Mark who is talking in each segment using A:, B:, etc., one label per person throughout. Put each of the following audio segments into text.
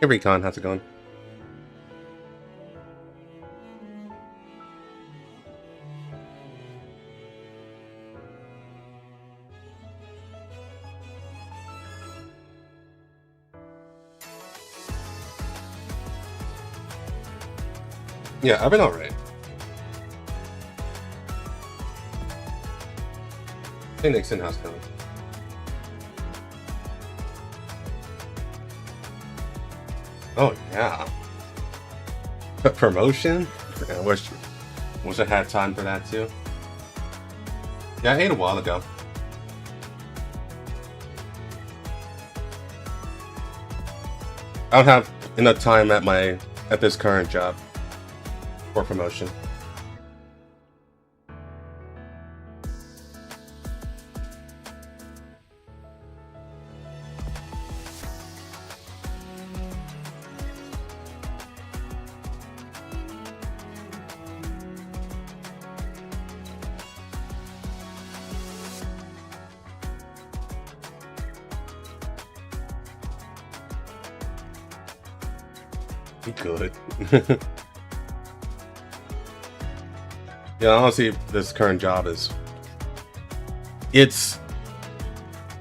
A: Hey Recon, how's it going? Yeah, I've been alright. Hey Nixon, how's it going? Oh yeah. Promotion? I wish I had time for that too. Yeah, I ate a while ago. I don't have enough time at this current job for promotion. Be good. Yeah, honestly, this current job it's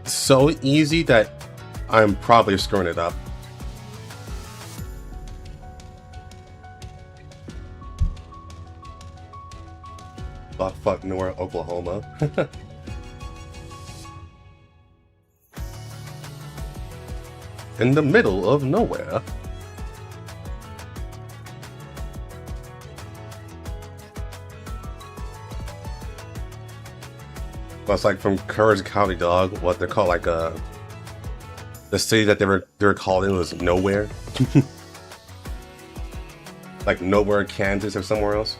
A: so easy that I'm probably screwing it up. Fuck nowhere, Oklahoma. In the middle of nowhere. Well, it's like from Courage County, dog. What they're called, like the city that they were calling was nowhere, like nowhere, Kansas or somewhere else.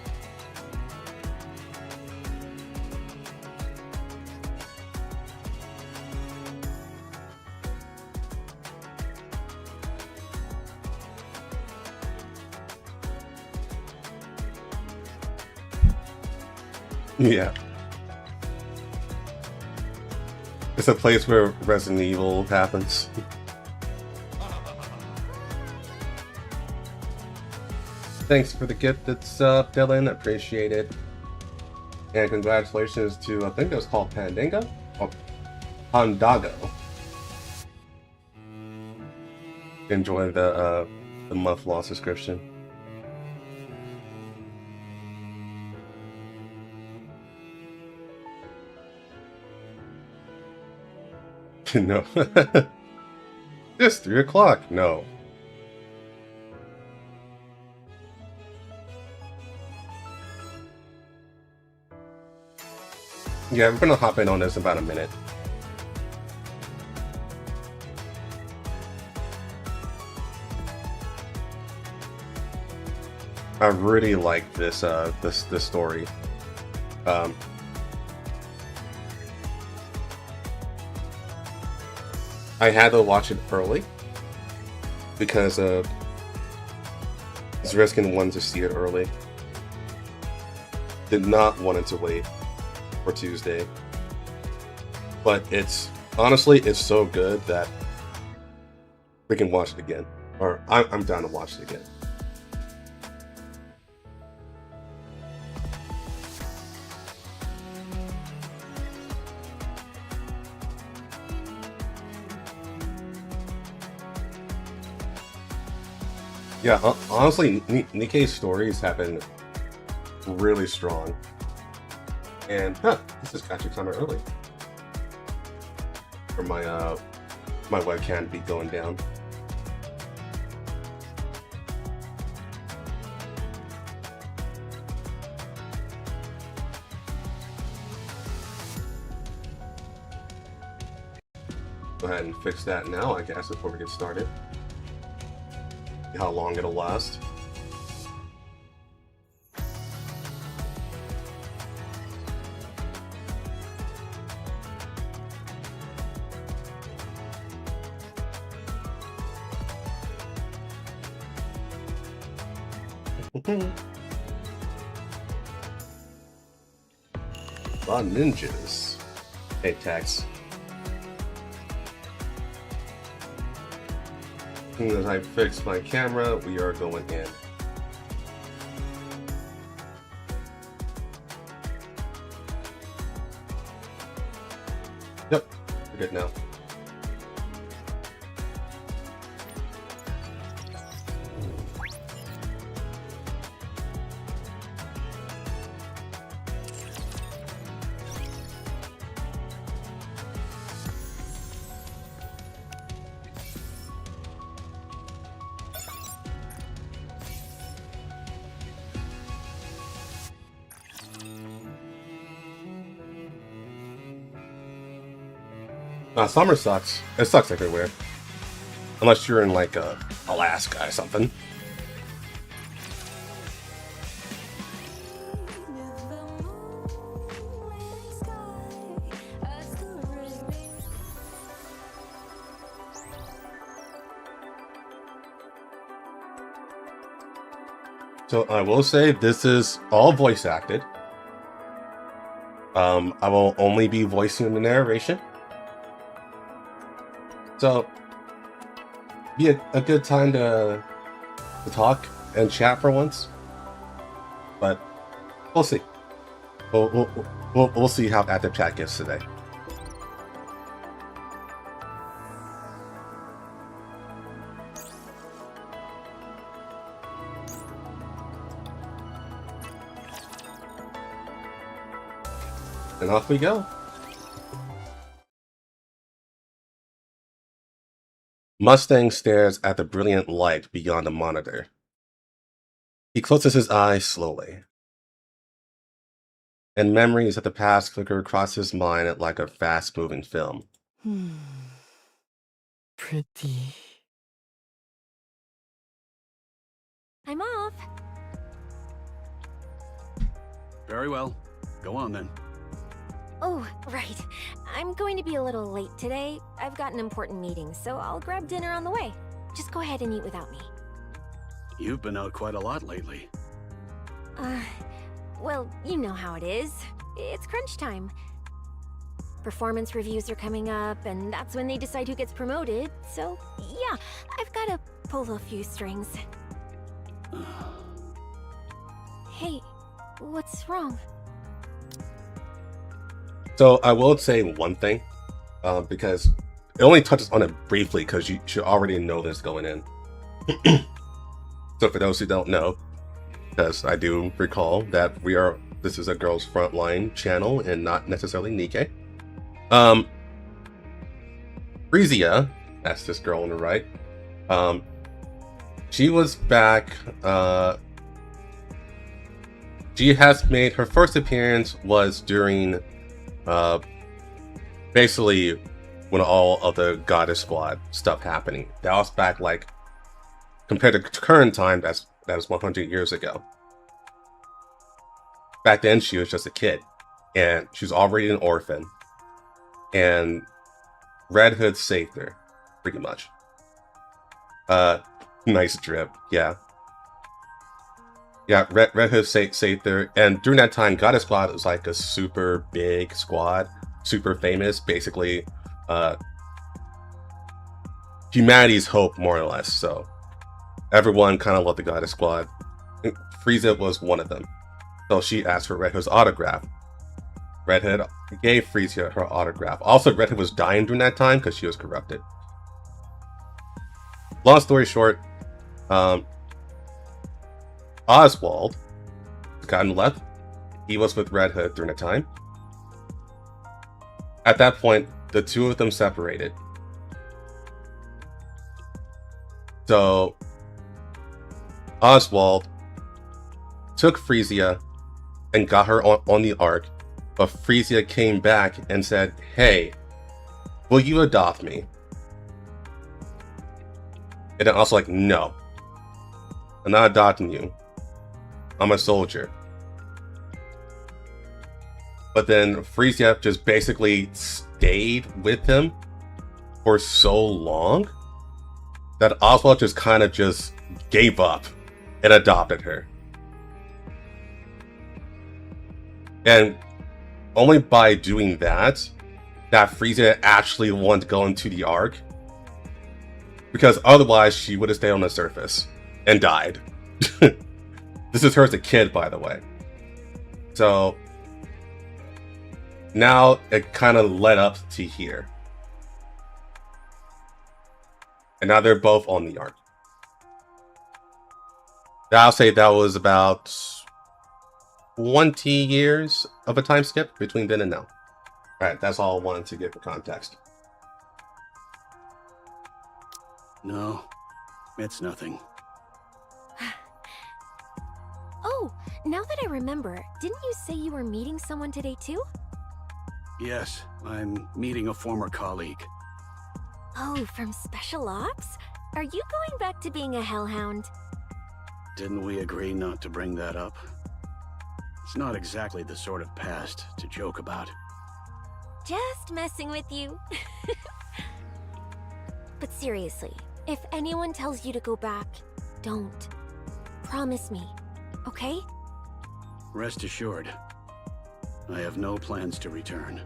A: Yeah, it's a place where Resident Evil happens. Thanks for the gift, it's Dylan. Appreciate it. And congratulations to, I think it was called Pandanga? Oh, Pandago. Enjoy the month long subscription. No. It's 3 o'clock. No. Yeah, we're gonna hop in on this in about a minute. I really like this this story. Um, I had to watch it early because Zriskin wanted to see it early. Did not want it to wait for Tuesday. But it's honestly, it's so good that we can watch it again. Or I'm down to watch it again. Yeah, honestly, Nikkei's stories have been really strong. And this is actually kind of early for my webcam to be going down. Go ahead and fix that now, I guess, before we get started. See how long it'll last. The ninjas. Hey, Tex. soon as I fix my camera, we are going in. Yep, we're good now. Summer sucks. It sucks everywhere. Unless you're in like Alaska or something. So I will say this is all voice acted. I will only be voicing the narration. So, be a good time to talk and chat for once. But we'll see. We'll see how active chat gets today. And off we go. Mustang stares at the brilliant light beyond the monitor. He closes his eyes slowly. And memories of the past flicker across his mind like a fast-moving film.
B: Pretty.
C: I'm off.
D: Very well. Go on then.
C: Oh, right. I'm going to be a little late today. I've got an important meeting, so I'll grab dinner on the way. Just go ahead and eat without me.
D: You've been out quite a lot lately.
C: Well, you know how it is. It's crunch time. Performance reviews are coming up, and that's when they decide who gets promoted. So, yeah, I've got to pull a few strings. Hey, what's wrong?
A: So I will say one thing, because it only touches on it briefly because you should already know this going in. So for those who don't know, because I do recall that this is a Girls Frontline channel and not necessarily NIKKE. Frisia, that's this girl on the right, she was back, she has made, her first appearance was during basically when all of the Goddess Squad stuff happening. That was back, like, compared to current time, that was 100 years ago. Back then she was just a kid, and she was already an orphan, and Red Hood saved her, pretty much. Nice drip, yeah. Yeah, Red Hood saved her, and during that time, Goddess Squad was like a super big squad, super famous, basically humanity's hope, more or less. So everyone kind of loved the Goddess Squad. Frieza was one of them. So she asked for Red Hood's autograph. Red Hood gave Frieza her autograph. Also, Red Hood was dying during that time because she was corrupted. Long story short, Oswald, the guy on the left, he was with Red Hood during the time. At that point, the two of them separated. So, Oswald took Frisia and got her on the Ark, but Frisia came back and said, "Hey, will you adopt me?" And then also like, "No, I'm not adopting you. I'm a soldier." But then Frisia just basically stayed with him for so long that Oswald just kind of just gave up and adopted her. And only by doing that Frisia actually wanted to go into the Ark. Because otherwise she would have stayed on the surface and died. This is her as a kid, by the way. So now it kind of led up to here. And now they're both on the ark. I'll say that was about 20 years of a time skip between then and now. Alright, that's all I wanted to give for context.
D: No, it's nothing.
C: Oh, now that I remember, didn't you say you were meeting someone today too?
D: Yes, I'm meeting a former colleague.
C: Oh, from Special Ops? Are you going back to being a hellhound?
D: Didn't we agree not to bring that up? It's not exactly the sort of past to joke about.
C: Just messing with you. But seriously, if anyone tells you to go back, don't. Promise me, okay?
D: Rest assured, I have no plans to return.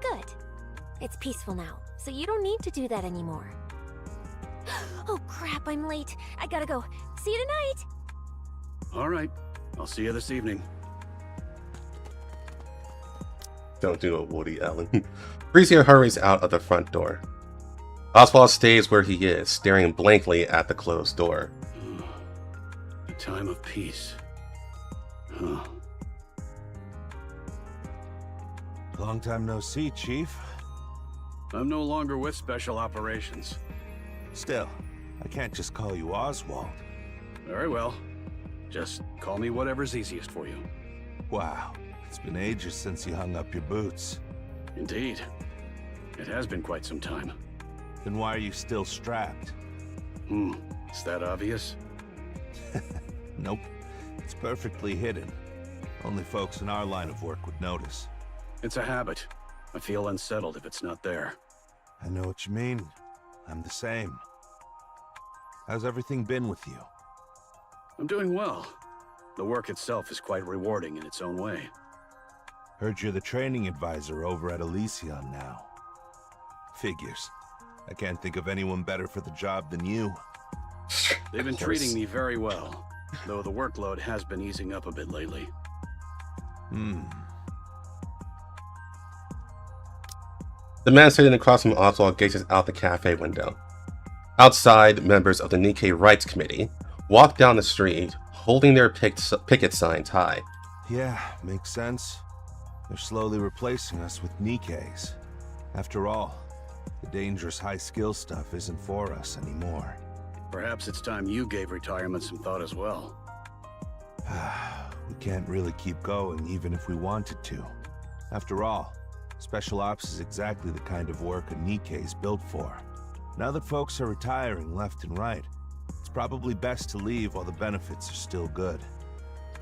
C: Good. It's peaceful now, so you don't need to do that anymore. Oh crap, I'm late. I gotta go. See you tonight!
D: All right, I'll see you this evening.
A: Don't do a Woody Allen. Frisia hurries out of the front door. Oswald stays where he is, staring blankly at the closed door.
D: A time of peace. Huh.
B: Long time no see, Chief.
D: I'm no longer with Special Operations.
B: Still, I can't just call you Oswald.
D: Very well. Just call me whatever's easiest for you.
B: Wow, it's been ages since you hung up your boots.
D: Indeed. It has been quite some time.
B: Then why are you still strapped?
D: Is that obvious?
B: Nope. It's perfectly hidden. Only folks in our line of work would notice.
D: It's a habit. I feel unsettled if it's not there.
B: I know what you mean. I'm the same. How's everything been with you?
D: I'm doing well. The work itself is quite rewarding in its own way.
B: Heard you're the training advisor over at Elysion now. Figures. I can't think of anyone better for the job than you.
D: They've been treating me very well, though the workload has been easing up a bit lately.
A: The man sitting across from Oswald gazes out the cafe window. Outside, members of the NIKKE Rights Committee walk down the street, holding their picket signs high.
B: Yeah, makes sense. They're slowly replacing us with NIKKEs. After all, the dangerous high-skill stuff isn't for us anymore.
D: Perhaps it's time you gave retirement some thought as well.
B: We can't really keep going even if we wanted to. After all, Special Ops is exactly the kind of work a NIKKE is built for. Now that folks are retiring left and right, it's probably best to leave while the benefits are still good.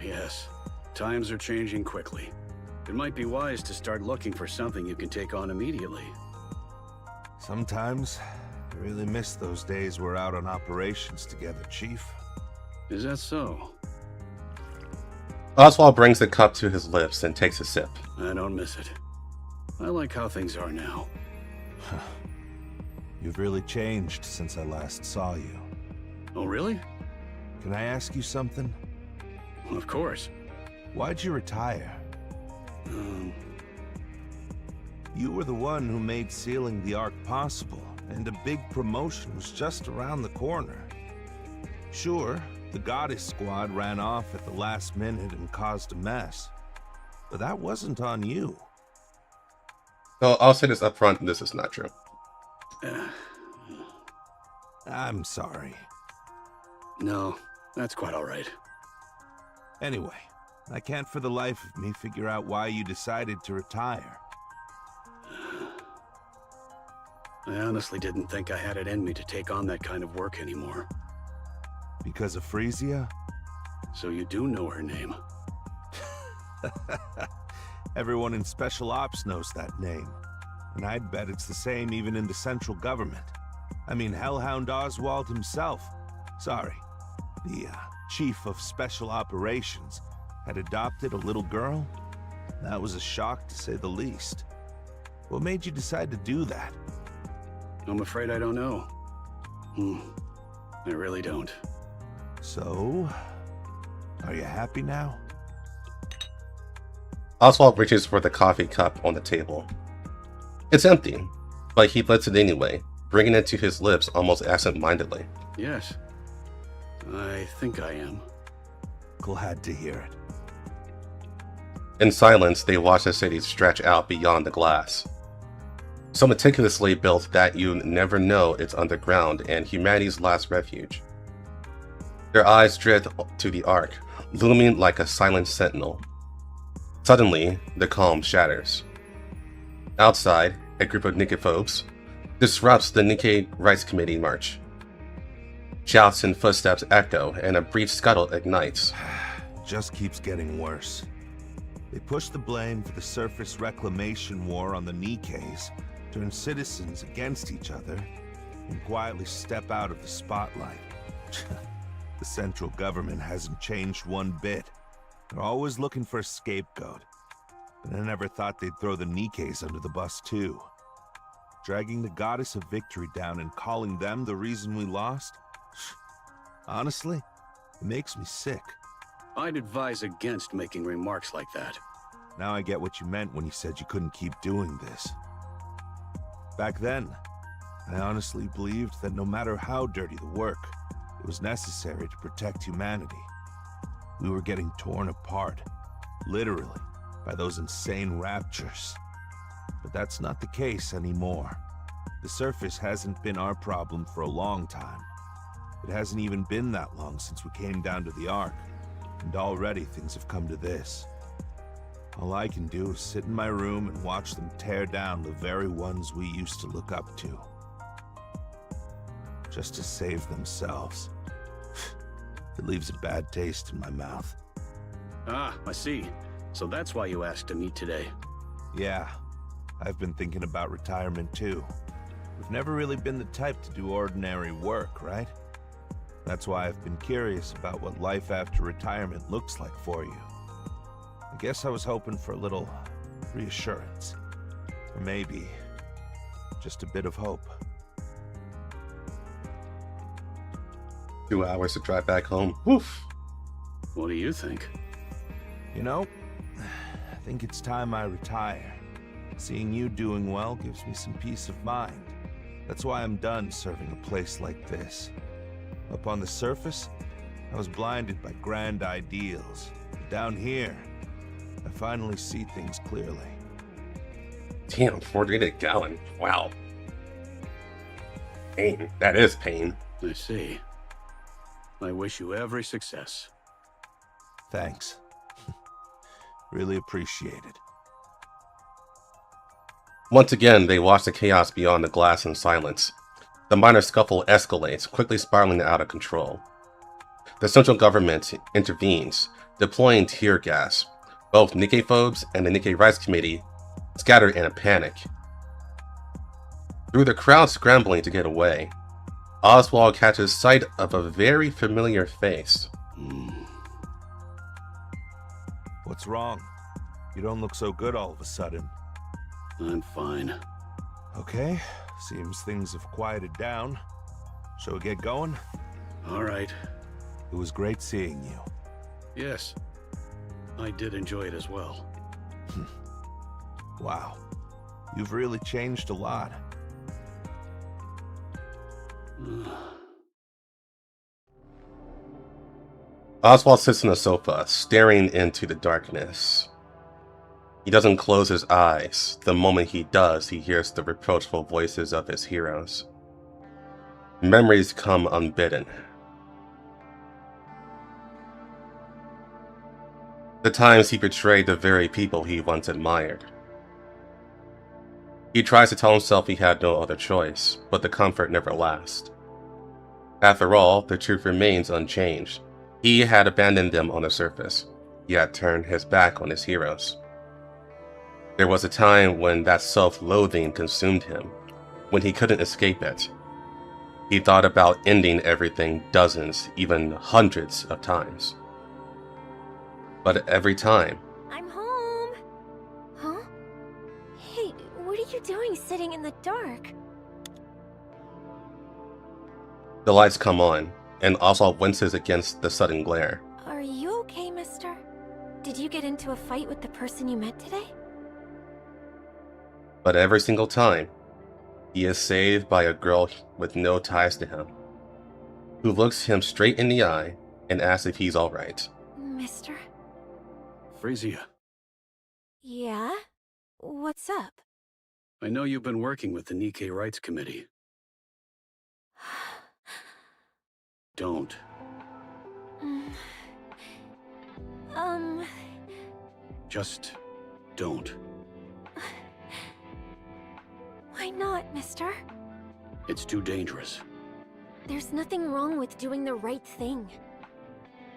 D: Yes, times are changing quickly. It might be wise to start looking for something you can take on immediately.
B: Sometimes, I really miss those days we're out on operations together, Chief.
D: Is that so?
A: Oswald brings the cup to his lips and takes a sip.
D: I don't miss it. I like how things are now.
B: You've really changed since I last saw you.
D: Oh, really?
B: Can I ask you something?
D: Of course.
B: Why'd you retire? You were the one who made sealing the Ark possible, and a big promotion was just around the corner. Sure, the Goddess Squad ran off at the last minute and caused a mess, but that wasn't on you.
A: So I'll say this up front, this is not true.
B: I'm sorry.
D: No, that's quite all right.
B: Anyway, I can't for the life of me figure out why you decided to retire.
D: I honestly didn't think I had it in me to take on that kind of work anymore.
B: Because of Frisia?
D: So you do know her name?
B: Everyone in Special Ops knows that name. And I'd bet it's the same even in the central government. I mean, Hellhound Oswald himself. Sorry, the Chief of Special Operations had adopted a little girl? That was a shock to say the least. What made you decide to do that?
D: I'm afraid I don't know. I really don't.
B: So, are you happy now?
A: Oswald reaches for the coffee cup on the table. It's empty, but he lets it anyway, bringing it to his lips almost absent-mindedly.
D: Yes. I think I am.
B: Glad to hear it.
A: In silence, they watch the city stretch out beyond the glass. So meticulously built that you never know it's underground and humanity's last refuge. Their eyes drift to the Ark, looming like a silent sentinel. Suddenly, the calm shatters. Outside, a group of NIKKE disrupts the NIKKE Rights Committee march. Shouts and footsteps echo, and a brief scuttle ignites.
B: Just keeps getting worse. They push the blame for the surface reclamation war on the NIKKEs, turn citizens against each other, and quietly step out of the spotlight. The central government hasn't changed one bit. They're always looking for a scapegoat. But I never thought they'd throw the NIKKEs under the bus too. Dragging the goddess of victory down and calling them the reason we lost? Honestly, it makes me sick.
D: I'd advise against making remarks like that.
B: Now I get what you meant when you said you couldn't keep doing this. Back then, I honestly believed that no matter how dirty the work, it was necessary to protect humanity. We were getting torn apart, literally, by those insane raptures. But that's not the case anymore. The surface hasn't been our problem for a long time. It hasn't even been that long since we came down to the Ark, and already things have come to this. All I can do is sit in my room and watch them tear down the very ones we used to look up to. Just to save themselves. It leaves a bad taste in my mouth.
D: Ah, I see. So that's why you asked to meet today.
B: Yeah, I've been thinking about retirement too. We've never really been the type to do ordinary work, right? That's why I've been curious about what life after retirement looks like for you. I guess I was hoping for a little reassurance. Or maybe just a bit of hope.
A: 2 hours to drive back home. Woof.
D: What do you think?
B: You know, I think it's time I retire. Seeing you doing well gives me some peace of mind. That's why I'm done serving a place like this. Up on the surface, I was blinded by grand ideals. But down here, I finally see things clearly.
A: Damn, 48 a gallon. Wow. Pain. That is pain.
D: I see. I wish you every success.
B: Thanks. Really appreciate it.
A: Once again, they watch the chaos beyond the glass in silence. The minor scuffle escalates, quickly spiraling out of control. The central government intervenes, deploying tear gas. Both NIKKE and the NIKKE Rights Committee scatter in a panic. Through the crowd scrambling to get away, Oswald catches sight of a very familiar face.
B: What's wrong? You don't look so good all of a sudden.
D: I'm fine.
B: Okay, seems things have quieted down. Shall we get going?
D: All right.
B: It was great seeing you.
D: Yes. I did enjoy it as well.
B: Wow. You've really changed a lot.
A: Oswald sits on the sofa, staring into the darkness. He doesn't close his eyes. The moment he does, he hears the reproachful voices of his heroes. Memories come unbidden. The times he betrayed the very people he once admired. He tries to tell himself he had no other choice, but the comfort never lasts. After all, the truth remains unchanged. He had abandoned them on the surface. He had turned his back on his heroes. There was a time when that self-loathing consumed him, when he couldn't escape it. He thought about ending everything dozens, even hundreds of times. But every time,
C: I'm home. Huh? Hey, what are you doing sitting in the dark?
A: The lights come on, and Oswald winces against the sudden glare.
C: Are you okay, mister? Did you get into a fight with the person you met today?
A: But every single time, he is saved by a girl with no ties to him, who looks him straight in the eye and asks if he's alright.
C: Mister?
D: Frisia,
C: Yeah? What's up?
D: I know you've been working with the NIKKE Rights Committee. Don't. Just don't.
C: Why not, mister?
D: It's too dangerous.
C: There's nothing wrong with doing the right thing.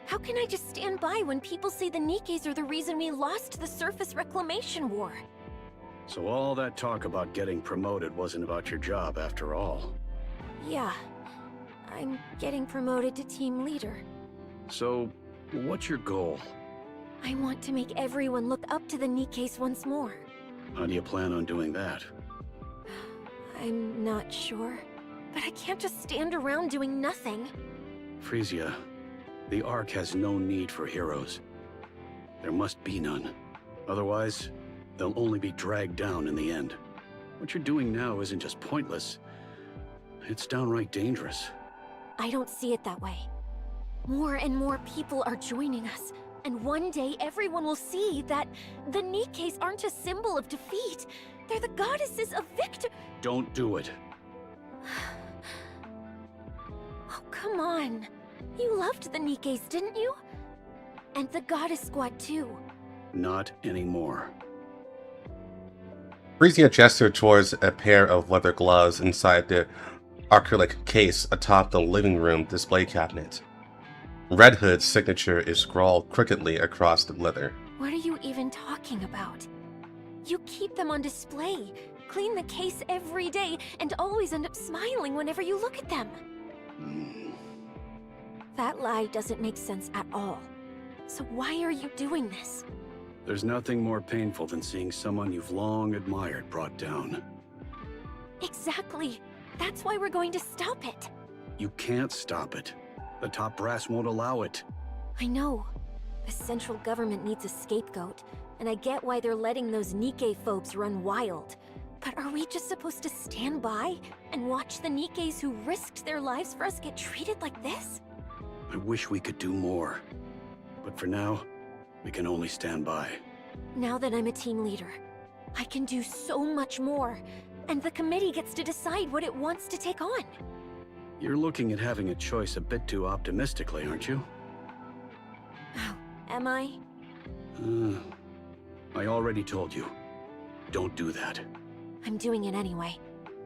C: How can I just stand by when people say the NIKKEs are the reason we lost the surface reclamation war?
D: So all that talk about getting promoted wasn't about your job after all.
C: Yeah. I'm getting promoted to team leader.
D: So, what's your goal?
C: I want to make everyone look up to the NIKKEs once more.
D: How do you plan on doing that?
C: I'm not sure, but I can't just stand around doing nothing.
D: Frisia, the Ark has no need for heroes. There must be none. Otherwise, they'll only be dragged down in the end. What you're doing now isn't just pointless. It's downright dangerous.
C: I don't see it that way. More and more people are joining us, and one day everyone will see that the NIKKEs aren't a symbol of defeat. They're the goddesses of victory.
D: Don't do it.
C: Oh, come on. You loved the NIKKEs, didn't you? And the Goddess Squad, too.
D: Not anymore.
A: Frisia gestured towards a pair of leather gloves inside the acrylic case atop the living room display cabinet. Red Hood's signature is scrawled crookedly across the leather.
C: What are you even talking about? You keep them on display, clean the case every day, and always end up smiling whenever you look at them. That lie doesn't make sense at all. So why are you doing this?
D: There's nothing more painful than seeing someone you've long admired brought down.
C: Exactly. That's why we're going to stop it.
D: You can't stop it. The top brass won't allow it.
C: I know. The central government needs a scapegoat, and I get why they're letting those NIKKE folks run wild. But are we just supposed to stand by and watch the NIKKEs who risked their lives for us get treated like this?
D: I wish we could do more. But for now, we can only stand by.
C: Now that I'm a team leader, I can do so much more, and the committee gets to decide what it wants to take on.
D: You're looking at having a choice a bit too optimistically, aren't you?
C: Oh, am I?
D: I already told you. Don't do that.
C: I'm doing it anyway.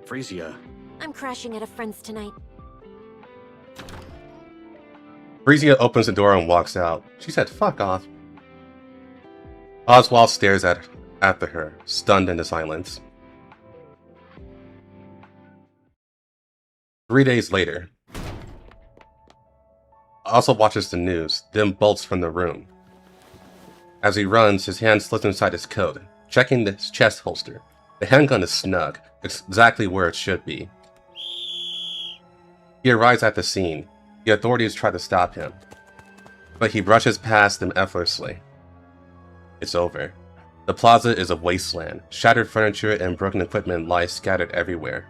D: Frisia.
C: I'm crashing at a friend's tonight.
A: Frisia opens the door and walks out. She said, "Fuck off." Oswald stares after her, stunned into silence. 3 days later, Oswald watches the news, then bolts from the room. As he runs, his hand slips inside his coat, checking his chest holster. The handgun is snug, exactly where it should be. He arrives at the scene. The authorities try to stop him, but he brushes past them effortlessly. It's over. The plaza is a wasteland. Shattered furniture and broken equipment lie scattered everywhere,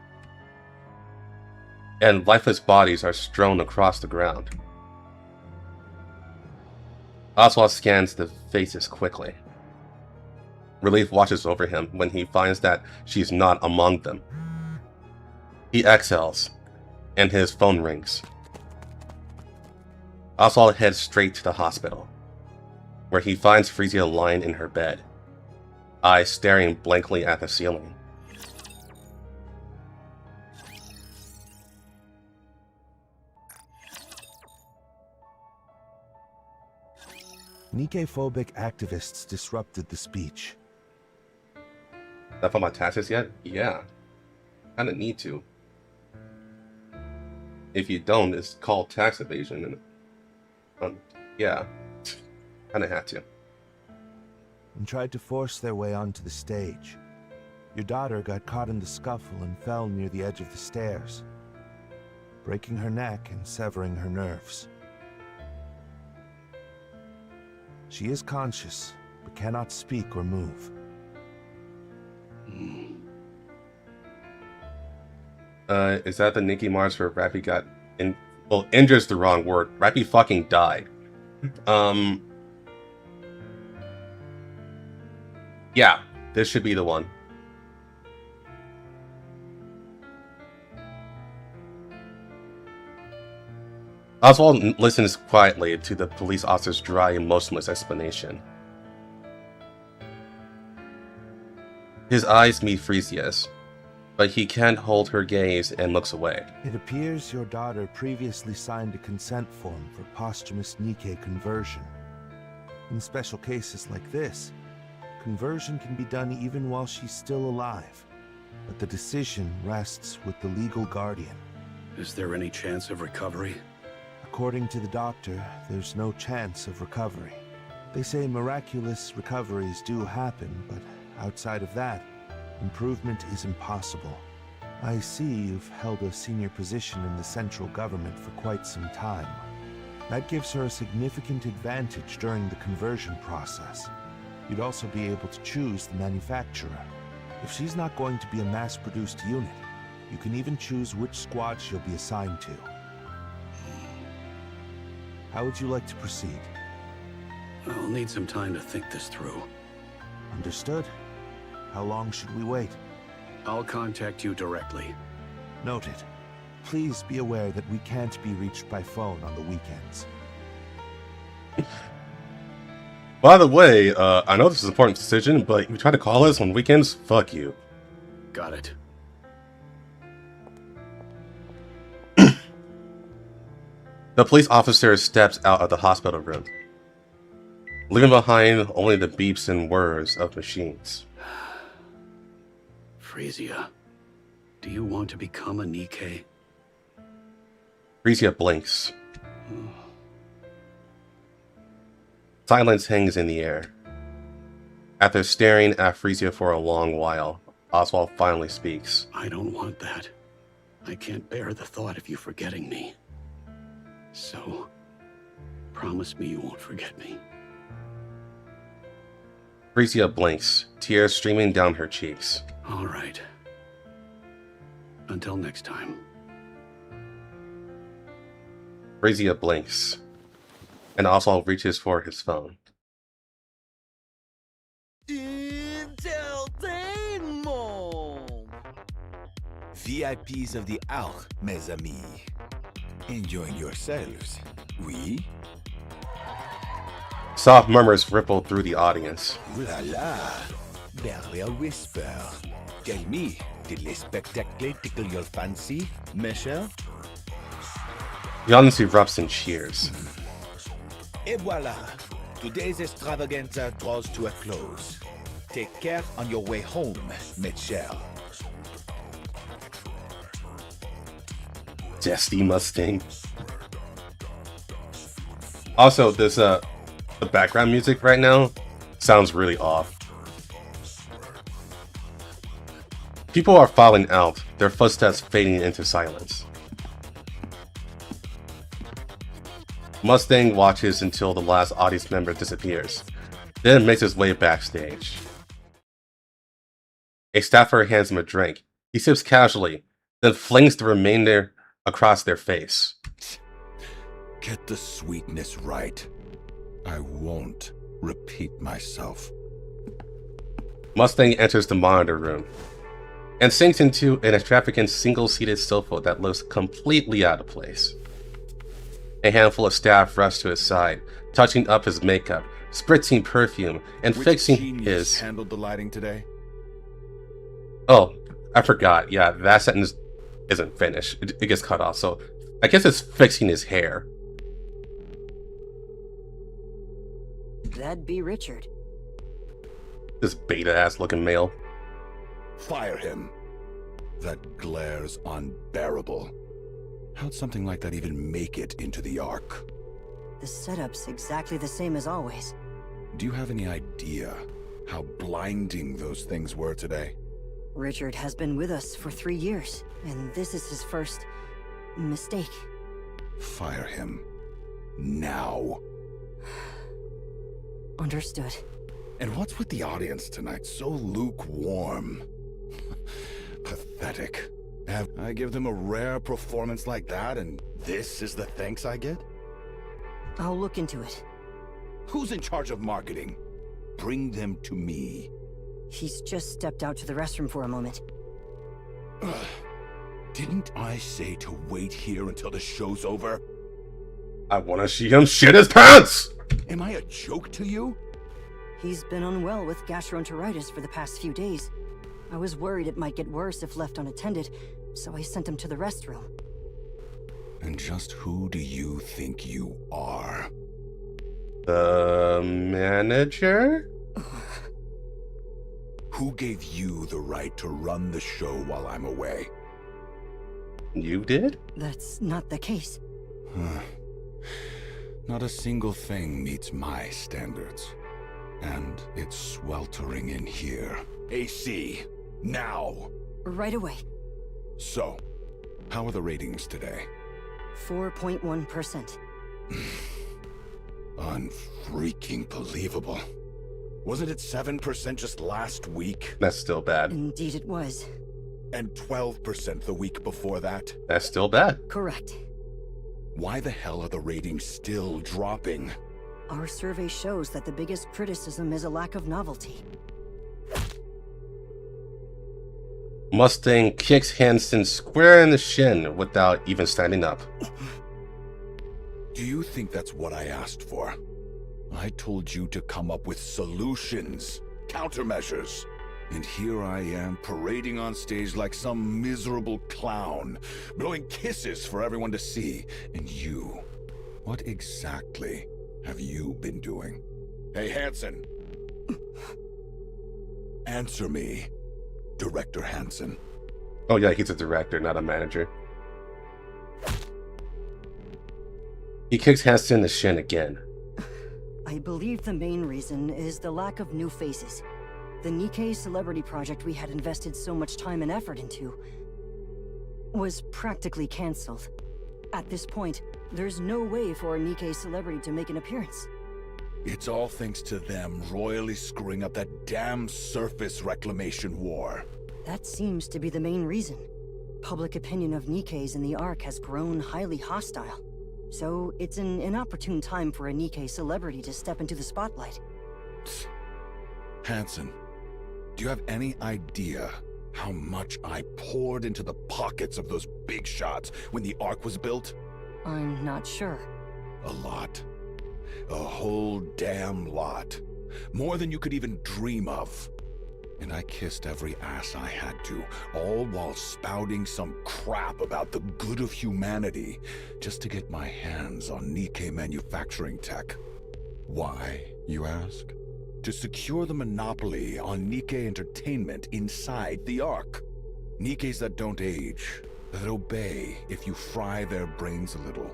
A: and lifeless bodies are strewn across the ground. Oswald scans the faces quickly. Relief washes over him when he finds that she's not among them. He exhales, and his phone rings. Oswald heads straight to the hospital, where he finds Frisia lying in her bed, eyes staring blankly at the ceiling.
B: NIKKE-phobic activists disrupted the speech.
A: That on my taxes yet? Yeah. Kinda need to. If you don't, it's called tax evasion. And, yeah. Kinda had to.
B: And tried to force their way onto the stage. Your daughter got caught in the scuffle and fell near the edge of the stairs. breaking her neck and severing her nerves. She is conscious, but cannot speak or move.
A: Is that the Nikki Mars where Rappy got in? Well, injured's the wrong word. Rappy fucking died. Yeah, this should be the one. Oswald listens quietly to the police officer's dry and motionless explanation. His eyes meet Frisia's, but he can't hold her gaze and looks away.
B: It appears your daughter previously signed a consent form for posthumous NIKKE conversion. In special cases like this, conversion can be done even while she's still alive, but the decision rests with the legal guardian.
D: Is there any chance of recovery?
B: According to the doctor, there's no chance of recovery. They say miraculous recoveries do happen, but outside of that, improvement is impossible. I see you've held a senior position in the central government for quite some time. That gives her a significant advantage during the conversion process. You'd also be able to choose the manufacturer. If she's not going to be a mass-produced unit, you can even choose which squad she'll be assigned to. How would you like to proceed?
D: I'll need some time to think this through.
B: Understood. How long should we wait?
D: I'll contact you directly.
B: Noted. Please be aware that we can't be reached by phone on the weekends.
A: By the way, I know this is an important decision, but if you try to call us on weekends, fuck you.
D: Got it.
A: The police officer steps out of the hospital room, leaving behind only the beeps and whirs of machines.
D: Frisia, do you want to become a NIKKE?
A: Frisia blinks. Silence hangs in the air. After staring at Frisia for a long while, Oswald finally speaks.
D: I don't want that. I can't bear the thought of you forgetting me. So, promise me you won't forget me.
A: Frisia blinks, tears streaming down her cheeks.
D: All right. Until next time.
A: Frisia blinks, and Oswald reaches for his phone.
E: Entertainment! VIPs of the hour, mes amis. Enjoying yourselves, oui?
A: Soft murmurs ripple through the audience.
E: Ooh la la! Barely a whisper. Tell me, did les spectacles tickle your fancy, mes chers?
A: The audience erupts in cheers.
E: Et voila! Today's extravaganza draws to a close. Take care on your way home, mes chers.
A: Zesty Mustang. Also, this the background music right now sounds really off. People are filing out, their footsteps fading into silence. Mustang watches until the last audience member disappears, then makes his way backstage. A staffer hands him a drink. He sips casually, then flings the remainder across their face.
E: Get the sweetness right. I won't repeat myself.
A: Mustang enters the monitor room and sinks into an extravagant single-seated sofa that looks completely out of place. A handful of staff rush to his side, touching up his makeup, spritzing perfume, and fixing his...
E: handled the lighting today?
A: Oh, I forgot. Yeah, that sentence isn't finished. It gets cut off, so I guess it's fixing his hair.
F: That'd be Richard.
A: This beta-ass looking male.
E: Fire him. That glare's unbearable. How'd something like that even make it into the Ark?
F: The setup's exactly the same as always.
E: Do you have any idea how blinding those things were today?
F: Richard has been with us for 3 years, and this is his first... Mistake.
E: Fire him. Now.
F: Understood.
E: And what's with the audience tonight? So lukewarm. Pathetic. I give them a rare performance like that, and this is the thanks I get?
F: I'll look into it.
E: Who's in charge of marketing? Bring them to me.
F: He's just stepped out to the restroom for a moment.
E: Ugh. Didn't I say to wait here until the show's over?
A: I want to see him shit his pants!
E: Am I a joke to you?
F: He's been unwell with gastroenteritis for the past few days. I was worried it might get worse if left unattended, so I sent him to the restroom.
E: And just who do you think you are?
A: The manager?
E: Who gave you the right to run the show while I'm away?
A: You did?
F: That's not the case.
E: Not a single thing meets my standards. And it's sweltering in here. AC, now!
F: Right away.
E: So, how are the ratings today?
F: 4.1%.
E: Unfreaking believable. Wasn't it 7% just last week?
A: That's still bad.
F: Indeed it was.
E: And 12% the week before that?
A: That's still bad.
F: Correct.
E: Why the hell are the ratings still dropping?
F: Our survey shows that the biggest criticism is a lack of novelty.
A: Mustang kicks Hansen square in the shin without even standing up.
E: Do you think that's what I asked for? I told you to come up with solutions, countermeasures. And here I am parading on stage like some miserable clown, blowing kisses for everyone to see. And you, what exactly have you been doing? Hey, Hansen. Answer me, Director Hansen.
A: Oh yeah, he's a director, not a manager. He kicks Hansen in the shin again.
F: I believe the main reason is the lack of new faces. The NIKKE celebrity project we had invested so much time and effort into was practically cancelled. At this point, there's no way for a NIKKE celebrity to make an appearance.
E: It's all thanks to them royally screwing up that damn surface reclamation war.
F: That seems to be the main reason. Public opinion of NIKKEs in the Ark has grown highly hostile. So it's an inopportune time for a NIKKE celebrity to step into the spotlight.
E: Hansen, do you have any idea how much I poured into the pockets of those big shots when the Ark was built?
F: I'm not sure.
E: A lot. A whole damn lot. More than you could even dream of. And I kissed every ass I had to, all while spouting some crap about the good of humanity, just to get my hands on NIKKE manufacturing tech. Why, you ask? To secure the monopoly on NIKKE entertainment inside the Ark. NIKKEs that don't age, that obey if you fry their brains a little.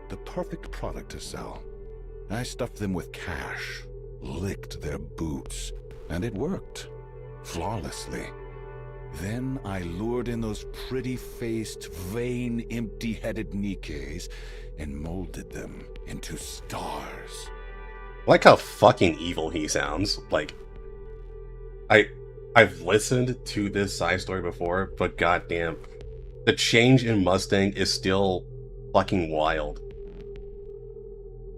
E: The perfect product to sell. I stuffed them with cash, licked their boots, and it worked. Flawlessly. Then I lured in those pretty-faced, vain, empty-headed NIKKEs and molded them into stars.
A: I like how fucking evil he sounds. Like, I've listened to this side story before, but goddamn, the change in Mustang is still fucking wild.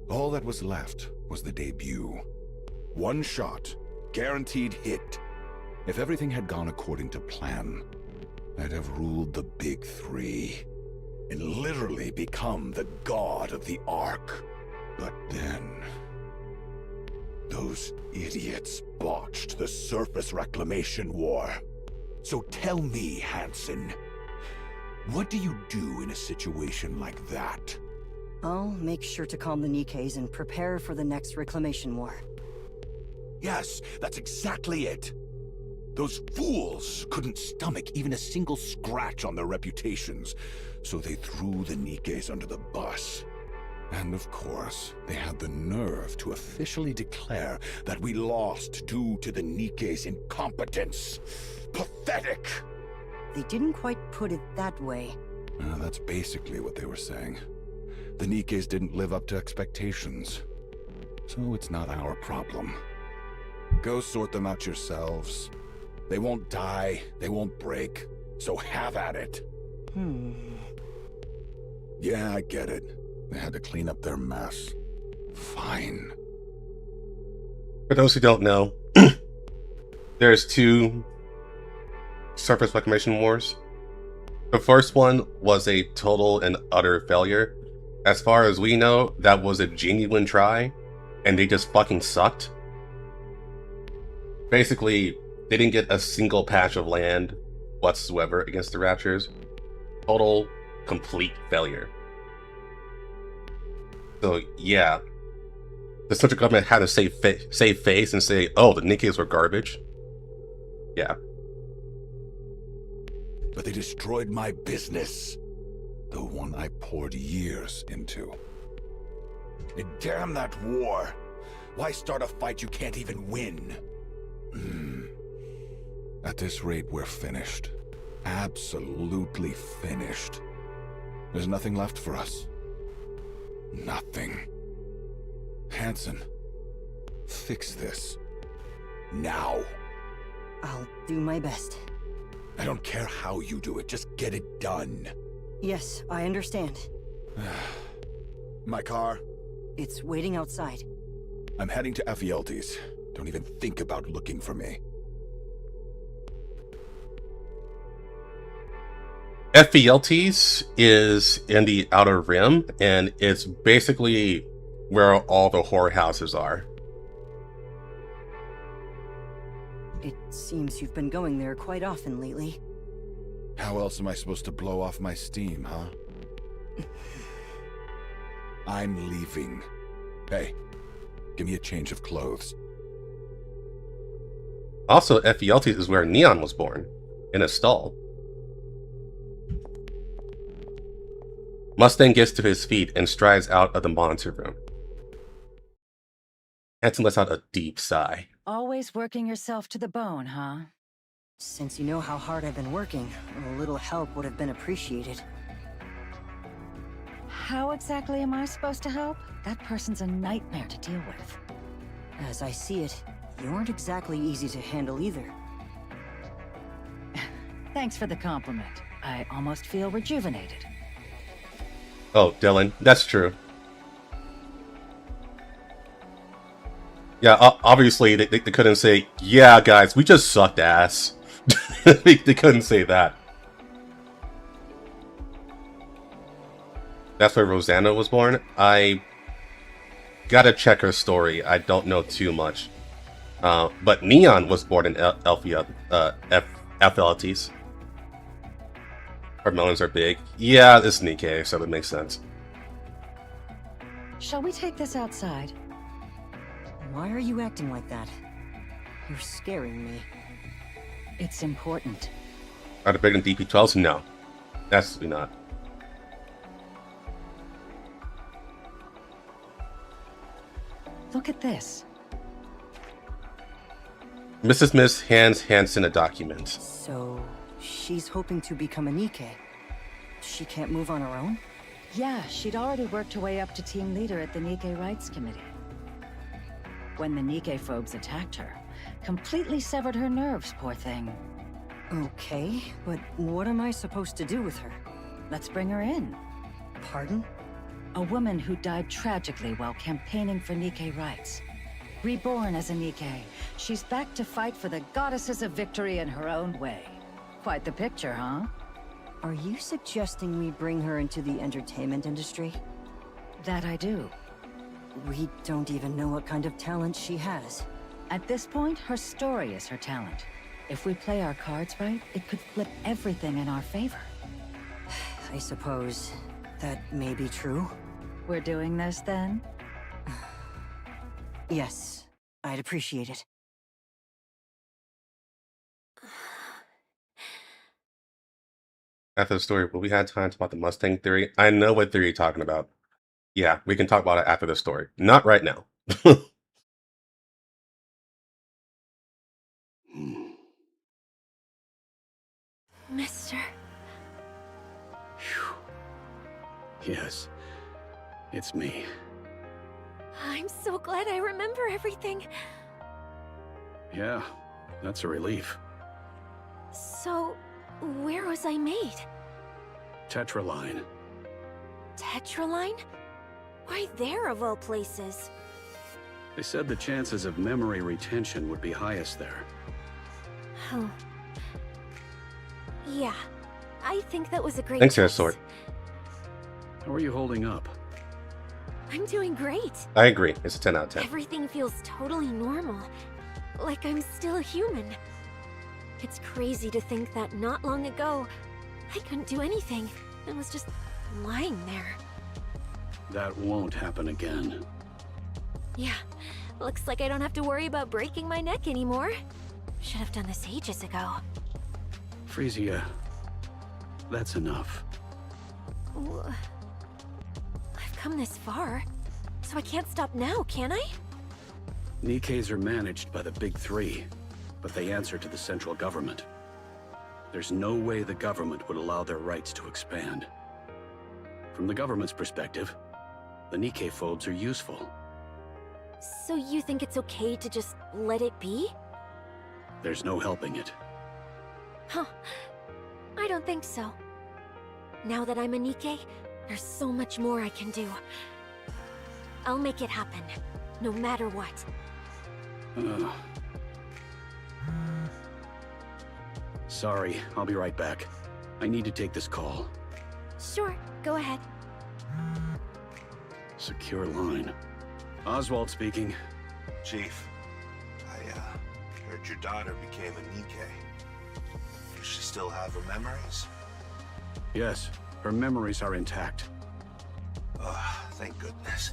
E: All that was left was the debut. One shot, guaranteed hit. If everything had gone according to plan, I'd have ruled the big three and literally become the god of the Ark. But then, those idiots botched the surface reclamation war. So tell me, Hansen, what do you do in a situation like that?
F: I'll make sure to calm the NIKKEs and prepare for the next reclamation war.
E: Yes, that's exactly it. Those fools couldn't stomach even a single scratch on their reputations, so they threw the NIKKEs under the bus. And of course, they had the nerve to officially declare that we lost due to the NIKKE's incompetence. Pathetic!
F: They didn't quite put it that way.
E: That's basically what they were saying. The Nikkes didn't live up to expectations. So it's not our problem. Go sort them out yourselves. They won't die, they won't break. So have at it. Yeah, I get it. They had to clean up their mess. Fine.
A: For those who don't know, there's two surface reclamation wars. The first one was a total and utter failure. As far as we know, that was a genuine try, and they just fucking sucked. Basically, they didn't get a single patch of land whatsoever against the Raptures. Total, complete failure. So yeah, the central government had to save face and say, oh, the Nikkes were garbage. Yeah.
E: But they destroyed my business. The one I poured years into. And damn that war! Why start a fight you can't even win? At this rate, we're finished. Absolutely finished. There's nothing left for us. Nothing. Hansen, fix this. Now.
F: I'll do my best.
E: I don't care how you do it, just get it done.
F: Yes, I understand.
E: My car?
F: It's waiting outside.
E: I'm heading to Ephialtes. Don't even think about looking for me.
A: Ephialtes is in the Outer Rim, and it's basically where all the whorehouses are.
F: It seems you've been going there quite often lately.
E: How else am I supposed to blow off my steam, huh? I'm leaving. Hey, give me a change of clothes.
A: Also, Ephialtes is where Neon was born, in a stall. Mustang gets to his feet and strides out of the monitor room. Hanson lets out a deep sigh.
G: Always working yourself to the bone, huh?
F: Since you know how hard I've been working, a little help would have been appreciated.
G: How exactly am I supposed to help? That person's a nightmare to deal with.
F: As I see it, you aren't exactly easy to handle either.
G: Thanks for the compliment. I almost feel rejuvenated.
A: Oh, Dylan, that's true. Yeah, obviously they couldn't say, yeah, guys, we just sucked ass. they couldn't say that. That's where Rosanna was born. I gotta check her story. I don't know too much. But Neon was born in Ephialtes. Her melons are big. Yeah, it's NIKKE, so that makes sense.
G: Shall we take this outside?
F: Why are you acting like that? You're scaring me.
G: It's important.
A: Are they bigger than DP-12s? No. Absolutely not.
G: Look at this.
A: Mrs. Miss hands Hanson a document.
F: So, she's hoping to become a NIKKE. She can't move on her own?
G: Yeah, she'd already worked her way up to team leader at the NIKKE Rights Committee. When the NIKKE phobes attacked her, completely severed her nerves, poor thing.
F: Okay, but what am I supposed to do with her?
G: Let's bring her in.
F: Pardon?
G: A woman who died tragically while campaigning for NIKKE rights. Reborn as a NIKKE, she's back to fight for the goddesses of victory in her own way. Quite the picture, huh?
F: Are you suggesting we bring her into the entertainment industry?
G: That I do.
F: We don't even know what kind of talent she has.
G: At this point, her story is her talent. If we play our cards right, it could flip everything in our favor.
F: I suppose that may be true.
G: We're doing this then?
F: Yes, I'd appreciate it.
A: After the story, will we have time to talk about the Mustang theory? I know what theory you're talking about. Yeah, we can talk about it after the story. Not right now.
C: Mister.
D: Phew. Yes, it's me.
C: I'm so glad I remember everything.
D: Yeah, that's a relief.
C: So, where was I made?
D: Tetraline.
C: Tetraline? Why there of all places?
D: They said the chances of memory retention would be highest there.
C: Oh. Yeah, I think that was a great
A: Thanks,
C: choice.
A: Sword.
D: How are you holding up?
C: I'm doing great.
A: I agree. It's a 10 out of 10.
C: Everything feels totally normal. Like I'm still a human. It's crazy to think that not long ago, I couldn't do anything and was just lying there.
D: That won't happen again.
C: Yeah, looks like I don't have to worry about breaking my neck anymore. Should have done this ages ago.
D: Frisia, that's enough.
C: I've come this far, so I can't stop now, can I?
D: NIKKEs are managed by the Big Three, but they answer to the central government. There's no way the government would allow their rights to expand. From the government's perspective, the NIKKE phobes are useful.
C: So you think it's okay to just let it be?
D: There's no helping it.
C: Huh. I don't think so. Now that I'm a NIKKE, there's so much more I can do. I'll make it happen, no matter what.
D: Sorry, I'll be right back. I need to take this call.
C: Sure, go ahead.
D: Secure line. Oswald speaking.
B: Chief, I heard your daughter became a NIKKE. Does she still have her memories?
D: Yes, her memories are intact.
B: Thank goodness.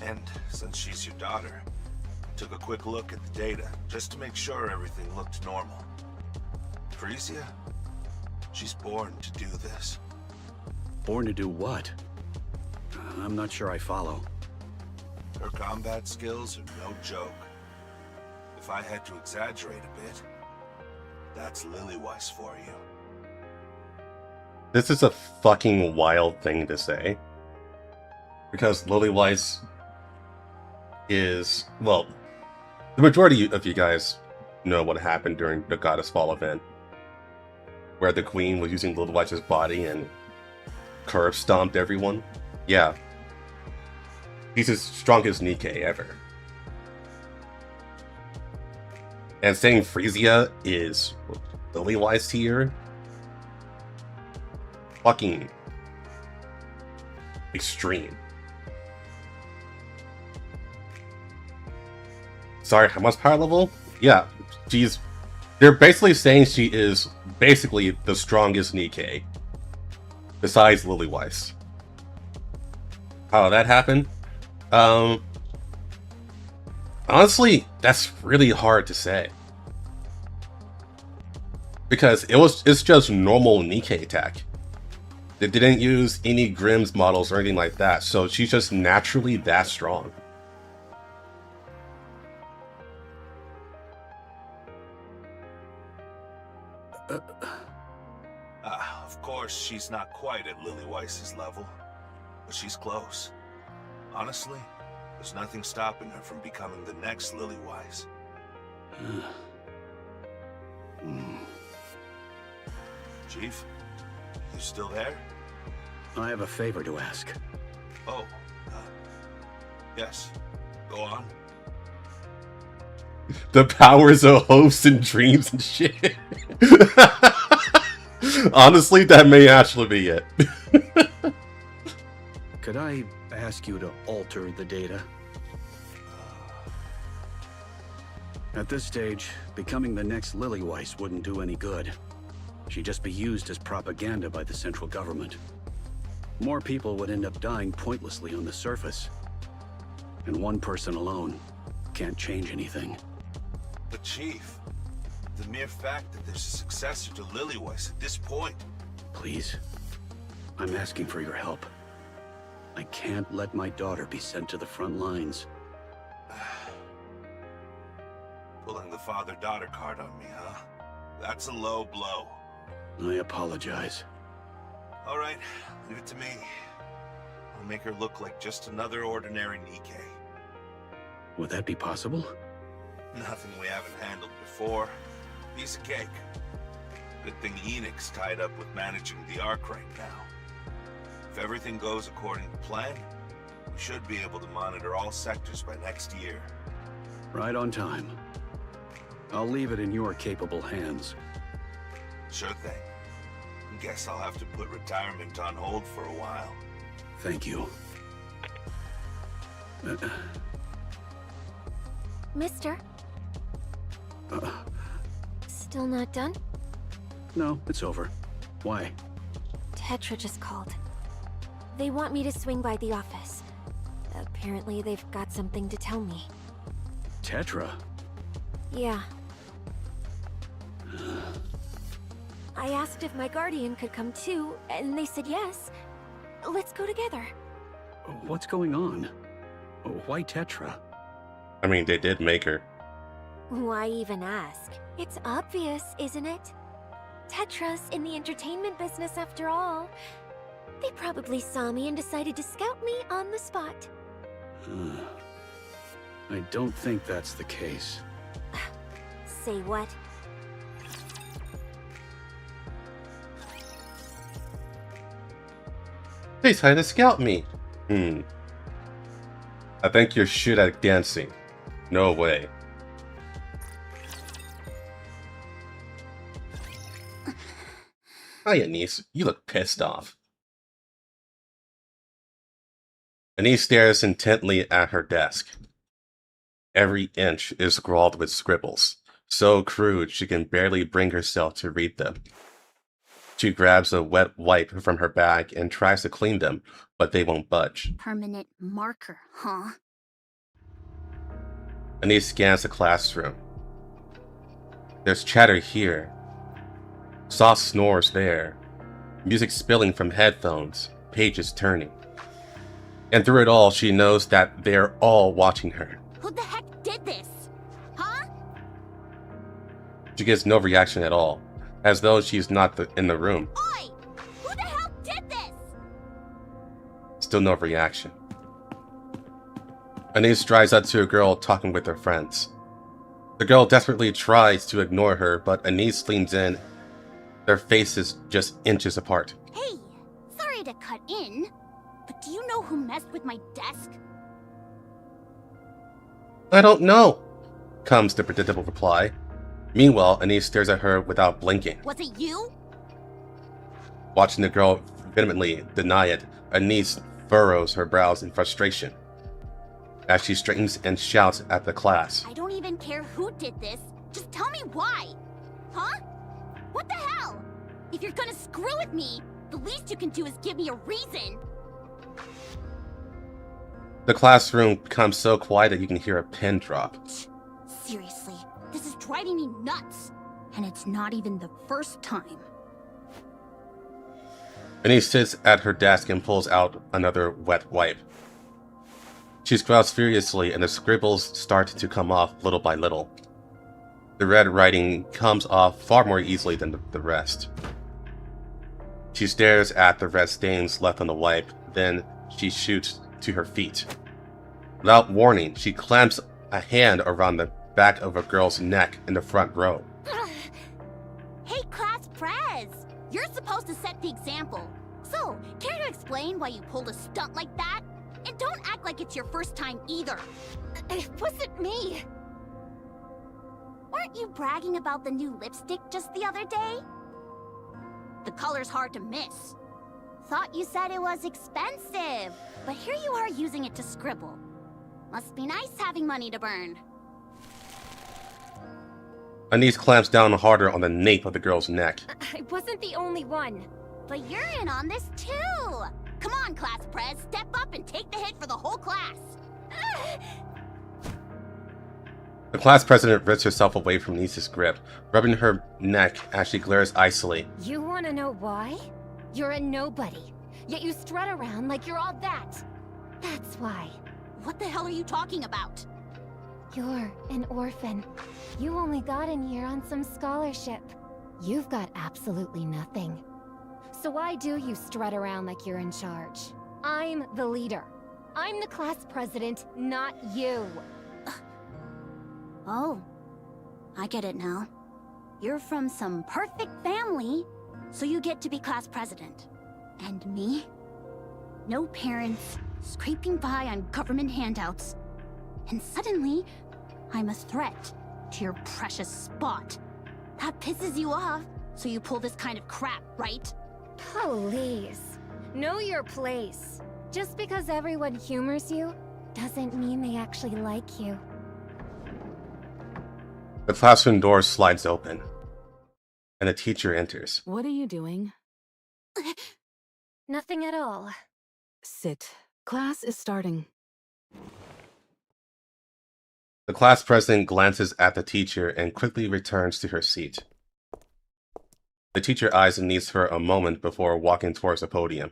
B: And since she's your daughter, I took a quick look at the data just to make sure everything looked normal. Frisia, she's born to do this.
D: Born to do what? I'm not sure I follow.
B: Her combat skills are no joke. If I had to exaggerate a bit, that's Lillyweiss for you.
A: This is a fucking wild thing to say. Because Lillyweiss is, well, the majority of you guys know what happened during the Goddess Fall event. Where the Queen was using Lillyweiss's body and curb stomped everyone. Yeah. He's the strongest NIKKE ever. And saying Frisia is Lillyweiss tier? Fucking extreme. Sorry, how much power level? Yeah, they're basically saying she is basically the strongest NIKKE. Besides Lillyweiss. How did that happen? Honestly, that's really hard to say. Because it's just normal NIKKE attack. They didn't use any Grimm's models or anything like that, so she's just naturally that strong.
B: Of course, she's not quite at Lillyweiss's level, but she's close. Honestly, there's nothing stopping her from becoming the next Lillyweiss. Chief, you still there?
D: I have a favor to ask.
B: Oh, yes. Go on.
A: The powers of hopes and dreams and shit. Honestly, that may actually be it.
D: Could I ask you to alter the data? At this stage, becoming the next Lillyweiss wouldn't do any good. She'd just be used as propaganda by the central government. More people would end up dying pointlessly on the surface. And one person alone can't change anything.
B: But Chief, the mere fact that there's a successor to Lillyweiss at this point...
D: Please, I'm asking for your help. I can't let my daughter be sent to the front lines.
B: Pulling the father-daughter card on me, huh? That's a low blow.
D: I apologize.
B: All right, leave it to me. I'll make her look like just another ordinary Nikke.
D: Would that be possible?
B: Nothing we haven't handled before. Piece of cake. Good thing Enix tied up with managing the Ark right now. If everything goes according to plan, we should be able to monitor all sectors by next year.
D: Right on time. I'll leave it in your capable hands.
B: Sure thing. Guess I'll have to put retirement on hold for a while.
D: Thank you.
C: Mister? Still not done?
D: No, it's over. Why?
C: Tetra just called. They want me to swing by the office. Apparently they've got something to tell me.
D: Tetra?
C: Yeah. I asked if my guardian could come too, and they said yes. Let's go together.
D: What's going on? Why Tetra?
A: I mean, they did make her.
C: Why even ask? It's obvious, isn't it? Tetra's in the entertainment business after all. They probably saw me and decided to scout me on the spot.
D: I don't think that's the case.
C: Say what?
A: They decided to scout me. I think you're shit at dancing. No way. Hi, Anise. You look pissed off. Anise stares intently at her desk. Every inch is scrawled with scribbles, so crude she can barely bring herself to read them. She grabs a wet wipe from her bag and tries to clean them, but they won't budge.
H: Permanent marker, huh?
A: Anise scans the classroom. There's chatter here. Soft snores there. Music spilling from headphones, pages turning. And through it all, she knows that they're all watching her.
H: Who the heck did this? Huh?
A: She gets no reaction at all, as though she's not in the room.
H: Oi! Who the hell did this?
A: Still no reaction. Anise drives up to a girl talking with her friends. The girl desperately tries to ignore her, but Anise leans in. Their faces just inches apart.
H: Hey, sorry to cut in, but do you know who messed with my desk?
A: I don't know, comes the predictable reply. Meanwhile, Anise stares at her without blinking.
H: Was it you?
A: Watching the girl vehemently deny it, Anise furrows her brows in frustration as she straightens and shouts at the class.
H: I don't even care who did this. Just tell me why. Huh? What the hell? If you're gonna screw with me, the least you can do is give me a reason.
A: The classroom becomes so quiet that you can hear a pin drop.
H: Seriously, this is driving me nuts. And it's not even the first time.
A: Anise sits at her desk and pulls out another wet wipe. She scrawls furiously and the scribbles start to come off little by little. The red writing comes off far more easily than the rest. She stares at the red stains left on the wipe, then she shoots to her feet. Without warning, she clamps a hand around the back of a girl's neck in the front row.
H: Hey, class prez! You're supposed to set the example. So, care to explain why you pulled a stunt like that? And don't act like it's your first time either.
C: It wasn't me.
H: Weren't you bragging about the new lipstick just the other day? The color's hard to miss. Thought you said it was expensive, but here you are using it to scribble. Must be nice having money to burn.
A: Anise clamps down harder on the nape of the girl's neck.
C: I wasn't the only one.
H: But you're in on this too! Come on, class prez, step up and take the hit for the whole class!
A: The class president rips herself away from Anise's grip, rubbing her neck as she glares icily.
C: You wanna know why? You're a nobody, yet you strut around like you're all that. That's why.
H: What the hell are you talking about?
C: You're an orphan. You only got in here on some scholarship. You've got absolutely nothing. So why do you strut around like you're in charge? I'm the leader. I'm the class president, not you.
H: Oh, I get it now. You're from some perfect family, so you get to be class president. And me? No parents, scraping by on government handouts. And suddenly, I'm a threat to your precious spot. That pisses you off, so you pull this kind of crap, right?
C: Please, know your place. Just because everyone humors you, doesn't mean they actually like you.
A: The classroom door slides open, and a teacher enters.
I: What are you doing?
C: Nothing at all.
I: Sit. Class is starting.
A: The class president glances at the teacher and quickly returns to her seat. The teacher eyes Anise for a moment before walking towards the podium.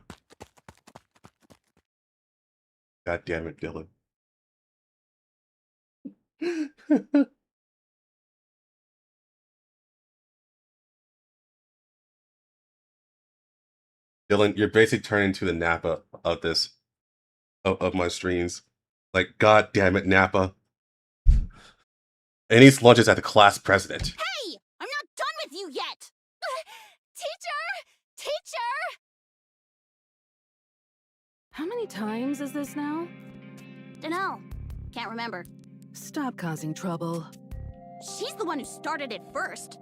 A: God damn it, Dylan. Dylan, you're basically turning to the Nappa of this, of my streams. Like, God damn it, Nappa. Anise lunges at the class president.
H: Hey! I'm not done with you yet!
C: Teacher! Teacher!
I: How many times is this now?
H: Dunno. Can't remember.
I: Stop causing trouble.
H: She's the one who started it first.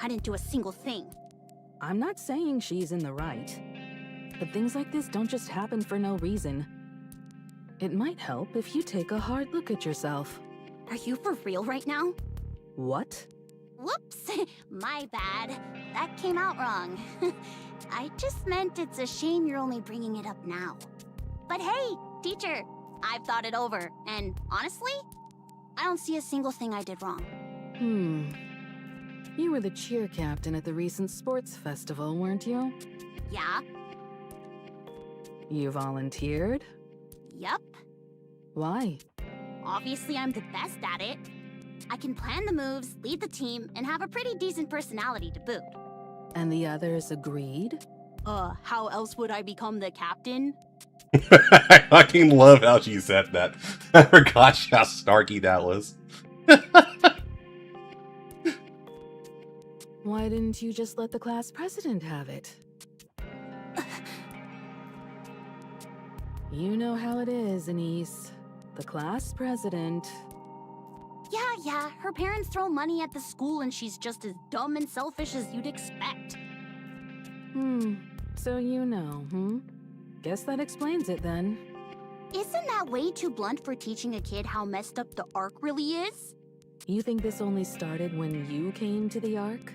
H: I didn't do a single thing.
I: I'm not saying she's in the right. But things like this don't just happen for no reason. It might help if you take a hard look at yourself.
H: Are you for real right now?
I: What?
H: Whoops, my bad. That came out wrong. I just meant it's a shame you're only bringing it up now. But hey, teacher, I've thought it over, and honestly, I don't see a single thing I did wrong.
I: You were the cheer captain at the recent sports festival, weren't you?
H: Yeah?
I: You volunteered?
H: Yup.
I: Why?
H: Obviously, I'm the best at it. I can plan the moves, lead the team, and have a pretty decent personality to boot.
I: And the others agreed?
H: How else would I become the captain?
A: I fucking love how she said that. I forgot how snarky that was.
I: Why didn't you just let the class president have it? You know how it is, Anise. The class president...
H: Yeah, her parents throw money at the school and she's just as dumb and selfish as you'd expect.
I: So you know, Guess that explains it then.
H: Isn't that way too blunt for teaching a kid how messed up the Ark really is?
I: You think this only started when you came to the Ark?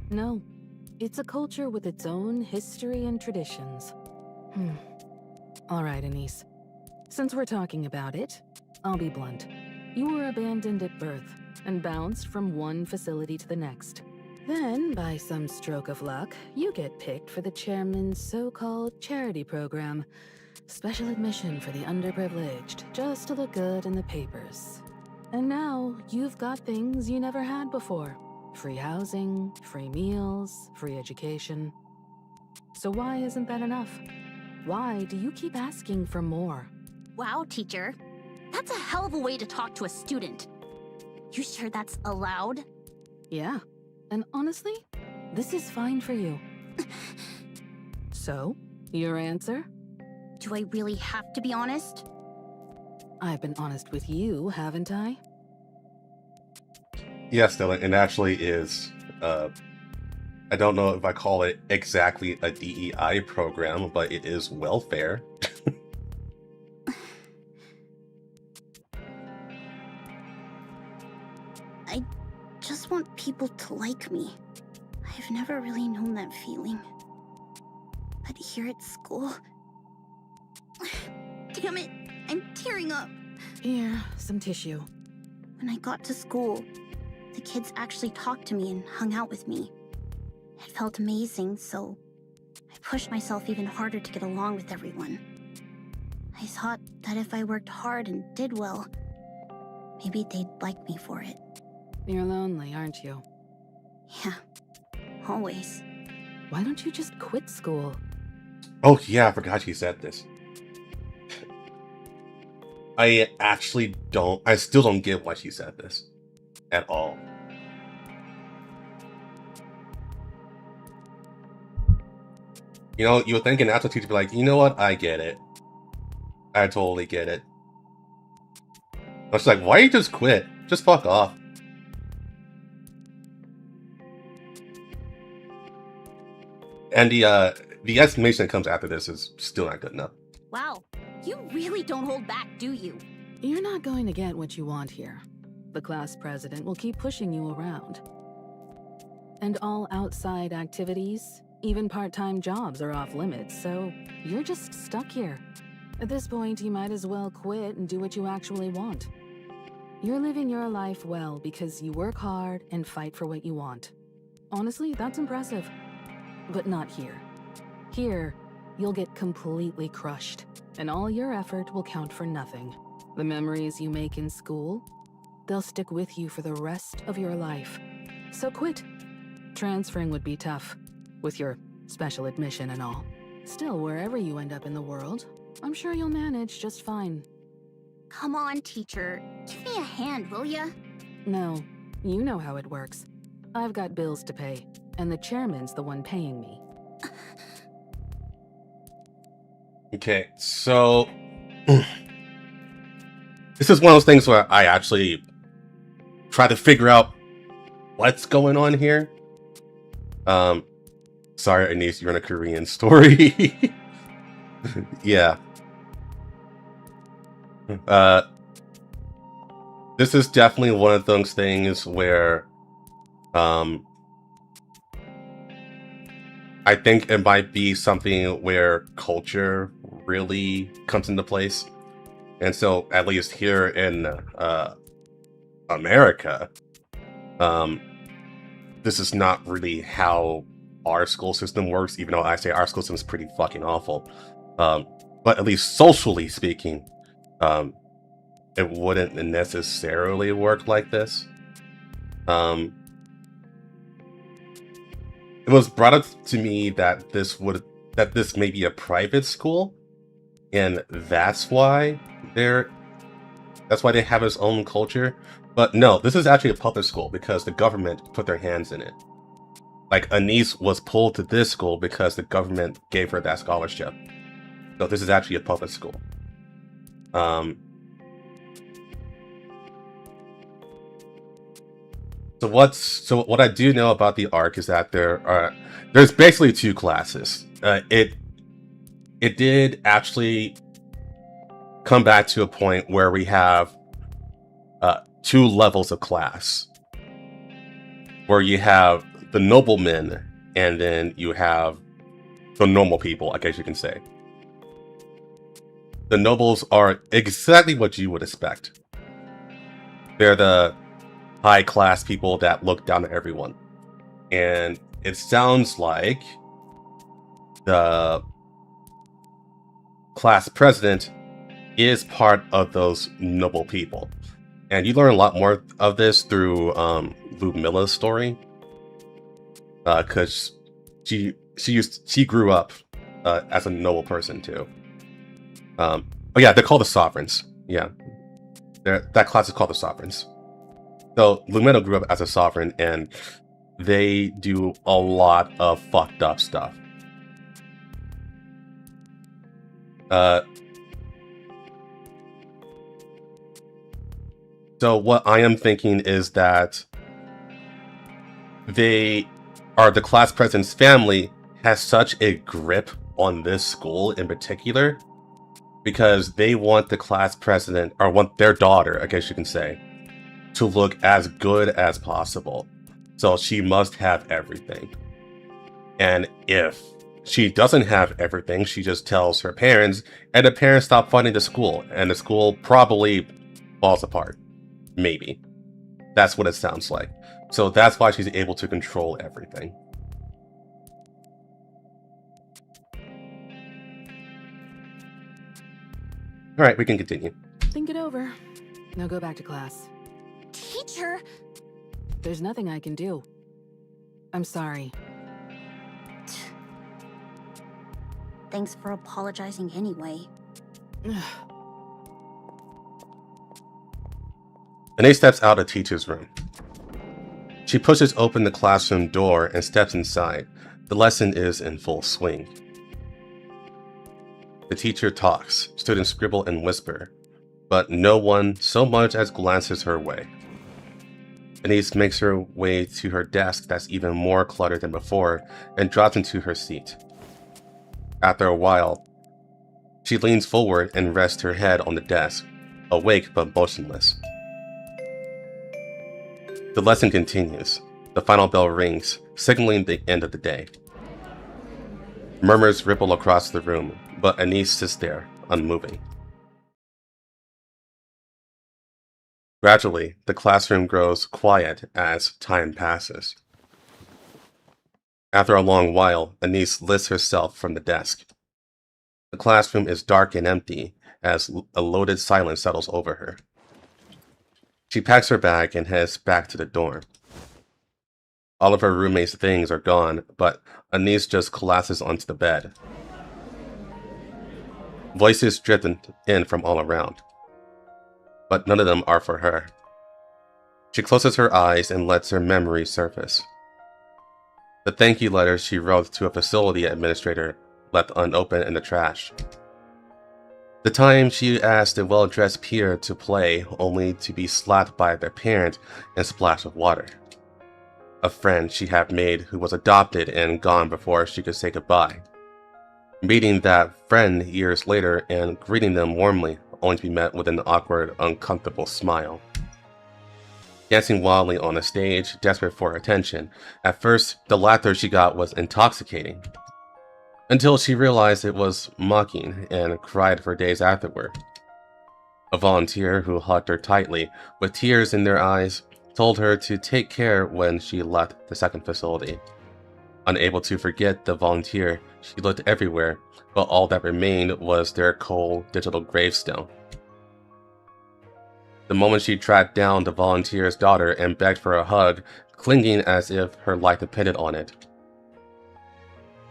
I: No. It's a culture with its own history and traditions. Alright, Anise. Since we're talking about it, I'll be blunt. You were abandoned at birth and bounced from one facility to the next. Then, by some stroke of luck, you get picked for the chairman's so-called charity program. Special admission for the underprivileged, just to look good in the papers. And now, you've got things you never had before. Free housing, free meals, free education. So why isn't that enough? Why do you keep asking for more?
H: Wow, teacher. That's a hell of a way to talk to a student. You sure that's allowed?
I: Yeah. And honestly, this is fine for you. So, your answer?
H: Do I really have to be honest?
I: I've been honest with you, haven't I?
A: Yes, Dylan, it actually is. I don't know if I call it exactly a DEI program, but it is welfare.
H: I just want people to like me. I've never really known that feeling. But here at school... Damn it, I'm tearing up.
I: Here, some tissue.
H: When I got to school, the kids actually talked to me and hung out with me. It felt amazing, so I pushed myself even harder to get along with everyone. I thought that if I worked hard and did well, maybe they'd like me for it.
I: You're lonely, aren't you?
H: Yeah, always.
I: Why don't you just quit school?
A: Oh yeah, I forgot she said this. I actually don't. I still don't get why she said this at all. You know, you would think an actual teacher would be like, you know what? I get it. I totally get it. I was like, why you just quit? Just fuck off. And the explanation that comes after this is still not good enough.
H: Wow, you really don't hold back, do you?
I: You're not going to get what you want here. The class president will keep pushing you around. And all outside activities, even part-time jobs are off limits, so you're just stuck here. At this point, you might as well quit and do what you actually want. You're living your life well because you work hard and fight for what you want. Honestly, that's impressive. But not here. Here, you'll get completely crushed, and all your effort will count for nothing. The memories you make in school, they'll stick with you for the rest of your life. So quit. Transferring would be tough, with your special admission and all. Still, wherever you end up in the world, I'm sure you'll manage just fine.
H: Come on, teacher. Give me a hand, will ya?
I: No, you know how it works. I've got bills to pay, and the chairman's the one paying me.
A: Okay, so this is one of those things where I actually try to figure out what's going on here. Sorry, Anise, you're in a Korean story. Yeah. This is definitely one of those things where I think it might be something where culture really comes into place. And so, at least here in America, this is not really how our school system works, even though I say our school system is pretty fucking awful. But at least socially speaking, it wouldn't necessarily work like this. It was brought up to me that this may be a private school, and that's why they have its own culture. But no, this is actually a public school because the government put their hands in it. Like, Anise was pulled to this school because the government gave her that scholarship. So this is actually a public school. So what I do know about the arc is that there's basically two classes. It did actually come back to a point where we have two levels of class, where you have the noblemen and then you have the normal people, I guess you can say. The nobles are exactly what you would expect. They're the high-class people that look down at everyone. And it sounds like the class president is part of those noble people. And you learn a lot more of this through Ludmilla's story. Because she grew up as a noble person too. Oh yeah, they're called the Sovereigns. Yeah, that class is called the Sovereigns. So Lumino grew up as a sovereign, and they do a lot of fucked up stuff. So what I am thinking is that the class president's family has such a grip on this school in particular because they want the class president, or want their daughter, I guess you can say, to look as good as possible. So she must have everything. And if she doesn't have everything, she just tells her parents, and the parents stop funding the school, and the school probably falls apart. Maybe. That's what it sounds like. So that's why she's able to control everything. All right, we can continue.
I: Think it over. Now go back to class.
H: Teacher!
I: There's nothing I can do. I'm sorry.
H: Thanks for apologizing anyway.
A: Anais steps out of the teacher's room. She pushes open the classroom door and steps inside. The lesson is in full swing. The teacher talks, students scribble and whisper, but no one so much as glances her way. Anais makes her way to her desk that's even more cluttered than before and drops into her seat. After a while, she leans forward and rests her head on the desk, awake but motionless. The lesson continues. The final bell rings, signaling the end of the day. Murmurs ripple across the room, but Anais sits there, unmoving. Gradually, the classroom grows quiet as time passes. After a long while, Anais lifts herself from the desk. The classroom is dark and empty as a loaded silence settles over her. She packs her bag and heads back to the dorm. All of her roommate's things are gone, but Anais just collapses onto the bed. Voices drip in from all around, but none of them are for her. She closes her eyes and lets her memory surface. The thank you letter she wrote to a facility administrator left unopened in the trash. The time she asked a well-dressed peer to play only to be slapped by their parent and splashed with water. A friend she had made who was adopted and gone before she could say goodbye. Meeting that friend years later and greeting them warmly, only to be met with an awkward, uncomfortable smile. Dancing wildly on a stage, desperate for attention. At first, the laughter she got was intoxicating, until she realized it was mocking and cried for days afterward. A volunteer who hugged her tightly, with tears in their eyes, told her to take care when she left the second facility. Unable to forget the volunteer, she looked everywhere, but all that remained was their cold digital gravestone. The moment she tracked down the volunteer's daughter and begged for a hug, clinging as if her life depended on it.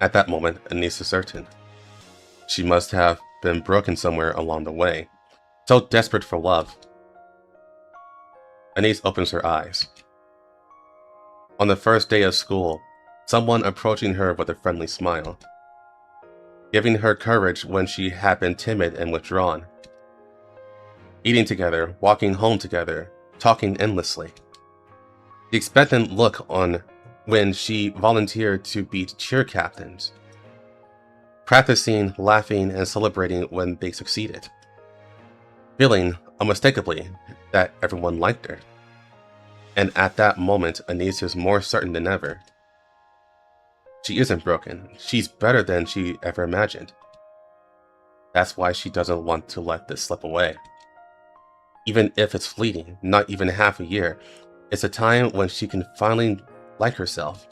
A: At that moment, Anais is certain. She must have been broken somewhere along the way, so desperate for love. Anais opens her eyes. On the first day of school, someone approaching her with a friendly smile, giving her courage when she had been timid and withdrawn. Eating together, walking home together, talking endlessly. The expectant look on when she volunteered to be cheer captains. Practicing, laughing, and celebrating when they succeeded. Feeling, unmistakably, that everyone liked her. And at that moment, Anais is more certain than ever. She isn't broken. She's better than she ever imagined. That's why she doesn't want to let this slip away. Even if it's fleeting, not even half a year, it's a time when she can finally like herself.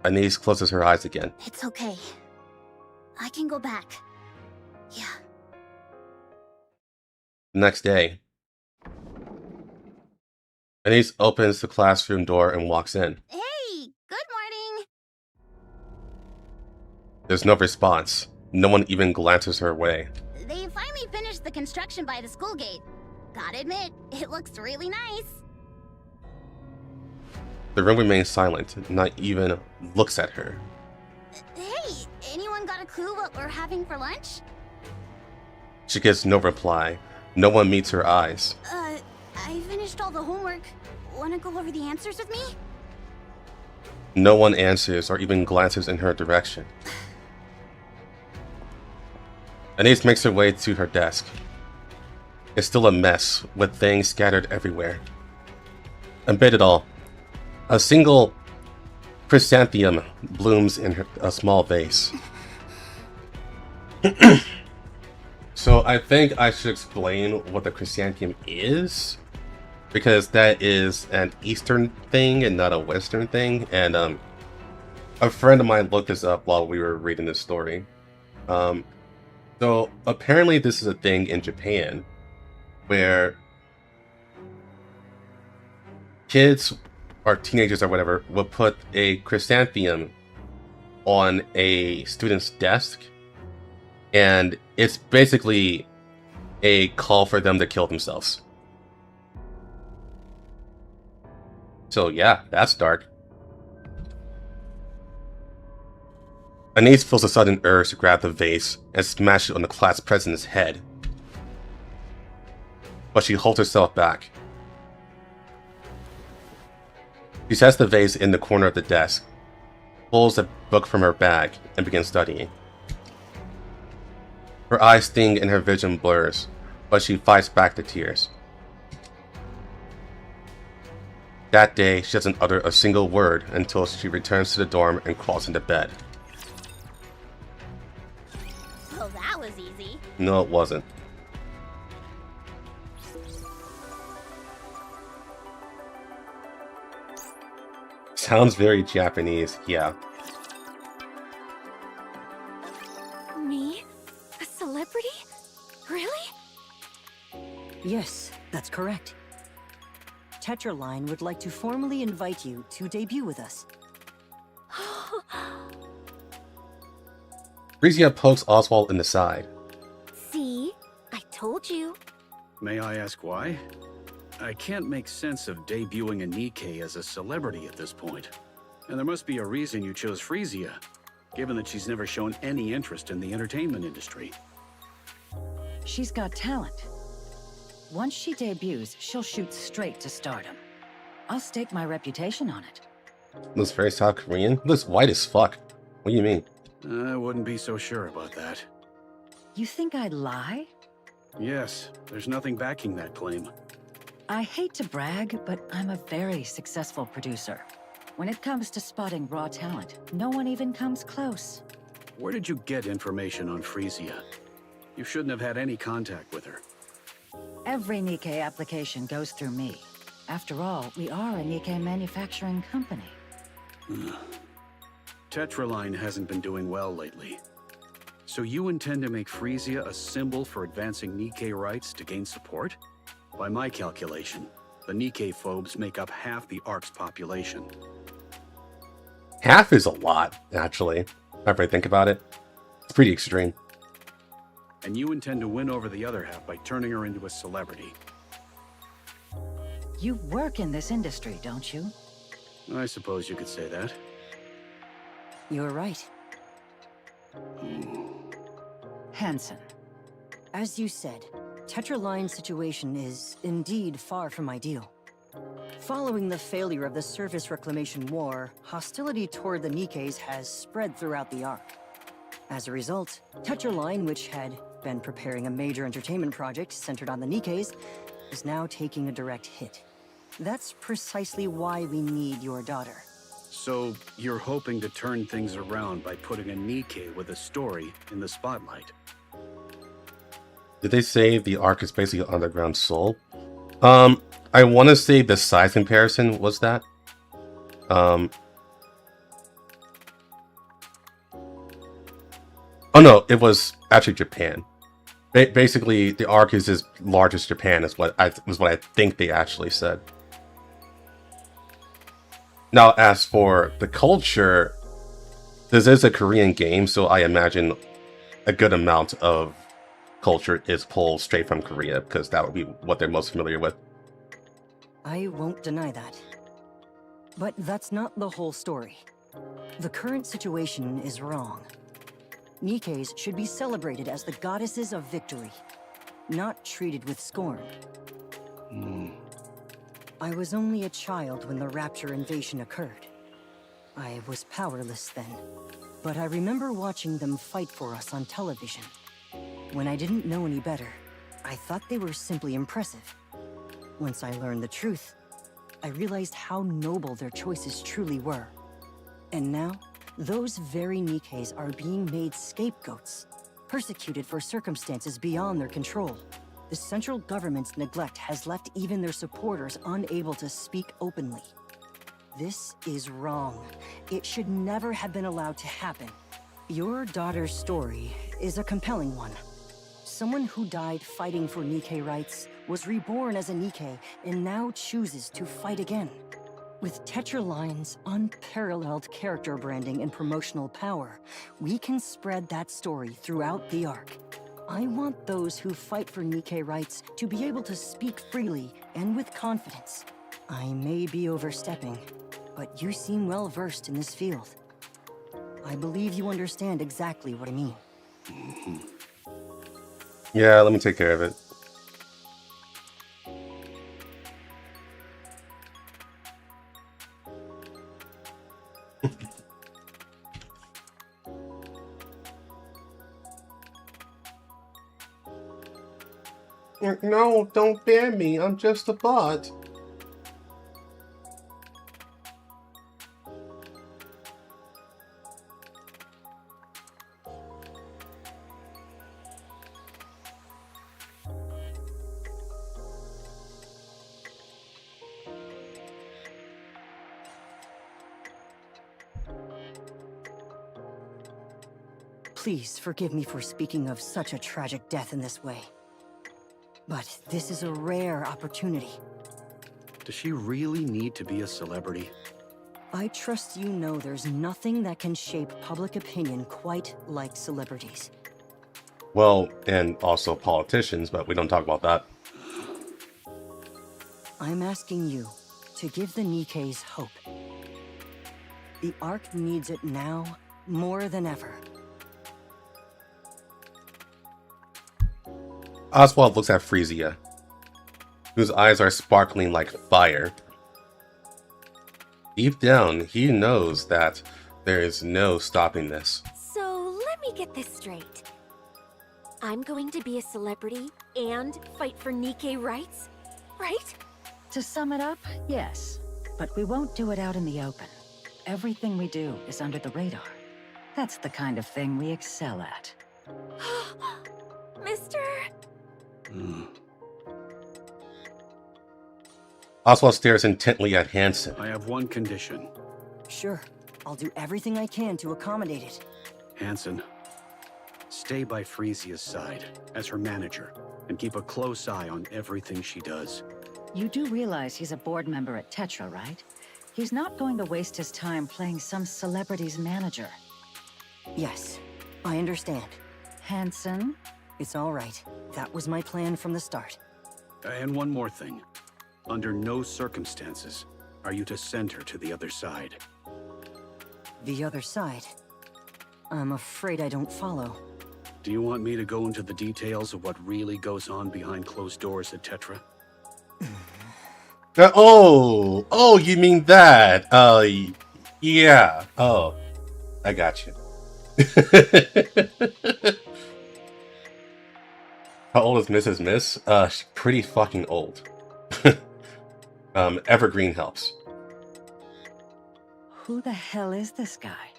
A: Anais closes her eyes again.
H: It's okay. I can go back. Yeah.
A: The next day, Anais opens the classroom door and walks in.
H: Hey, good morning.
A: There's no response. No one even glances her way.
H: They finally finished the construction by the school gate. Gotta admit, it looks really nice.
A: The room remains silent, not even looks at her.
H: Hey, anyone got a clue what we're having for lunch?
A: She gets no reply. No one meets her eyes.
H: I finished all the homework. Wanna go over the answers with me?
A: No one answers or even glances in her direction. Anais makes her way to her desk. It's still a mess, with things scattered everywhere. Amid it all, a single chrysanthemum blooms in a small vase. So I think I should explain what the chrysanthemum is, because that is an Eastern thing and not a Western thing. And a friend of mine looked this up while we were reading this story. So apparently this is a thing in Japan where kids or teenagers or whatever will put a chrysanthemum on a student's desk, and it's basically a call for them to kill themselves. So yeah, that's dark. Anise feels a sudden urge to grab the vase and smash it on the class president's head. But she holds herself back. She sets the vase in the corner of the desk, pulls a book from her bag, and begins studying. Her eyes sting and her vision blurs, but she fights back the tears. That day, she doesn't utter a single word until she returns to the dorm and crawls into bed.
H: Well, that was easy.
A: No, it wasn't. Sounds very Japanese, yeah.
C: Me? A celebrity? Really?
F: Yes, that's correct. Tetraline would like to formally invite you to debut with us.
A: Frisia pokes Oswald in the side.
C: See? I told you.
D: May I ask why? I can't make sense of debuting a NIKKE as a celebrity at this point. And there must be a reason you chose Frisia, given that she's never shown any interest in the entertainment industry.
G: She's got talent. Once she debuts, she'll shoot straight to stardom. I'll stake my reputation on it.
A: Looks very South Korean. Looks white as fuck. What do you mean?
D: I wouldn't be so sure about that.
G: You think I'd lie?
D: Yes, there's nothing backing that claim.
G: I hate to brag, but I'm a very successful producer. When it comes to spotting raw talent, no one even comes close.
D: Where did you get information on Frisia? You shouldn't have had any contact with her.
G: Every NIKKE application goes through me. After all, we are a NIKKE manufacturing company.
D: Tetraline hasn't been doing well lately. So you intend to make Frisia a symbol for advancing NIKKE rights to gain support? By my calculation, the NIKKE phobes make up half the ARC's population.
A: Half is a lot, actually. If I think about it. It's pretty extreme.
D: And you intend to win over the other half by turning her into a celebrity.
G: You work in this industry, don't you?
D: I suppose you could say that.
F: You're right.
G: Hansen.
F: As you said, Tetraline's situation is indeed far from ideal. Following the failure of the Surface Reclamation War, hostility toward the NIKKEs has spread throughout the Ark. As a result, Tetraline, which had been preparing a major entertainment project centered on the NIKKEs, is now taking a direct hit. That's precisely why we need your daughter.
D: So you're hoping to turn things around by putting a NIKKE with a story in the spotlight.
A: Did they say the Ark is basically an underground soul? I want to say the size comparison was that. Oh no, it was actually Japan. Basically, the Ark is as large as Japan is what I think they actually said. Now, as for the culture, this is a Korean game, so I imagine a good amount of culture is pulled straight from Korea, because that would be what they're most familiar with.
F: I won't deny that. But that's not the whole story. The current situation is wrong. NIKKEs should be celebrated as the goddesses of victory, not treated with scorn. I was only a child when the Rapture invasion occurred. I was powerless then, but I remember watching them fight for us on television. When I didn't know any better, I thought they were simply impressive. Once I learned the truth, I realized how noble their choices truly were. And now, those very NIKKEs are being made scapegoats, persecuted for circumstances beyond their control. The central government's neglect has left even their supporters unable to speak openly. This is wrong. It should never have been allowed to happen. Your daughter's story is a compelling one. Someone who died fighting for NIKKE rights, was reborn as a NIKKE, and now chooses to fight again. With Tetraline's unparalleled character branding and promotional power, we can spread that story throughout the Ark. I want those who fight for NIKKE rights to be able to speak freely and with confidence. I may be overstepping, but you seem well versed in this field. I believe you understand exactly what I mean.
A: Yeah, let me take care of it. No, don't ban me. I'm just a bot.
F: Please forgive me for speaking of such a tragic death in this way. But this is a rare opportunity.
D: Does she really need to be a celebrity?
F: I trust you know there's nothing that can shape public opinion quite like celebrities.
A: Well, and also politicians, but we don't talk about that.
F: I'm asking you to give the Nikkes hope. The Ark needs it now more than ever.
A: Oswald looks at Frisia, whose eyes are sparkling like fire. Deep down, he knows that there is no stopping this.
C: So let me get this straight. I'm going to be a celebrity and fight for Nikke rights, right?
G: To sum it up, yes. But we won't do it out in the open. Everything we do is under the radar. That's the kind of thing we excel at.
C: Mister...
A: Oswald stares intently at Hansen.
D: I have one condition.
F: Sure, I'll do everything I can to accommodate it.
D: Hansen, stay by Frisia's side as her manager and keep a close eye on everything she does.
G: You do realize he's a board member at Tetra, right? He's not going to waste his time playing some celebrity's manager.
F: Yes, I understand.
G: Hansen?
F: It's all right. That was my plan from the start.
D: And one more thing. Under no circumstances are you to send her to the other side.
F: The other side? I'm afraid I don't follow.
D: Do you want me to go into the details of what really goes on behind closed doors at Tetra?
A: Oh, you mean that? Yeah. Oh, I got you. How old is Mrs. Miss? She's pretty fucking old. Evergreen helps.
G: Who the hell is this guy?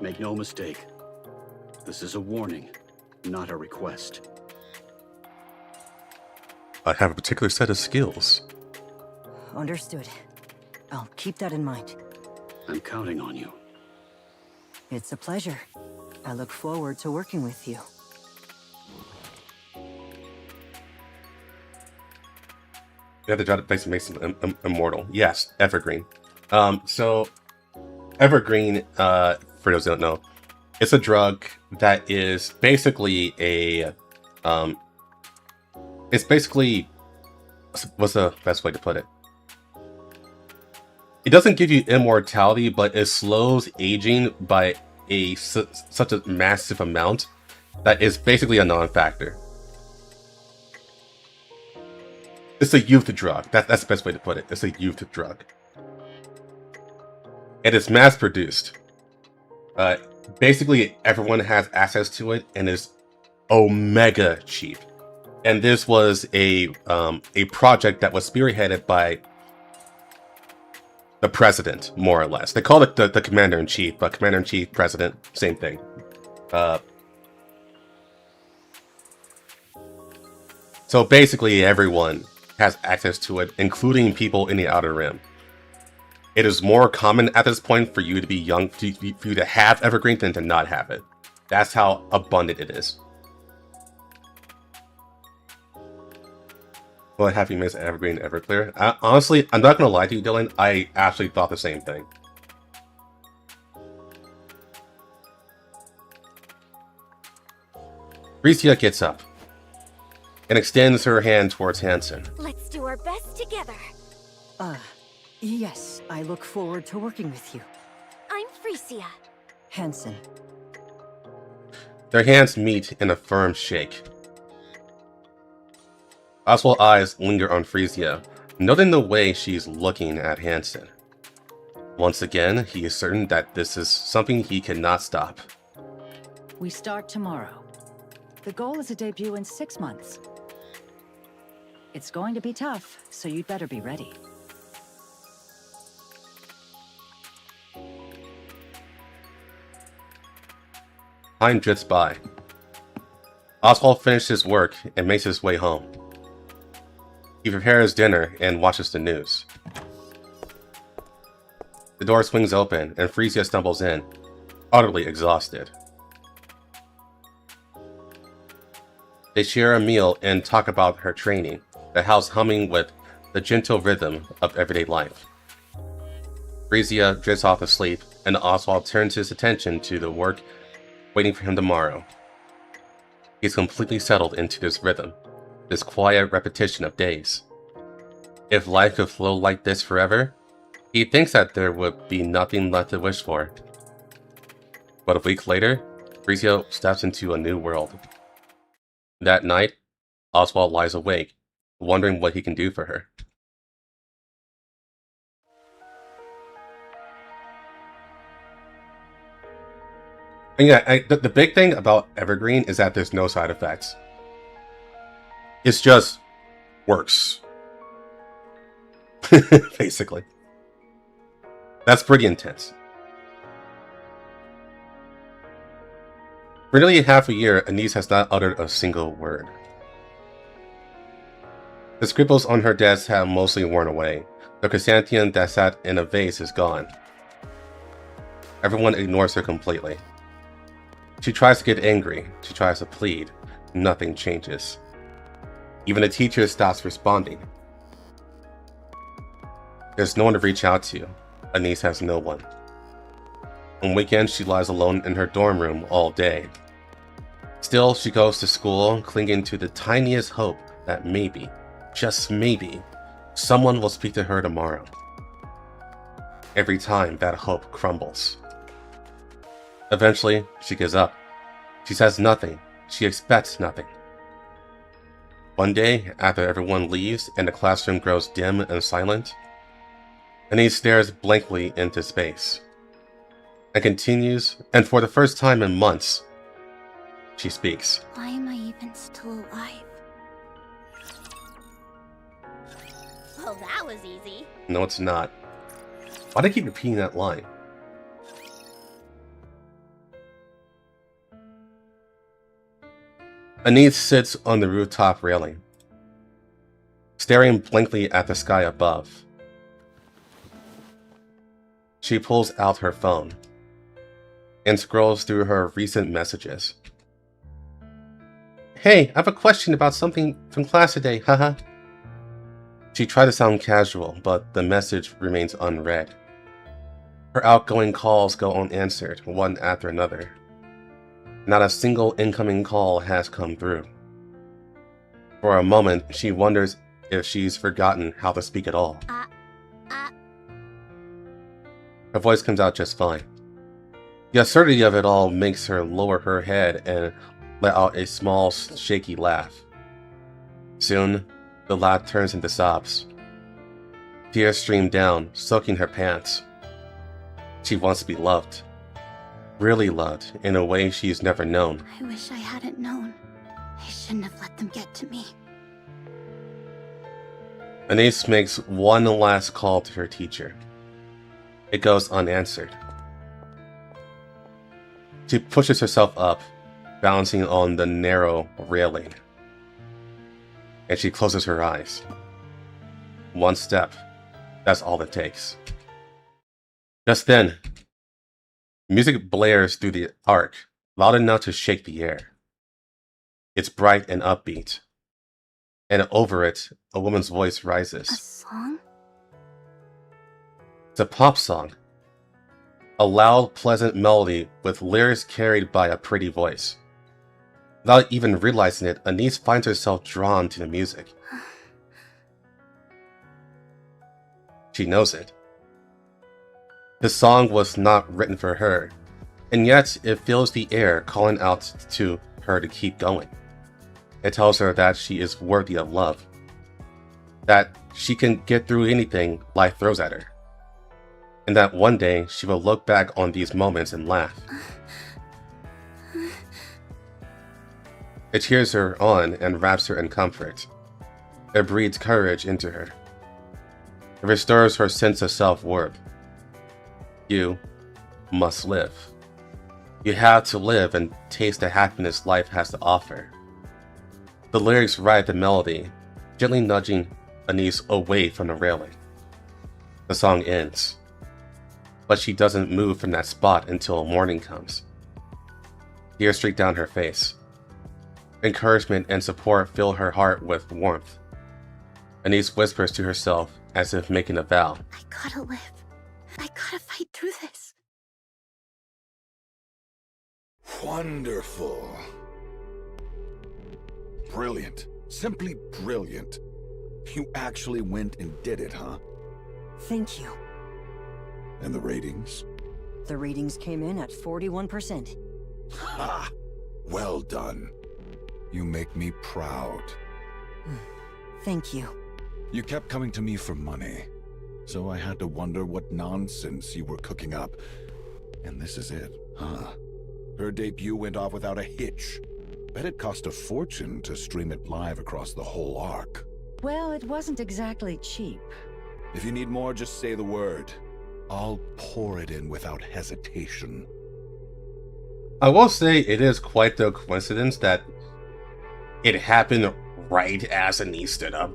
D: Make no mistake. This is a warning, not a request.
A: I have a particular set of skills.
F: Understood. I'll keep that in mind.
D: I'm counting on you.
F: It's a pleasure. I look forward to working with you.
A: You have to try to basically make him immortal. Yes, Evergreen. So Evergreen, for those who don't know, it's a drug that is basically a, it's basically, what's the best way to put it? It doesn't give you immortality, but it slows aging by such a massive amount that is basically a non-factor. It's a youth drug. That's the best way to put it. It's a youth drug. And it's mass-produced. Basically, everyone has access to it, and it's omega cheap. And this was a project that was spearheaded by the president, more or less. They call it the commander-in-chief, but commander-in-chief, president, same thing. So basically, everyone has access to it, including people in the Outer Rim. It is more common at this point for you to be young, for you to have Evergreen than to not have it. That's how abundant it is. Well, have you missed Evergreen Everclear? Honestly, I'm not gonna lie to you, Dylan. I actually thought the same thing. Frisia gets up and extends her hand towards Hansen.
C: Let's do our best together.
F: Yes, I look forward to working with you.
C: I'm Frisia.
F: Hansen.
A: Their hands meet in a firm shake. Oswald's eyes linger on Frisia, noting the way she's looking at Hansen. Once again, he is certain that this is something he cannot stop.
G: We start tomorrow. The goal is a debut in 6 months. It's going to be tough, so you'd better be ready.
A: Time drifts by. Oswald finishes his work and makes his way home. He prepares dinner and watches the news. The door swings open and Frisia stumbles in, utterly exhausted. They share a meal and talk about her training, the house humming with the gentle rhythm of everyday life. Frisia drifts off to sleep, and Oswald turns his attention to the work waiting for him tomorrow. He's completely settled into this rhythm, this quiet repetition of days. If life could flow like this forever, he thinks that there would be nothing left to wish for. But a week later, Frisia steps into a new world. That night, Oswald lies awake, wondering what he can do for her. And yeah, the big thing about Evergreen is that there's no side effects. It's just works. Basically. That's pretty intense. For nearly half a year, Anise has not uttered a single word. The scribbles on her desk have mostly worn away. The chrysanthemum that sat in a vase is gone. Everyone ignores her completely. She tries to get angry, she tries to plead. Nothing changes. Even the teacher stops responding. There's no one to reach out to. Anise has no one. On weekends, she lies alone in her dorm room all day. Still, she goes to school, clinging to the tiniest hope that maybe, just maybe, someone will speak to her tomorrow. Every time, that hope crumbles. Eventually, she gives up. She says nothing. She expects nothing. One day, after everyone leaves and the classroom grows dim and silent, Anise stares blankly into space and continues, and for the first time in months, she speaks.
H: Why am I even still alive? Well, that was easy.
A: No, it's not. Why do I keep repeating that line? Anise sits on the rooftop railing, staring blankly at the sky above. She pulls out her phone and scrolls through her recent messages. Hey, I have a question about something from class today, haha. She tried to sound casual, but the message remains unread. Her outgoing calls go unanswered, one after another. Not a single incoming call has come through. For a moment, she wonders if she's forgotten how to speak at all. Her voice comes out just fine. The absurdity of it all makes her lower her head and let out a small, shaky laugh. Soon, the laugh turns into sobs. Tears stream down, soaking her pants. She wants to be loved. Really loved, in a way she's never known.
H: I wish I hadn't known. I shouldn't have let them get to me.
A: Anise makes one last call to her teacher. It goes unanswered. She pushes herself up, balancing on the narrow railing. And she closes her eyes. One step. That's all it takes. Just then, music blares through the arc, loud enough to shake the air. It's bright and upbeat. And over it, a woman's voice
H: A
A: rises.
H: song?
A: It's a pop song. A loud, pleasant melody with lyrics carried by a pretty voice. Without even realizing it, Anise finds herself drawn to the music. She knows it. The song was not written for her, and yet it fills the air, calling out to her to keep going. It tells her that she is worthy of love, that she can get through anything life throws at her, and that one day she will look back on these moments and laugh. It cheers her on and wraps her in comfort. It breathes courage into her. It restores her sense of self-worth. You must live. You have to live and taste the happiness life has to offer. The lyrics ride the melody, gently nudging Anise away from the railing. The song ends, but she doesn't move from that spot until morning comes. Tears streak down her face. Encouragement and support fill her heart with warmth. Anise whispers to herself as if making a vow.
H: I gotta live. I gotta fight through this.
E: Wonderful. Brilliant. Simply brilliant. You actually went and did it, huh?
F: Thank you.
E: And the ratings?
F: The ratings came in at 41%.
E: Ha! Well done. You make me proud.
F: Thank you.
E: You kept coming to me for money, so I had to wonder what nonsense you were cooking up. And this is it, huh? Her debut went off without a hitch. Bet it cost a fortune to stream it live across the whole arc.
G: Well, it wasn't exactly cheap.
E: If you need more, just say the word. I'll pour it in without hesitation.
A: I will say it is quite the coincidence that it happened right as Anise stood up.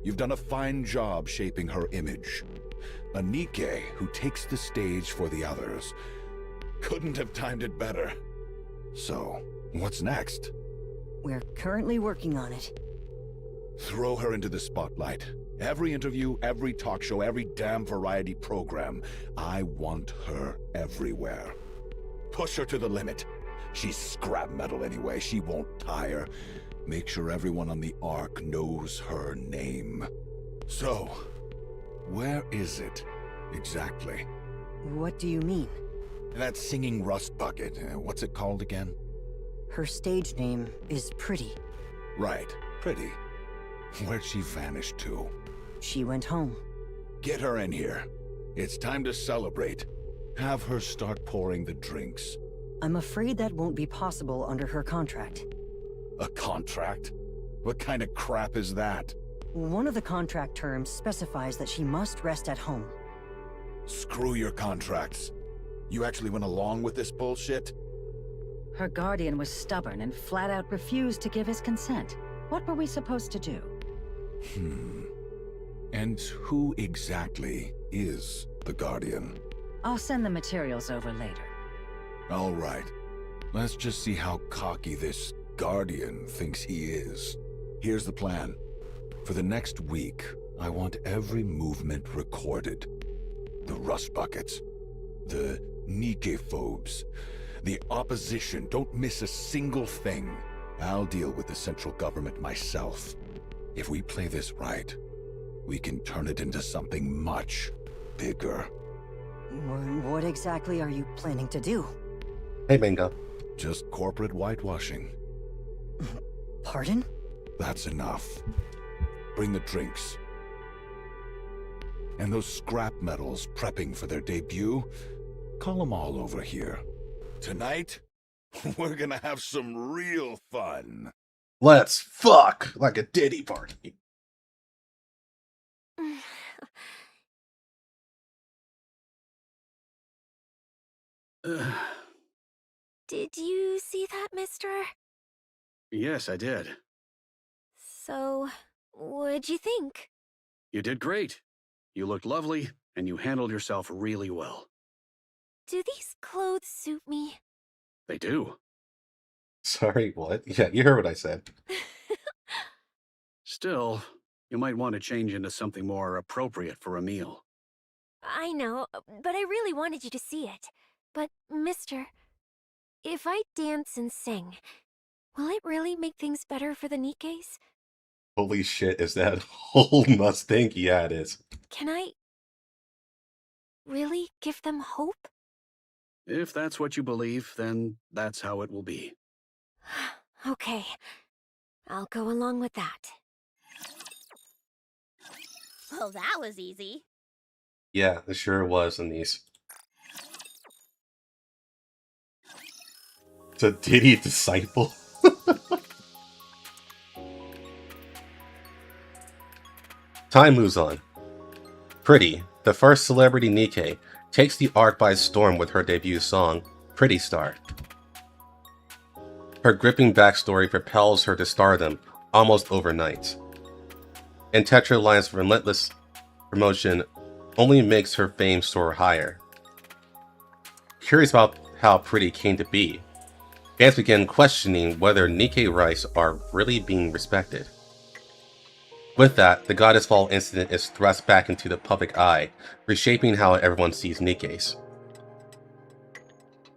E: You've done a fine job shaping her image. A NIKKE who takes the stage for the others. Couldn't have timed it better. So, what's next?
F: We're currently working on it.
E: Throw her into the spotlight. Every interview, every talk show, every damn variety program. I want her everywhere. Push her to the limit. She's scrap metal anyway, she won't tire. Make sure everyone on the Ark knows her name. So, where is it exactly?
F: What do you mean?
E: That singing rust bucket, what's it called again?
F: Her stage name is Pretty.
E: Right, Pretty. Where'd she vanish to?
F: She went home.
E: Get her in here. It's time to celebrate. Have her start pouring the drinks.
F: I'm afraid that won't be possible under her contract.
E: A contract? What kind of crap is that?
F: One of the contract terms specifies that she must rest at home.
E: Screw your contracts. You actually went along with this bullshit?
G: Her guardian was stubborn and flat out refused to give his consent. What were we supposed to do?
E: And who exactly is the guardian?
G: I'll send the materials over later.
E: All right. Let's just see how cocky this guardian thinks he is. Here's the plan. For the next week, I want every movement recorded. The rust buckets, the NIKKE-phobes, the opposition. Don't miss a single thing. I'll deal with the central government myself. If we play this right, we can turn it into something much bigger.
F: What exactly are you planning to do?
A: Hey, Mango.
E: Just corporate whitewashing.
F: Pardon?
E: That's enough. Bring the drinks. And those scrap metals prepping for their debut, call them all over here. Tonight, we're gonna have some real fun.
A: Let's fuck like a ditty party.
C: Did you see that, mister?
D: Yes, I did.
C: So, what'd you think?
D: You did great. You looked lovely, and you handled yourself really well.
C: Do these clothes suit me?
D: They do.
A: Sorry, what? Yeah, you heard what I said.
D: Still, you might want to change into something more appropriate for a meal.
C: I know, but I really wanted you to see it. But, mister, if I dance and sing, will it really make things better for the NIKKEs?
A: Holy shit, is that whole Mustang? Yeah, it is.
C: Can I really give them hope?
D: If that's what you believe, then that's how it will be.
C: Okay, I'll go along with that.
H: Well, that was easy.
A: Yeah, it sure was in these. It's a Diddy disciple. Time moves on. Pretty, the first celebrity NIKKE, takes the arc by storm with her debut song, Pretty Star. Her gripping backstory propels her to stardom almost overnight. And Tetraline's relentless promotion only makes her fame soar higher. Curious about how Pretty came to be, fans begin questioning whether NIKKE rights are really being respected. With that, the Goddess Fall incident is thrust back into the public eye, reshaping how everyone sees NIKKEs.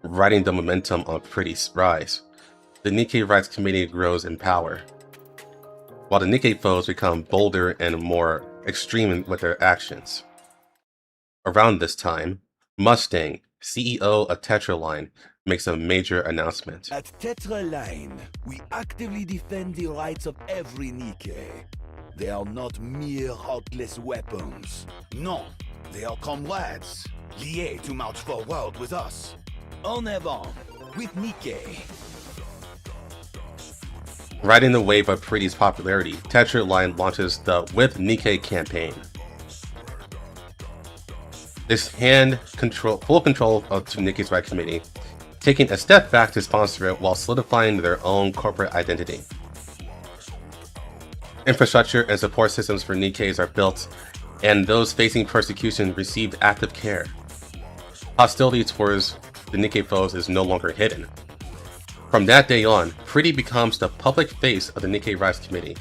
A: Riding the momentum on Pretty's rise, the NIKKE Rights Committee grows in power, while the NIKKE foes become bolder and more extreme with their actions. Around this time, Mustang, CEO of Tetraline, makes a major announcement.
J: At Tetraline, we actively defend the rights of every NIKKE. They are not mere heartless weapons. No, they are comrades, liés to march forward with us. En avant, with NIKKE.
A: Riding the wave of Pretty's popularity, Tetraline launches the With NIKKE campaign. This full control of the NIKKE's Right Committee, taking a step back to sponsor it while solidifying their own corporate identity. Infrastructure and support systems for NIKKEs are built, and those facing persecution received active care. Hostility towards the NIKKE foes is no longer hidden. From that day on, Pretty becomes the public face of the NIKKE Rights Committee,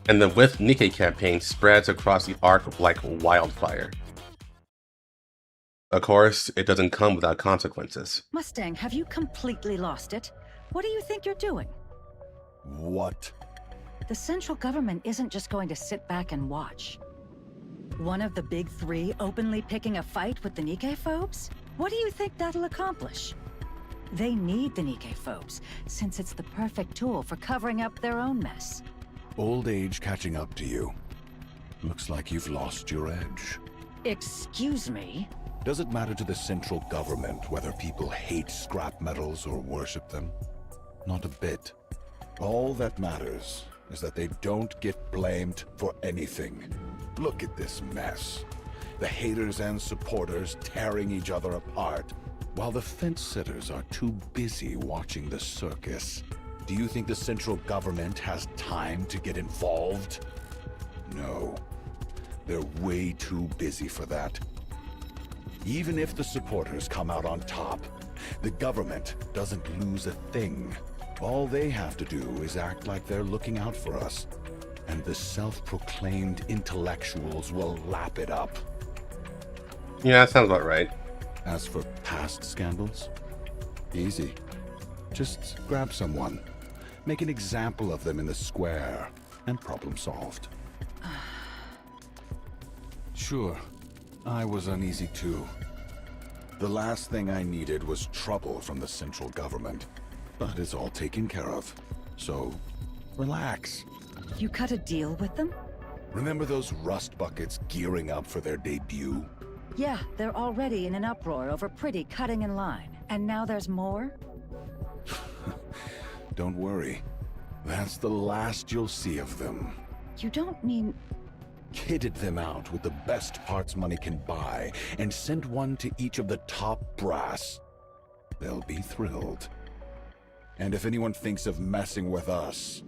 A: and the With NIKKE campaign spreads across the arc like wildfire. Of course, it doesn't come without consequences.
G: Mustang, have you completely lost it? What do you think you're doing?
E: What?
G: The central government isn't just going to sit back and watch. One of the big three openly picking a fight with the NIKKE phobes? What do you think that'll accomplish? They need the NIKKE phobes, since it's the perfect tool for covering up their own mess.
E: Old age catching up to you. Looks like you've lost your edge.
G: Excuse me?
E: Does it matter to the central government whether people hate scrap metals or worship them? Not a bit. All that matters is that they don't get blamed for anything. Look at this mess. The haters and supporters tearing each other apart, while the fence-sitters are too busy watching the circus. Do you think the central government has time to get involved? No. They're way too busy for that. Even if the supporters come out on top, the government doesn't lose a thing. All they have to do is act like they're looking out for us, and the self-proclaimed intellectuals will lap it up.
A: Yeah, that sounds about right.
E: As for past scandals, easy. Just grab someone, make an example of them in the square, and problem solved. Sure, I was uneasy too. The last thing I needed was trouble from the central government, but it's all taken care of. So, relax.
G: You cut a deal with them?
E: Remember those rust buckets gearing up for their debut?
G: Yeah, they're already in an uproar over Pretty cutting in line. And now there's more?
E: Don't worry. That's the last you'll see of them.
G: You don't mean...
E: Kitted them out with the best parts money can buy, and sent one to each of the top brass. They'll be thrilled. And if anyone thinks of messing with us,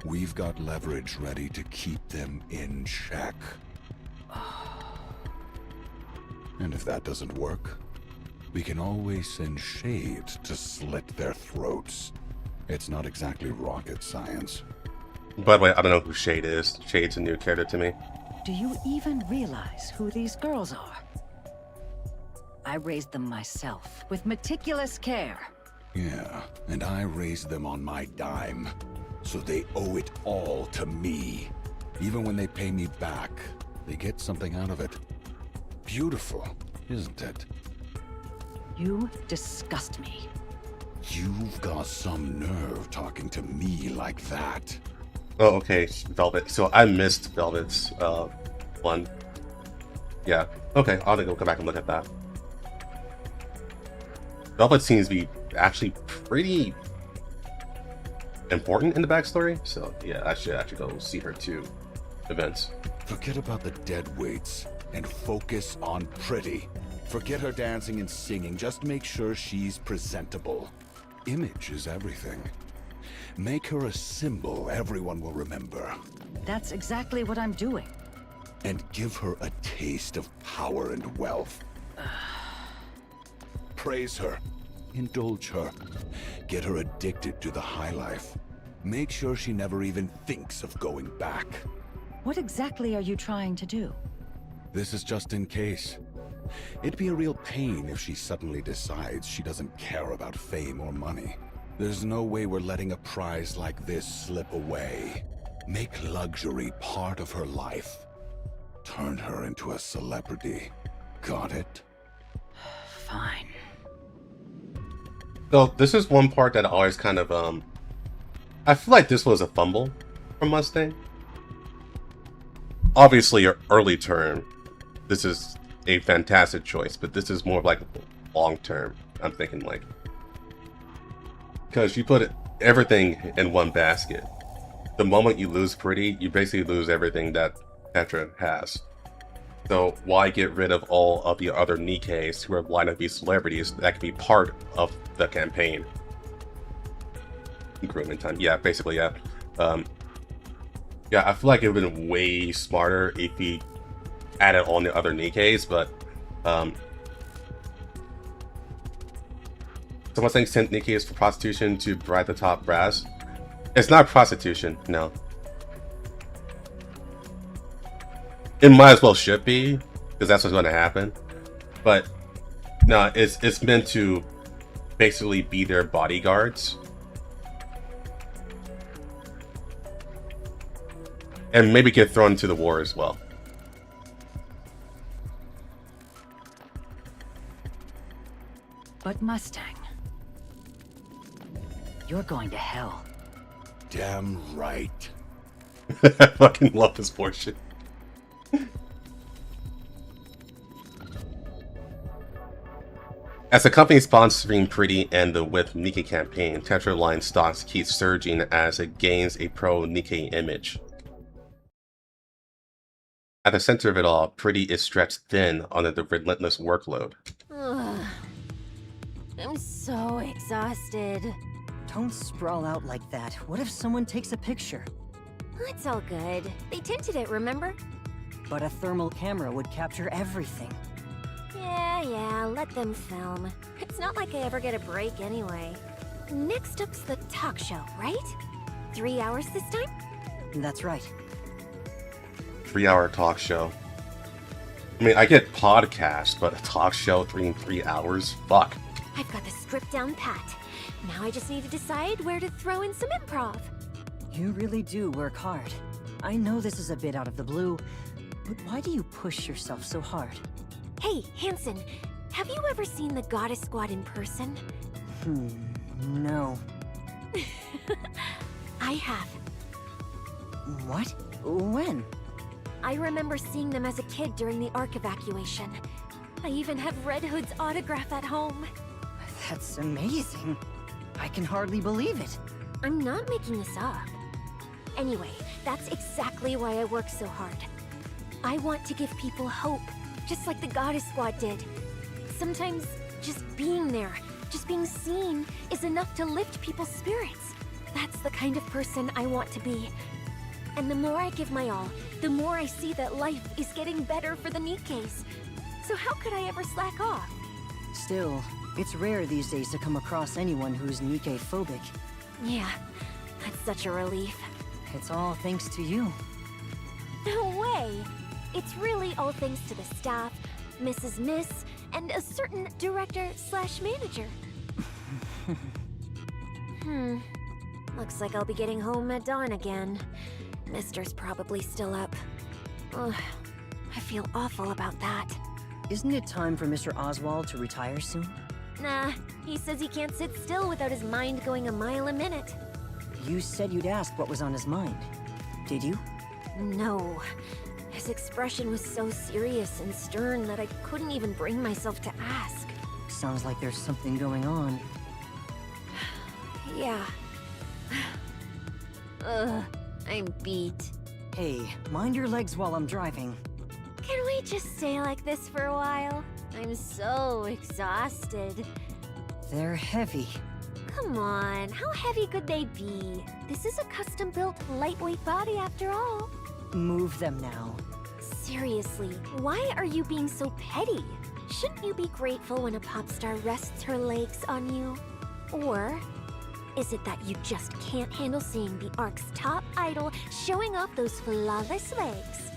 E: we've got leverage ready to keep them in check. And if that doesn't work, we can always send Shade to slit their throats. It's not exactly rocket science.
A: By the way, I don't know who Shade is. Shade's a new character to me.
G: Do you even realize who these girls are? I raised them myself, with meticulous care.
E: Yeah, and I raised them on my dime. so they owe it all to me. Even when they pay me back, they get something out of it. Beautiful, isn't it?
G: You disgust me.
E: You've got some nerve talking to me like that.
A: Oh, okay, Velvet. So I missed Velvet's one. Yeah. Okay, I'll go back and look at that. Velvet seems to be actually pretty important in the backstory, so yeah, I should actually go see her too. Events.
E: Forget about the dead weights and focus on Pretty. Forget her dancing and singing, just make sure she's presentable. Image is everything. Make her a symbol everyone will remember.
G: That's exactly what I'm doing.
E: And give her a taste of power and wealth. Praise her. Indulge her. Get her addicted to the high life. Make sure she never even thinks of going back.
G: What exactly are you trying to do?
E: This is just in case. It'd be a real pain if she suddenly decides she doesn't care about fame or money. There's no way we're letting a prize like this slip away. Make luxury part of her life. Turn her into a celebrity. Got it?
G: Fine.
A: So this is one part that always kind of I feel like this was a fumble from Mustang. Obviously, your early term, this is a fantastic choice, but this is more of like long term. I'm thinking like, because you put everything in one basket. The moment you lose Pretty, you basically lose everything that Petra has. So why get rid of all of the other NIKKEs who are lined up to be celebrities that can be part of the campaign? Improvement time, yeah, basically, yeah. Yeah, I feel like it would have been way smarter if he added all the other NIKKEs, but someone saying sent NIKKEs for prostitution to bribe the top brass. It's not prostitution, no. It might as well should be, because that's what's going to happen. But no, it's meant to basically be their bodyguards. And maybe get thrown into the war as well.
G: But Mustang, you're going to hell.
E: Damn right.
A: I fucking love this portion. As the company sponsoring Pretty and the With NIKKE campaign, Tetra line stocks keep surging as it gains a pro-NIKKE image. At the center of it all, Pretty is stretched thin under the relentless workload.
C: Ugh. I'm so exhausted.
F: Don't sprawl out like that. What if someone takes a picture?
C: It's all good. They tinted it, remember?
F: But a thermal camera would capture everything.
C: Yeah, let them film. It's not like I ever get a break anyway. Next up's the talk show, right? 3 hours this time?
F: That's right.
A: 3-hour talk show. I mean, I get podcasts, but a talk show 3 hours? Fuck.
C: I've got the script down pat. Now I just need to decide where to throw in some improv.
F: You really do work hard. I know this is a bit out of the blue, but why do you push yourself so hard?
C: Hey, Hanson, have you ever seen the Goddess Squad in person?
F: No.
C: I have.
F: What? When?
C: I remember seeing them as a kid during the Ark evacuation. I even have Red Hood's autograph at home.
F: That's amazing. I can hardly believe it.
C: I'm not making this up. Anyway, that's exactly why I work so hard. I want to give people hope, just like the Goddess Squad did. Sometimes just being there, just being seen, is enough to lift people's spirits. That's the kind of person I want to be. And the more I give my all, the more I see that life is getting better for the NIKKEs. So how could I ever slack off?
F: Still, it's rare these days to come across anyone who's NIKKE-phobic.
C: Yeah, that's such a relief.
F: It's all thanks to you.
C: No way! It's really all thanks to the staff, Mrs. Miss, and a certain director/manager. Looks like I'll be getting home at dawn again. Mister's probably still up. Ugh, I feel awful about that.
F: Isn't it time for Mr. Oswald to retire soon?
C: Nah, he says he can't sit still without his mind going a mile a minute.
F: You said you'd ask what was on his mind. Did you?
C: No. His expression was so serious and stern that I couldn't even bring myself to ask.
F: Sounds like there's something going on.
C: Yeah. Ugh, I'm beat.
F: Hey, mind your legs while I'm driving.
C: Can we just stay like this for a while? I'm so exhausted.
F: They're heavy.
C: Come on, how heavy could they be? This is a custom-built, lightweight body after all.
F: Move them now.
C: Seriously, why are you being so petty? Shouldn't you be grateful when a pop star rests her legs on you? Or is it that you just can't handle seeing the ARC's top idol showing off those flawless legs?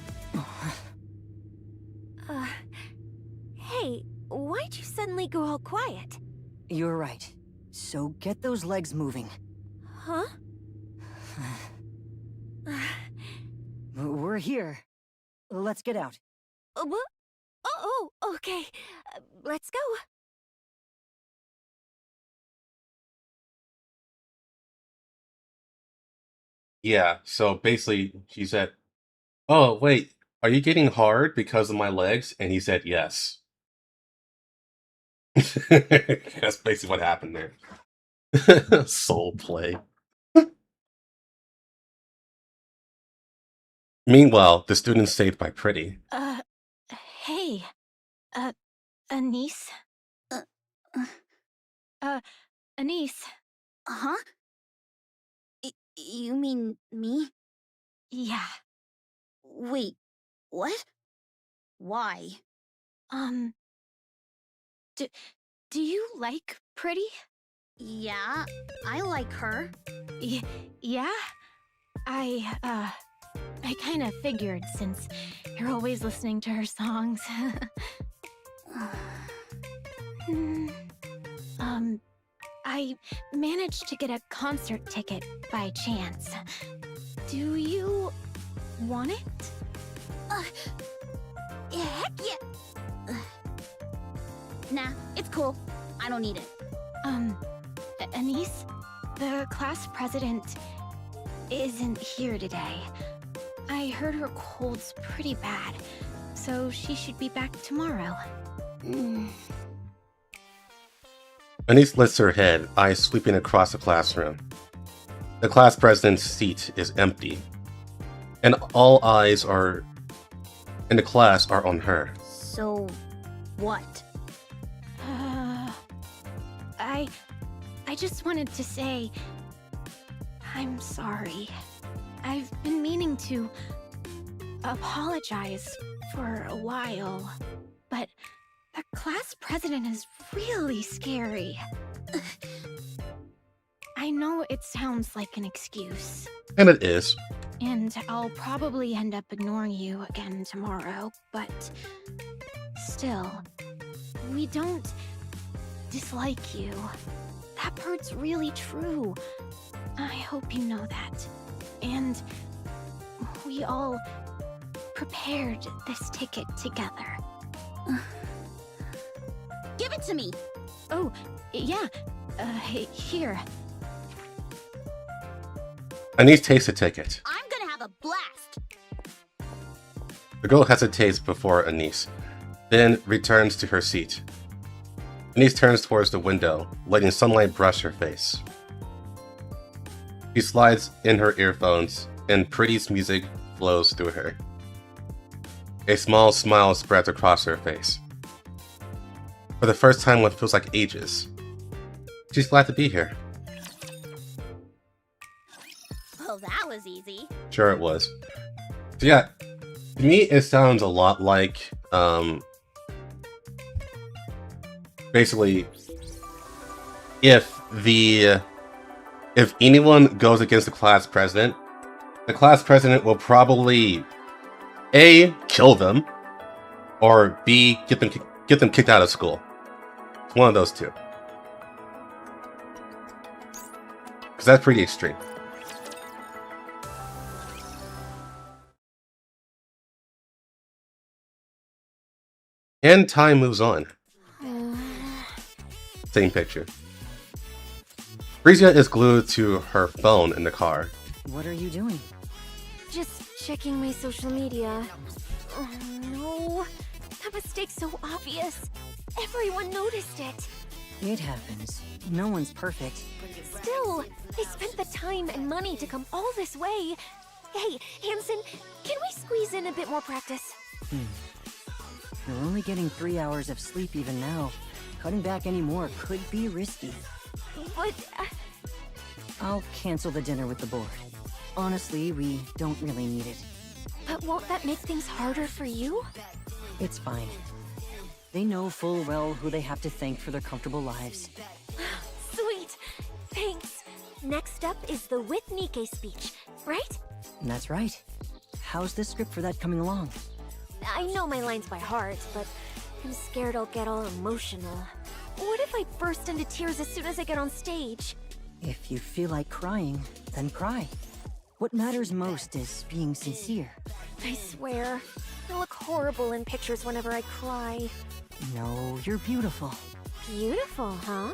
C: Hey, why'd you suddenly go all quiet?
F: You're right. So get those legs moving.
C: Huh?
F: We're here. Let's get out.
C: What? Oh, okay. Let's go.
A: Yeah, so basically, she said, "Oh, wait, are you getting hard because of my legs?" And he said, "Yes." That's basically what happened there. Soul play. Meanwhile, the student's saved by Pretty.
C: Hey. Anise? Anise.
H: Huh? You mean me?
C: Yeah.
H: Wait, what? Why?
C: Do you like Pretty?
H: Yeah, I like her.
C: Yeah? I kind of figured since you're always listening to her songs. I managed to get a concert ticket by chance. Do you want it?
H: Heck yeah! Nah, it's cool. I don't need it.
C: Anise, the class president isn't here today. I heard her cold's pretty bad, so she should be back tomorrow.
A: Anise lifts her head, eyes sweeping across the classroom. The class president's seat is empty, and all eyes in the class are on her.
H: So, what?
C: I just wanted to say, I'm sorry. I've been meaning to apologize for a while, but the class president is really scary. I know it sounds like an excuse.
A: And it is.
C: And I'll probably end up ignoring you again tomorrow, but still, we don't dislike you. That part's really true. I hope you know that. And we all prepared this ticket together.
H: Give it to me!
C: Oh, yeah. Here.
A: Anise takes the ticket.
H: I'm gonna have a blast!
A: The girl hesitates before Anise, then returns to her seat. Anise turns towards the window, letting sunlight brush her face. She slides in her earphones, and Pretty's music flows through her. A small smile spreads across her face. For the first time in what feels like ages, she's glad to be here.
H: Well, that was easy.
A: Sure it was. So yeah, to me it sounds a lot like, basically, if anyone goes against the class president will probably A, kill them, or B, get them kicked out of school. It's one of those two. Because that's pretty extreme. And time moves on. Same picture. Frisia is glued to her phone in the car.
F: What are you doing?
C: Just checking my social media. Oh no, that mistake's so obvious. Everyone noticed it.
F: It happens. No one's perfect.
C: Still, they spent the time and money to come all this way. Hey, Hansen, can we squeeze in a bit more practice?
F: You're only getting 3 hours of sleep even now. Cutting back any more could be risky.
C: But,
F: I'll cancel the dinner with the board. Honestly, we don't really need it.
C: but won't that make things harder for you?
F: It's fine. They know full well who they have to thank for their comfortable lives.
C: Sweet, thanks. Next up is the with NIKKE speech, right?
F: And that's right. How's the script for that coming along?
C: I know my lines by heart, but I'm scared I'll get all emotional. What if I burst into tears as soon as I get on stage?
F: If you feel like crying, then cry. What matters most is being sincere.
C: I swear, I look horrible in pictures whenever I cry.
F: No, you're beautiful.
C: Beautiful, huh?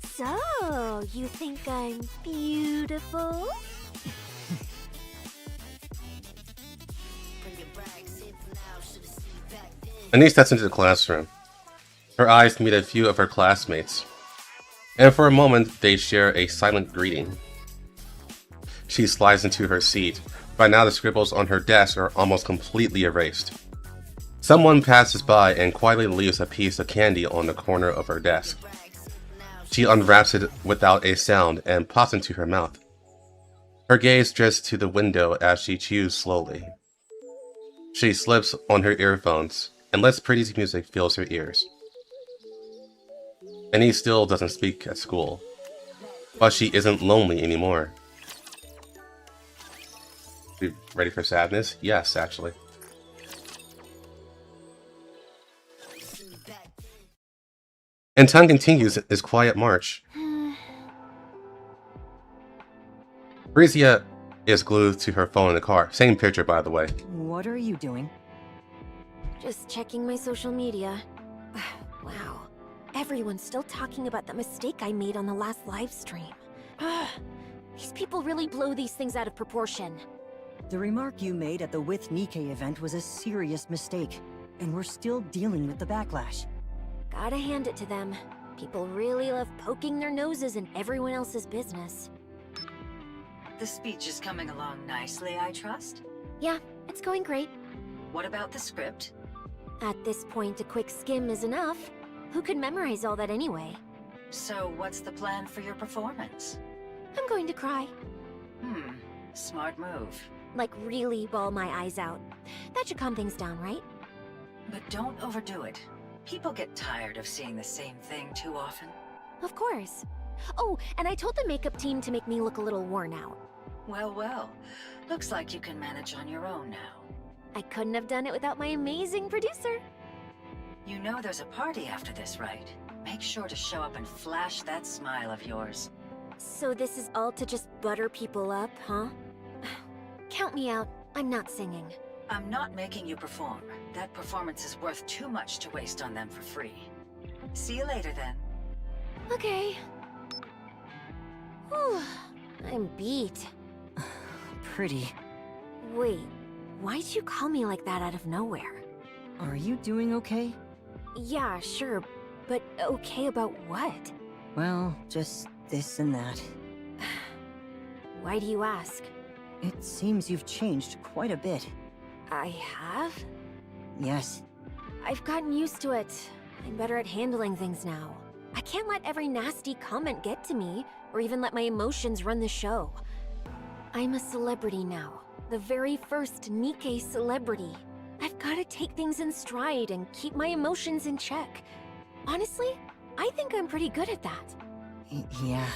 C: So, you think I'm beautiful?
A: Annie steps into the classroom. Her eyes meet a few of her classmates, and for a moment they share a silent greeting. She slides into her seat. By now the scribbles on her desk are almost completely erased. Someone passes by and quietly leaves a piece of candy on the corner of her desk. She unwraps it without a sound and pops into her mouth. Her gaze drifts to the window as she chews slowly. She slips on her earphones and lets pretty music fill her ears. And he still doesn't speak at school, but she isn't lonely anymore. You ready for sadness? Yes, actually. And time continues its quiet march. Frisia is glued to her phone in the car. Same picture, by the way.
F: What are you doing?
C: Just checking my social media. Wow. Everyone's still talking about the mistake I made on the last live stream. These people really blow these things out of proportion.
F: The remark you made at the With NIKKE event was a serious mistake, and we're still dealing with the backlash.
C: Gotta hand it to them. People really love poking their noses in everyone else's business.
G: The speech is coming along nicely, I trust?
C: Yeah, it's going great.
G: What about the script?
C: At this point, a quick skim is enough. Who could memorize all that anyway?
G: So what's the plan for your performance?
C: I'm going to cry.
G: Smart move.
C: Like really bawl my eyes out. That should calm things down, right?
G: But don't overdo it. People get tired of seeing the same thing too often.
C: Of course. Oh, and I told the makeup team to make me look a little worn out.
G: Well, well. Looks like you can manage on your own now.
C: I couldn't have done it without my amazing producer.
G: You know there's a party after this, right? Make sure to show up and flash that smile of yours.
C: So this is all to just butter people up, huh? Count me out. I'm not singing.
G: I'm not making you perform. That performance is worth too much to waste on them for free. See you later, then.
C: Okay. Whew. I'm beat.
F: Pretty.
C: Wait, why'd you call me like that out of nowhere?
F: Are you doing okay?
C: Yeah, sure, but okay about what?
F: Well, just this and that.
C: Why do you ask?
F: It seems you've changed quite a bit.
C: I have?
F: Yes.
C: I've gotten used to it. I'm better at handling things now. I can't let every nasty comment get to me, or even let my emotions run the show. I'm a celebrity now. The very first NIKKE celebrity. I've gotta take things in stride and keep my emotions in check. Honestly, I think I'm pretty good at that.
F: Yeah.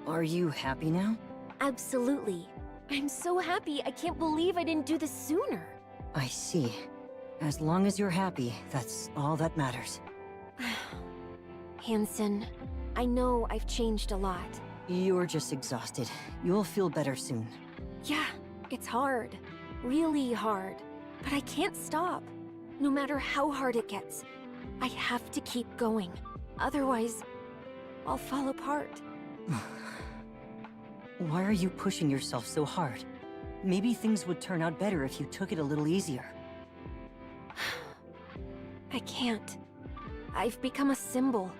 F: Are you happy now?
C: Absolutely. I'm so happy I can't believe I didn't do this sooner.
F: I see. As long as you're happy, that's all that matters.
C: Hansen, I know I've changed a lot.
F: You're just exhausted. You'll feel better soon.
C: Yeah, it's hard. Really hard. But I can't stop. No matter how hard it gets, I have to keep going. Otherwise, I'll fall apart.
F: Why are you pushing yourself so hard? Maybe things would turn out better if you took it a little easier.
C: I can't. I've become a symbol.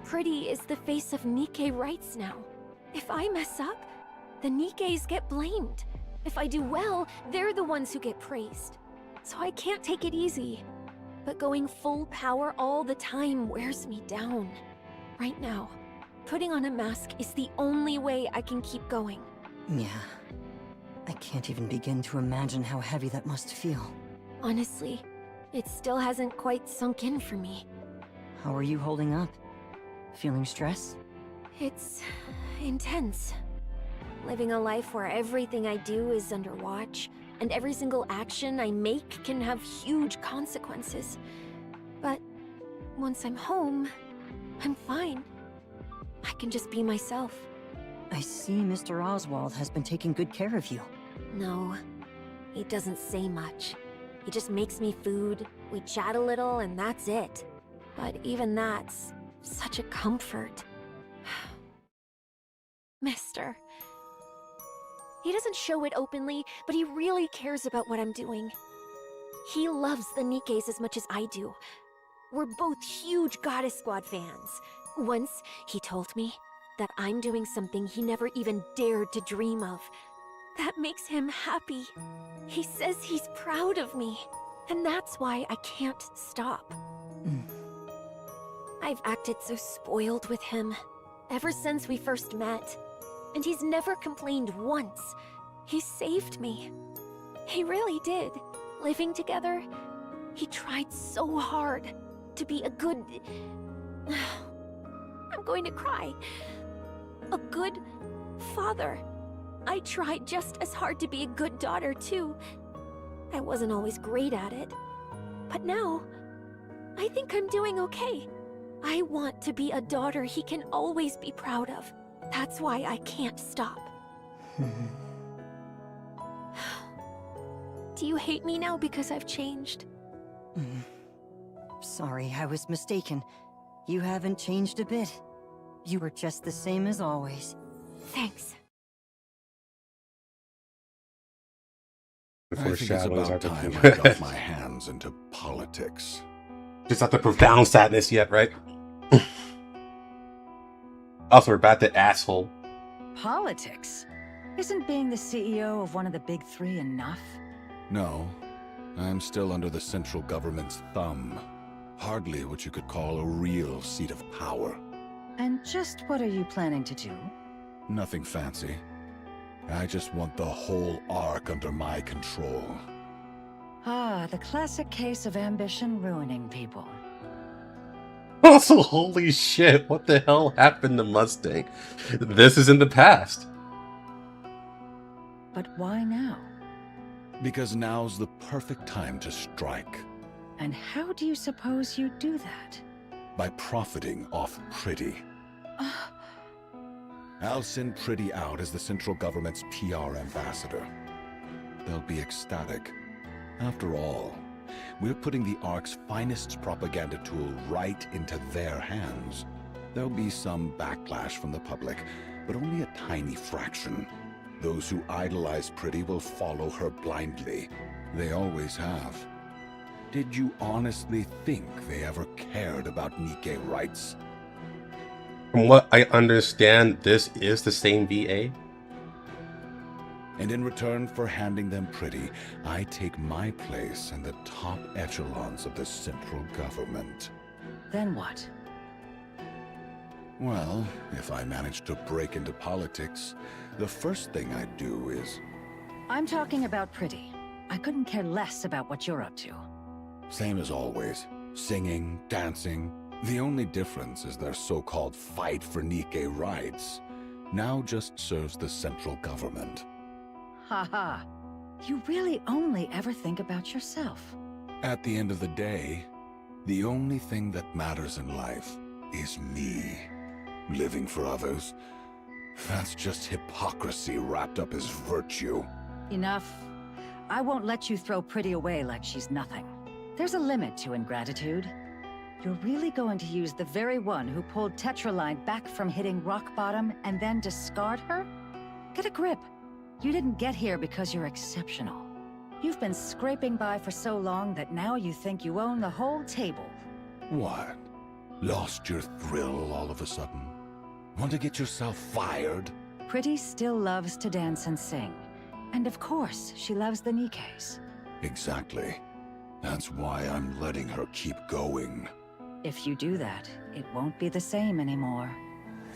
C: Pretty is the face of NIKKE rights now. If I mess up, the Nikkes get blamed. If I do well, they're the ones who get praised. So I can't take it easy. But going full power all the time wears me down. Right now, putting on a mask is the only way I can keep going.
F: Yeah. I can't even begin to imagine how heavy that must feel.
C: Honestly, it still hasn't quite sunk in for me.
F: How are you holding up? Feeling stress?
C: It's intense. Living a life where everything I do is under watch, and every single action I make can have huge consequences. But once I'm home, I'm fine. I can just be myself.
F: I see Mr. Oswald has been taking good care of you.
C: No, he doesn't say much. He just makes me food, we chat a little, and that's it. But even that's such a comfort. Mister. He doesn't show it openly, but he really cares about what I'm doing. He loves the Nikkes as much as I do. We're both huge Goddess Squad fans. Once, he told me that I'm doing something he never even dared to dream of. That makes him happy. He says he's proud of me, and that's why I can't stop. I've acted so spoiled with him ever since we first met. And he's never complained once. He saved me. He really did. Living together, he tried so hard to be a good... I'm going to cry. A good father. I tried just as hard to be a good daughter, too. I wasn't always great at it. But now, I think I'm doing okay. I want to be a daughter he can always be proud of. That's why I can't stop. Do you hate me now because I've changed?
F: Sorry, I was mistaken. You haven't changed a bit. You were just the same as always.
C: Thanks.
E: I think it's
A: Foreshadows
E: about
A: are
E: time
A: the-
E: I got my hands into politics.
A: Just not the profound sadness yet, right? Also, we're about the asshole.
G: Politics? Isn't being the CEO of one of the big three enough?
E: No, I'm still under the central government's thumb. Hardly what you could call a real seat of power.
G: And just what are you planning to do?
E: Nothing fancy. I just want the whole Ark under my control.
G: Ah, the classic case of ambition ruining people.
A: Also, holy shit, what the hell happened to Mustang? This is in the past.
G: But why now?
E: Because now's the perfect time to strike.
G: And how do you suppose you do that?
E: By profiting off Pretty. I'll send Pretty out as the central government's PR ambassador. They'll be ecstatic. After all, we're putting the Ark's finest propaganda tool right into their hands. There'll be some backlash from the public, but only a tiny fraction. Those who idolize Pretty will follow her blindly. They always have. Did you honestly think they ever cared about NIKKE rights?
A: From what I understand, this is the same VA.
E: And in return for handing them Pretty, I take my place in the top echelons of the central government.
G: Then what?
E: Well, if I manage to break into politics, the first thing I'd do is...
G: I'm talking about Pretty. I couldn't care less about what you're up to.
E: Same as always. Singing, dancing. The only difference is their so-called fight for NIKKE rights now just serves the central government.
G: Haha. You really only ever think about yourself.
E: At the end of the day, the only thing that matters in life is me. Living for others, that's just hypocrisy wrapped up as virtue.
G: Enough. I won't let you throw Pretty away like she's nothing. There's a limit to ingratitude. You're really going to use the very one who pulled Tetraline back from hitting rock bottom and then discard her? Get a grip. You didn't get here because you're exceptional. You've been scraping by for so long that now you think you own the whole table.
E: What? Lost your thrill all of a sudden? Want to get yourself fired?
G: Pretty still loves to dance and sing. And of course, she loves the Nikkes.
E: Exactly. That's why I'm letting her keep going.
G: If you do that, it won't be the same anymore.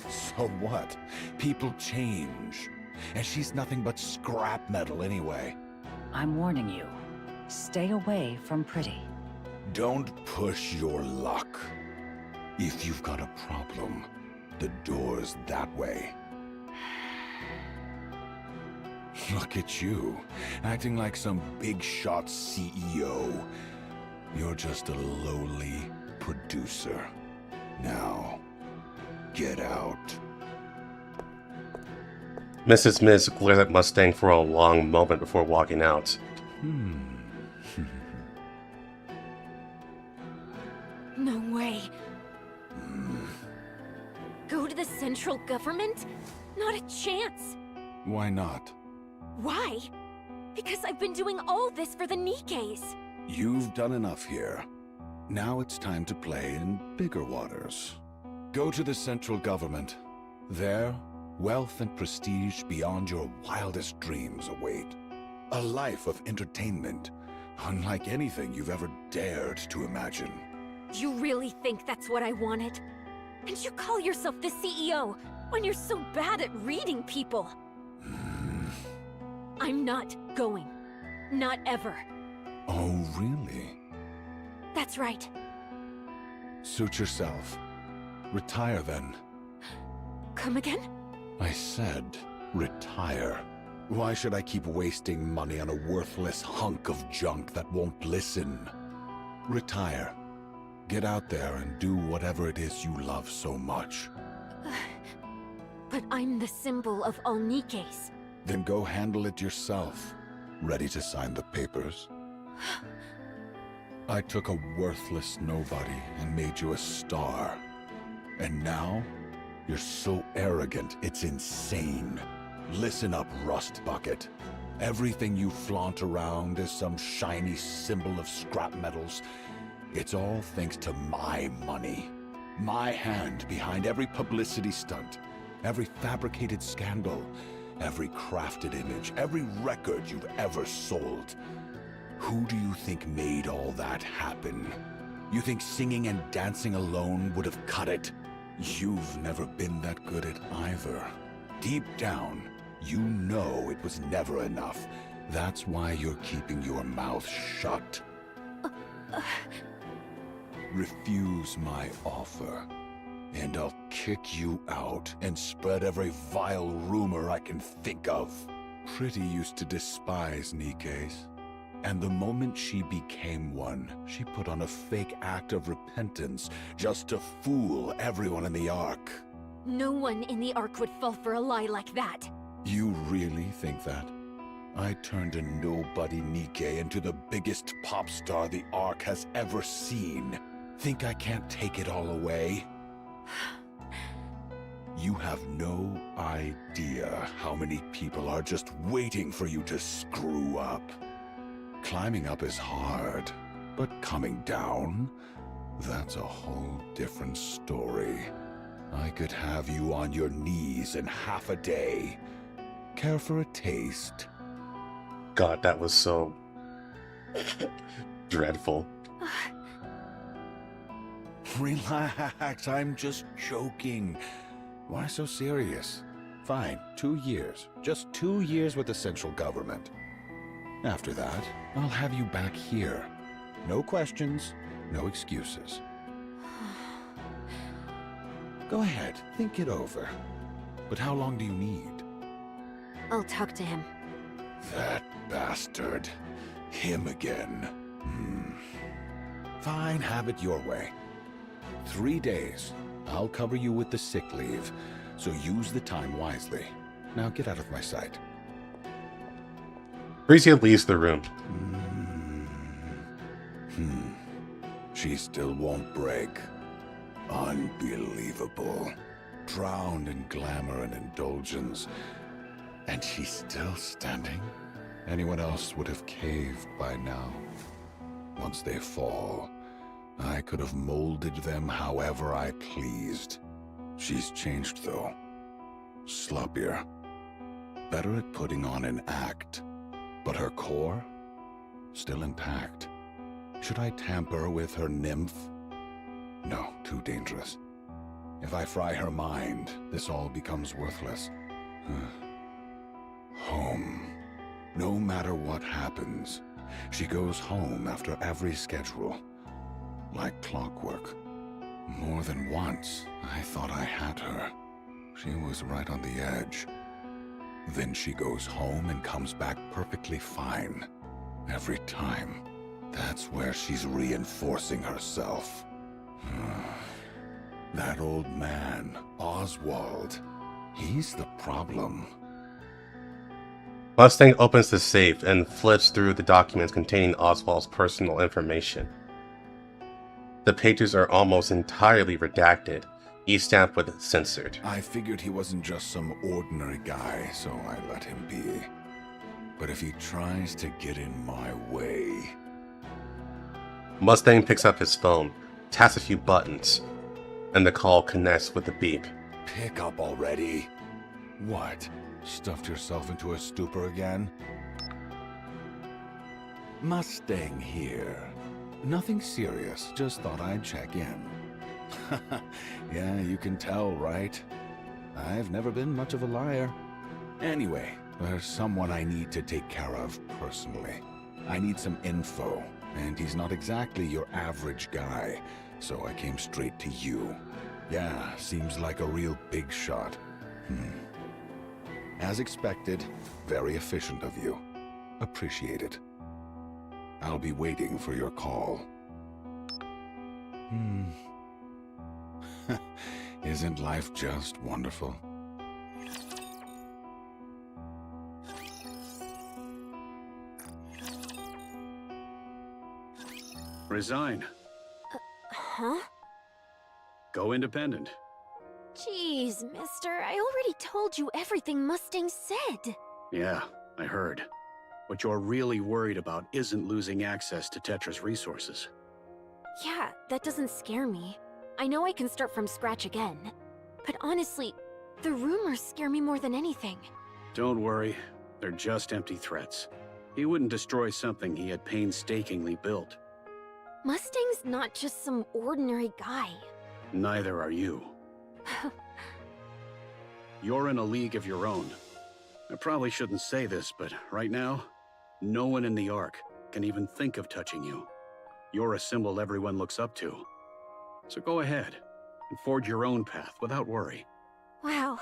E: So what? People change. And she's nothing but scrap metal anyway.
G: I'm warning you. Stay away from Pretty.
E: Don't push your luck. If you've got a problem, the door's that way. Look at you, acting like some big shot CEO. You're just a lowly producer. Now, get out.
A: Mrs. Miz glared at Mustang for a long moment before walking out.
C: No way. Go to the central government? Not a chance.
E: Why not?
C: Why? Because I've been doing all this for the Nikkes.
E: You've done enough here. Now it's time to play in bigger waters. Go to the central government. There, wealth and prestige beyond your wildest dreams await. A life of entertainment, unlike anything you've ever dared to imagine.
C: You really think that's what I wanted? And you call yourself the CEO when you're so bad at reading people? I'm not going. Not ever.
E: Oh, really?
C: That's right.
E: Suit yourself. Retire then.
C: Come again?
E: I said, retire. Why should I keep wasting money on a worthless hunk of junk that won't listen? Retire. Get out there and do whatever it is you love so much.
C: But I'm the symbol of all Nikkes.
E: Then go handle it yourself. Ready to sign the papers? I took a worthless nobody and made you a star. And now, you're so arrogant, it's insane. Listen up, Rust Bucket. Everything you flaunt around is some shiny symbol of scrap metals. It's all thanks to my money. My hand behind every publicity stunt, every fabricated scandal, every crafted image, every record you've ever sold. Who do you think made all that happen? You think singing and dancing alone would have cut it? You've never been that good at either. Deep down, you know it was never enough. That's why you're keeping your mouth shut. Refuse my offer, and I'll kick you out and spread every vile rumor I can think of. Pretty used to despise Nikkes, and the moment she became one, she put on a fake act of repentance just to fool everyone in the Ark.
C: No one in the Ark would fall for a lie like that.
E: You really think that? I turned a nobody Nikke into the biggest pop star the Ark has ever seen. Think I can't take it all away? You have no idea how many people are just waiting for you to screw up. Climbing up is hard, but coming down, that's a whole different story. I could have you on your knees in half a day. Care for a taste?
A: God, that was so dreadful.
E: Relax, I'm just joking. Why so serious? Fine, 2 years. Just 2 years with the central government. After that, I'll have you back here. No questions, no excuses. Go ahead, think it over. But how long do you need?
C: I'll talk to him.
E: That bastard. Him again. Fine, have it your way. 3 days. I'll cover you with the sick leave, so use the time wisely. Now get out of my sight.
A: Breezy leaves the room.
E: She still won't break. Unbelievable. Drowned in glamour and indulgence. And she's still standing? Anyone else would have caved by now. Once they fall, I could have molded them however I pleased. She's changed, though. Sloppier. Better at putting on an act. But her core? Still intact. Should I tamper with her nymph? No, too dangerous. If I fry her mind, this all becomes worthless. Home. No matter what happens, she goes home after every schedule. Like clockwork. More than once, I thought I had her. She was right on the edge. Then she goes home and comes back perfectly fine. Every time. That's where she's reinforcing herself. That old man, Oswald, he's the problem.
A: Mustang opens the safe and flips through the documents containing Oswald's personal information. The pages are almost entirely redacted, each stamped with censored.
E: I figured he wasn't just some ordinary guy, so I let him be. But if he tries to get in my way...
A: Mustang picks up his phone, taps a few buttons, and the call connects with a beep.
E: Pick up already. What? Stuffed yourself into a stupor again? Mustang here. Nothing serious, just thought I'd check in. Yeah, you can tell, right? I've never been much of a liar. Anyway, there's someone I need to take care of personally. I need some info, and he's not exactly your average guy, so I came straight to you. Yeah, seems like a real big shot. As expected, very efficient of you. Appreciate it. I'll be waiting for your call. Isn't life just wonderful?
D: Resign.
C: Huh?
D: Go independent.
C: Jeez, mister, I already told you everything Mustang said.
D: Yeah, I heard. What you're really worried about isn't losing access to Tetra's resources.
C: Yeah, that doesn't scare me. I know I can start from scratch again. But honestly, the rumors scare me more than anything.
D: Don't worry, they're just empty threats. He wouldn't destroy something he had painstakingly built.
C: Mustang's not just some ordinary guy.
D: Neither are you. You're in a league of your own. I probably shouldn't say this, but right now, no one in the Ark can even think of touching you. You're a symbol everyone looks up to. So go ahead and forge your own path without worry.
C: Wow.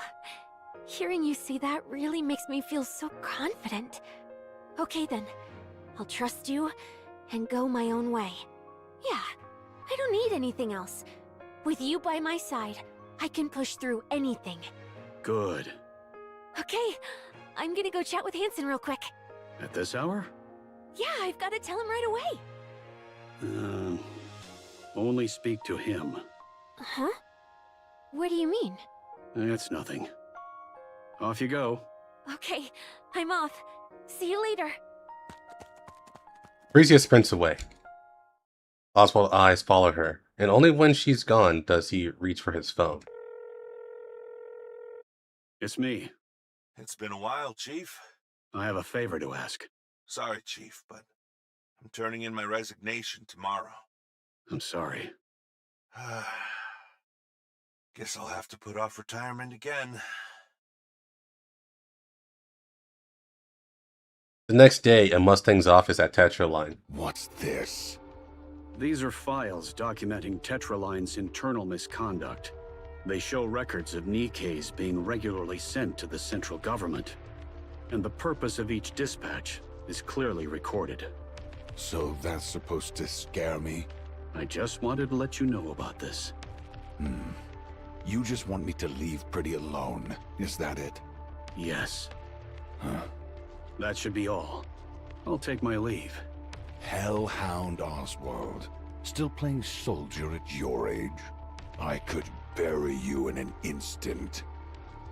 C: Hearing you say that really makes me feel so confident. Okay then, I'll trust you and go my own way. Yeah, I don't need anything else. With you by my side, I can push through anything.
D: Good.
C: Okay, I'm gonna go chat with Hansen real quick.
D: At this hour?
C: Yeah, I've gotta tell him right away.
D: Only speak to him.
C: Huh? What do you mean?
D: It's nothing. Off you go.
C: Okay, I'm off. See you later.
A: Frisia sprints away. Oswald's eyes follow her, and only when she's gone does he reach for his phone.
D: It's me.
B: It's been a while, Chief.
D: I have a favor to ask.
B: Sorry, Chief, but I'm turning in my resignation tomorrow.
D: I'm sorry.
B: Guess I'll have to put off retirement again.
A: The next day, in Mustang's office at Tetraline.
E: What's this?
D: These are files documenting Tetraline's internal misconduct. They show records of NIKKEs being regularly sent to the central government. And the purpose of each dispatch is clearly recorded.
E: So that's supposed to scare me?
D: I just wanted to let you know about this.
E: You just want me to leave Pretty alone, is that it?
D: Yes.
E: Huh.
D: That should be all. I'll take my leave.
E: Hellhound Oswald, still playing soldier at your age? I could bury you in an instant.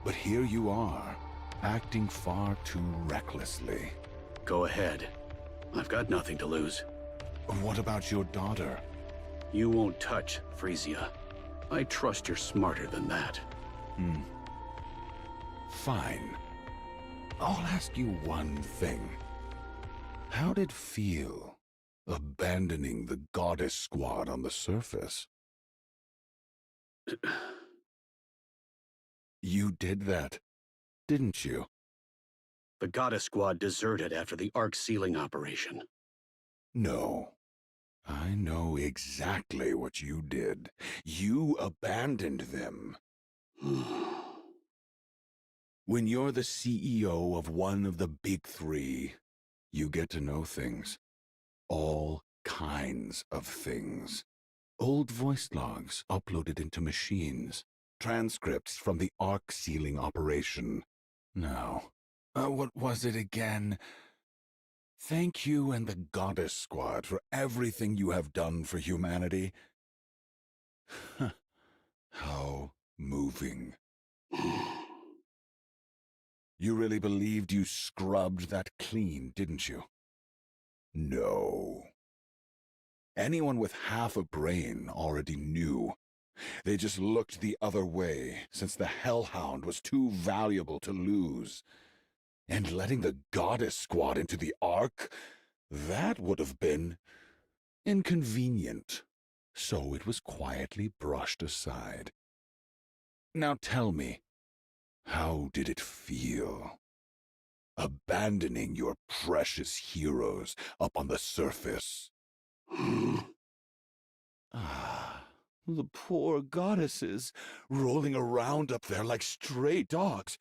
E: But here you are, acting far too recklessly.
D: Go ahead. I've got nothing to lose.
E: What about your daughter?
D: You won't touch Frisia. I trust you're smarter than that.
E: Fine. I'll ask you one thing. How did it feel abandoning the Goddess Squad on the surface? You did that, didn't you?
D: The Goddess Squad deserted after the Ark sealing operation.
E: No. I know exactly what you did. You abandoned them. When you're the CEO of one of the big three, you get to know things. All kinds of things. Old voice logs uploaded into machines. Transcripts from the Ark sealing operation. Now, what was it again? Thank you and the Goddess Squad for everything you have done for humanity. How moving. You really believed you scrubbed that clean, didn't you? No. Anyone with half a brain already knew. They just looked the other way, since the Hellhound was too valuable to lose. And letting the Goddess Squad into the Ark, that would have been inconvenient. So it was quietly brushed aside. Now tell me, how did it feel? Abandoning your precious heroes up on the surface. The poor goddesses, rolling around up there like stray dogs.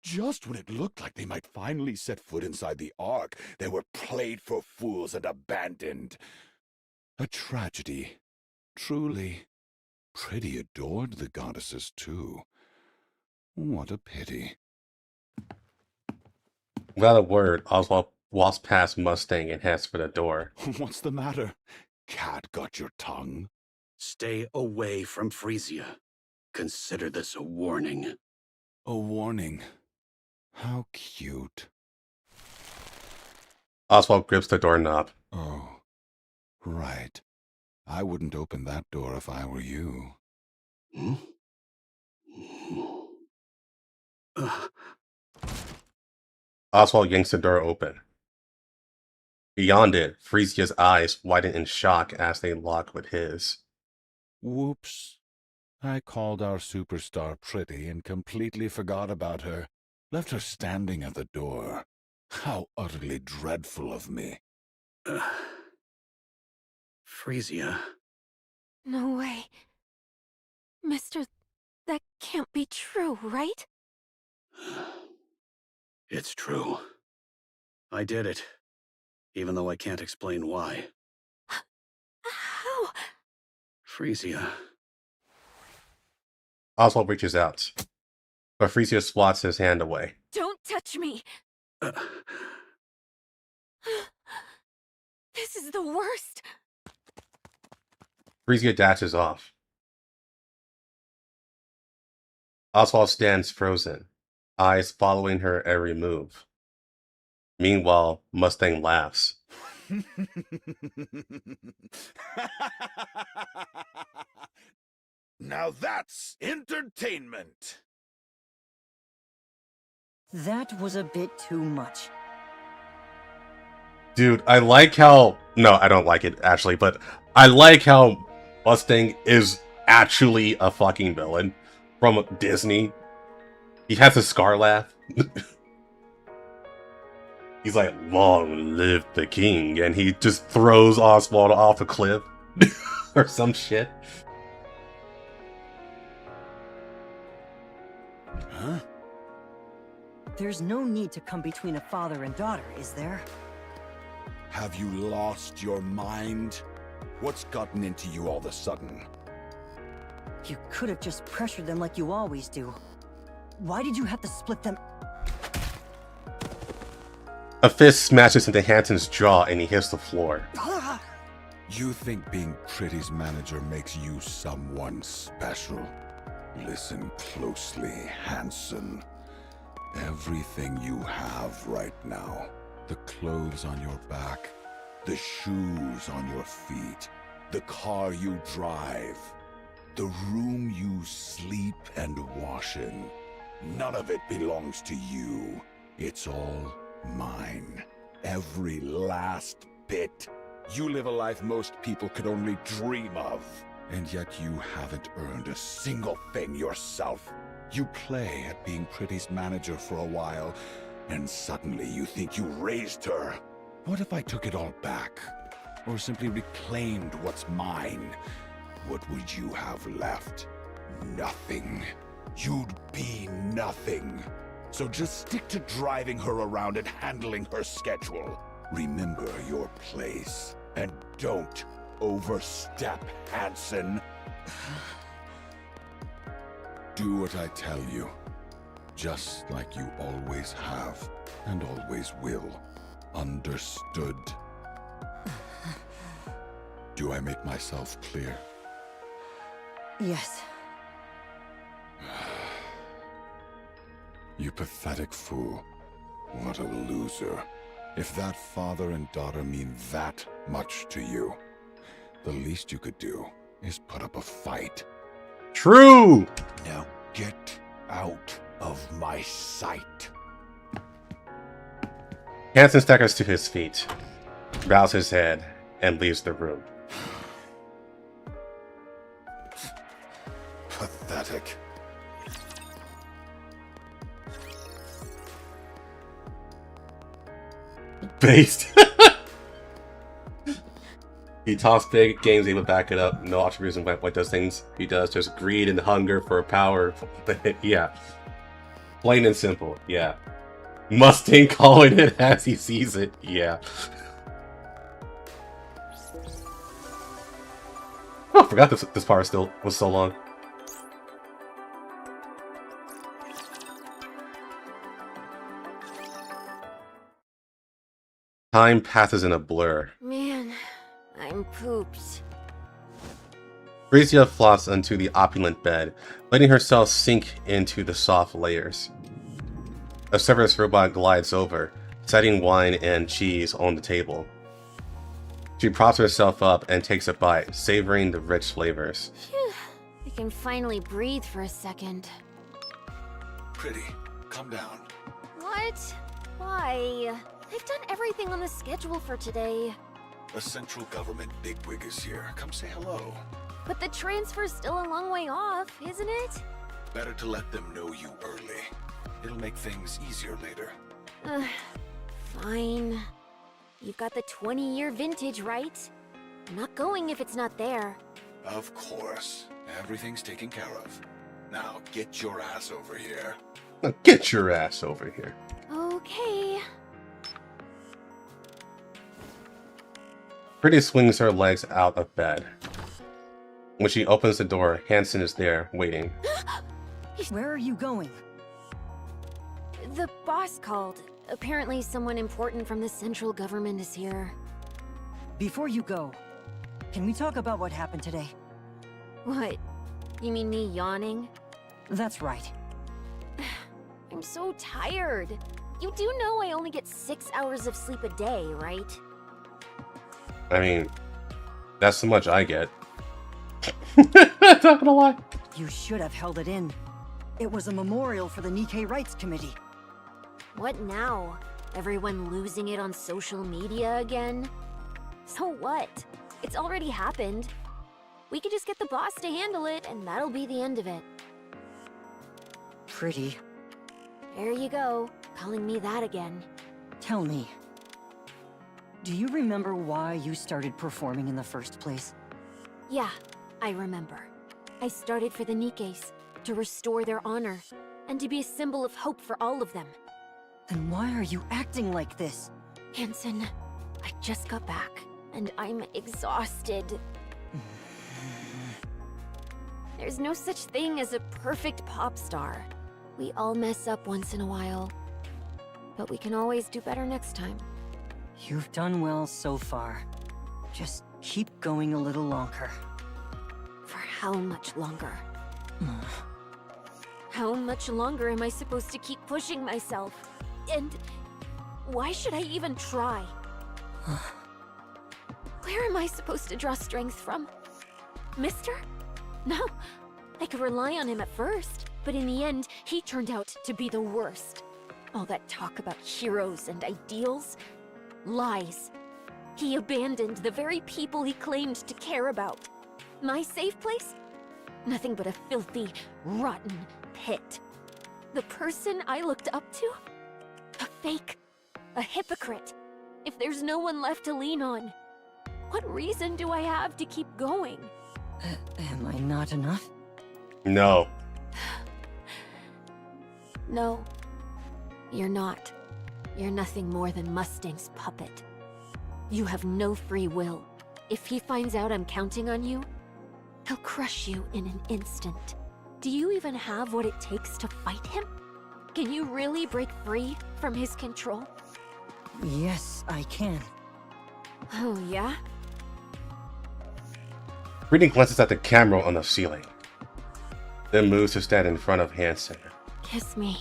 E: Just when it looked like they might finally set foot inside the Ark, they were played for fools and abandoned. A tragedy. Truly. Pretty adored the goddesses, too. What a pity.
A: Without a word, Oswald walks past Mustang and heads for the door.
E: What's the matter? Cat got your tongue?
D: Stay away from Frisia. Consider this a warning.
E: A warning. How cute.
A: Oswald grips the doorknob.
E: Oh, right. I wouldn't open that door if I were you.
A: Oswald yanks the door open. Beyond it, Frisia's eyes widen in shock as they lock with his.
E: Whoops. I called our superstar pretty and completely forgot about her. Left her standing at the door. How utterly dreadful of me.
D: Frisia.
C: No way. Mister, that can't be true, right?
D: It's true. I did it, even though I can't explain why.
C: How?
D: Frisia.
A: Oswald reaches out, but Frisia swats his hand away.
C: Don't touch me! This is the worst!
A: Frisia dashes off. Oswald stands frozen, eyes following her every move. Meanwhile, Mustang laughs.
J: Now that's entertainment!
F: That was a bit too much.
A: Dude, I like how... No, I don't like it, actually, but I like how Mustang is actually a fucking villain from Disney. He has a scar laugh. He's like, long live the king, and he just throws Oswald off a cliff. Or some shit.
E: Huh?
F: There's no need to come between a father and daughter, is there?
E: Have you lost your mind? What's gotten into you all of a sudden?
F: You could have just pressured them like you always do. Why did you have to split them?
A: A fist smashes into Hansen's jaw and he hits the floor.
E: You think being Pretty's manager makes you someone special? Listen closely, Hansen. Everything you have right now, the clothes on your back, the shoes on your feet, the car you drive, the room you sleep and wash in, none of it belongs to you. It's all mine. Every last bit. You live a life most people could only dream of. And yet you haven't earned a single thing yourself. You play at being Pretty's manager for a while, and suddenly you think you raised her. What if I took it all back? Or simply reclaimed what's mine? What would you have left? Nothing. You'd be nothing. So just stick to driving her around and handling her schedule. Remember your place, and don't overstep, Hansen. Do what I tell you, just like you always have and always will. Understood? Do I make myself clear?
F: Yes.
E: You pathetic fool. What a loser. If that father and daughter mean that much to you, the least you could do is put up a fight.
A: True!
E: Now get out of my sight.
A: Hansen staggers to his feet, bows his head, and leaves the room.
E: Pathetic.
A: Based. He talks big, games able to back it up. No obvious reason why does things he does. Just greed and hunger for power. Yeah. Plain and simple. Yeah. Mustang calling it as he sees it. Yeah. Oh, I forgot this part still was so long. Time passes in a blur.
C: Man, I'm pooped.
A: Frisia flops onto the opulent bed, letting herself sink into the soft layers. A Cerberus robot glides over, setting wine and cheese on the table. She props herself up and takes a bite, savoring the rich flavors.
C: Phew, I can finally breathe for a second.
E: Pretty, come down.
C: What? Why? I've done everything on the schedule for today.
E: A central government bigwig is here. Come say hello.
C: But the transfer's still a long way off, isn't it?
E: Better to let them know you early. It'll make things easier later.
C: Fine. You've got the 20-year vintage, right? I'm not going if it's not there.
E: Of course. Everything's taken care of. Now get your ass over here.
A: Now get your ass over here.
C: Okay.
A: Pretty swings her legs out of bed. When she opens the door, Hansen is there, waiting.
F: Where are you going?
C: The boss called. Apparently someone important from the central government is here.
F: Before you go, can we talk about what happened today?
C: What? You mean me yawning?
F: That's right.
C: I'm so tired. You do know I only get 6 hours of sleep a day, right?
A: I mean, that's how much I get. Not gonna lie.
F: You should have held it in. It was a memorial for the NIKKE Rights Committee.
C: What now? Everyone losing it on social media again? So what? It's already happened. We could just get the boss to handle it, and that'll be the end of it.
F: Pretty.
C: There you go, calling me that again.
F: Tell me, do you remember why you started performing in the first place?
C: Yeah, I remember. I started for the NIKKEs, to restore their honor, and to be a symbol of hope for all of them.
F: Then why are you acting like this?
C: Hansen, I just got back, and I'm exhausted. There's no such thing as a perfect pop star. We all mess up once in a while. but we can always do better next time.
F: You've done well so far. Just keep going a little longer.
C: For how much longer? How much longer am I supposed to keep pushing myself? And why should I even try? Where am I supposed to draw strength from? Mister? No, I could rely on him at first, but in the end, he turned out to be the worst. All that talk about heroes and ideals? Lies. He abandoned the very people he claimed to care about. My safe place? Nothing but a filthy, rotten pit. The person I looked up to? A fake. A hypocrite. If there's no one left to lean on, what reason do I have to keep going?
F: Am I not enough?
A: No.
C: No. You're not. You're nothing more than Mustang's puppet. You have no free will. If he finds out I'm counting on you, he'll crush you in an instant. Do you even have what it takes to fight him? Can you really break free from his control?
F: Yes, I can.
C: Oh, yeah?
A: Reading glances at the camera on the ceiling, then moves to stand in front of Hansen.
C: Kiss me.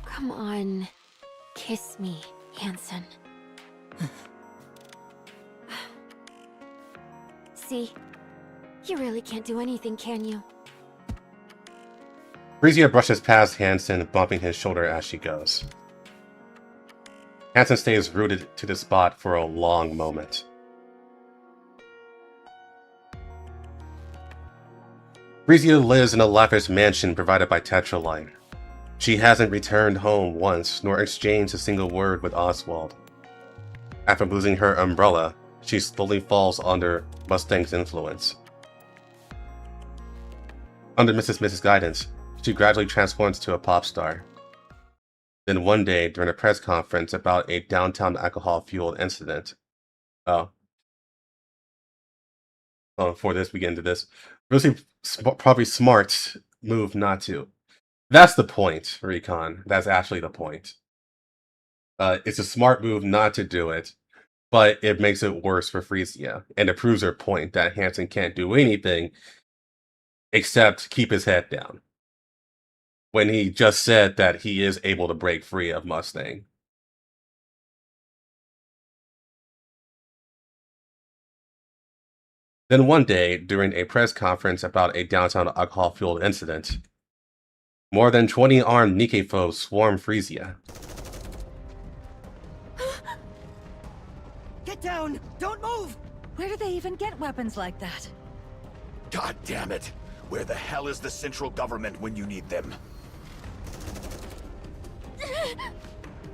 C: Come on. Kiss me, Hansen. See? You really can't do anything, can you?
A: Frisia brushes past Hansen, bumping his shoulder as she goes. Hansen stays rooted to the spot for a long moment. Frisia lives in a lavish mansion provided by Tetraline. She hasn't returned home once, nor exchanged a single word with Oswald. After losing her umbrella, she slowly falls under Mustang's influence. Under Mrs. Miss's guidance, she gradually transforms to a pop star. Then one day, during a press conference about a downtown alcohol-fueled incident... before this, we get into this. Really, probably smart move not to. That's the point, Recon. That's actually the point. It's a smart move not to do it, but it makes it worse for Frisia, and it proves her point that Hansen can't do anything except keep his head down. When he just said that he is able to break free of Mustang. Then one day, during a press conference about a downtown alcohol-fueled incident, more than 20 armed NIKKE foes swarm Frisia.
F: Get down! Don't move!
G: Where do they even get weapons like that?
J: God damn it! Where the hell is the central government when you need them?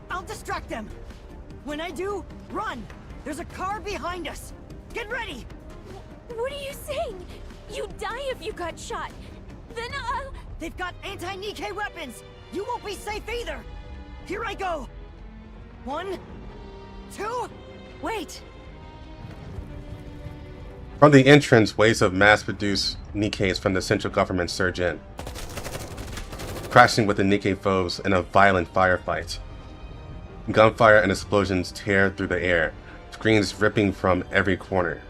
F: I'll distract them! When I do, run! There's a car behind us! Get ready!
C: What are you saying? You'd die if you got shot. Then
F: They've got anti-NIKKE weapons! You won't be safe either! Here I go! 1, 2...
G: Wait!
A: From the entrance, waves of mass-produced NIKKEs from the central government surge in, crashing with the NIKKE foes in a violent firefight. Gunfire and explosions tear through the air, screams ripping from every corner.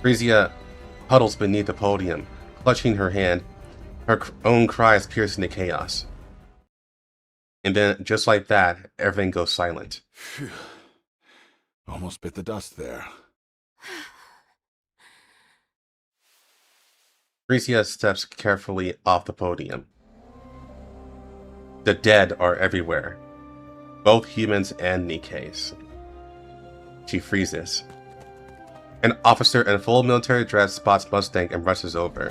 A: Frisia huddles beneath the podium, clutching her hand, her own cries piercing the chaos. And then, just like that, everything goes silent.
E: Phew. Almost bit the dust there.
A: Frisia steps carefully off the podium. The dead are everywhere, both humans and NIKKEs. She freezes. An officer in full military dress spots Mustang and rushes over.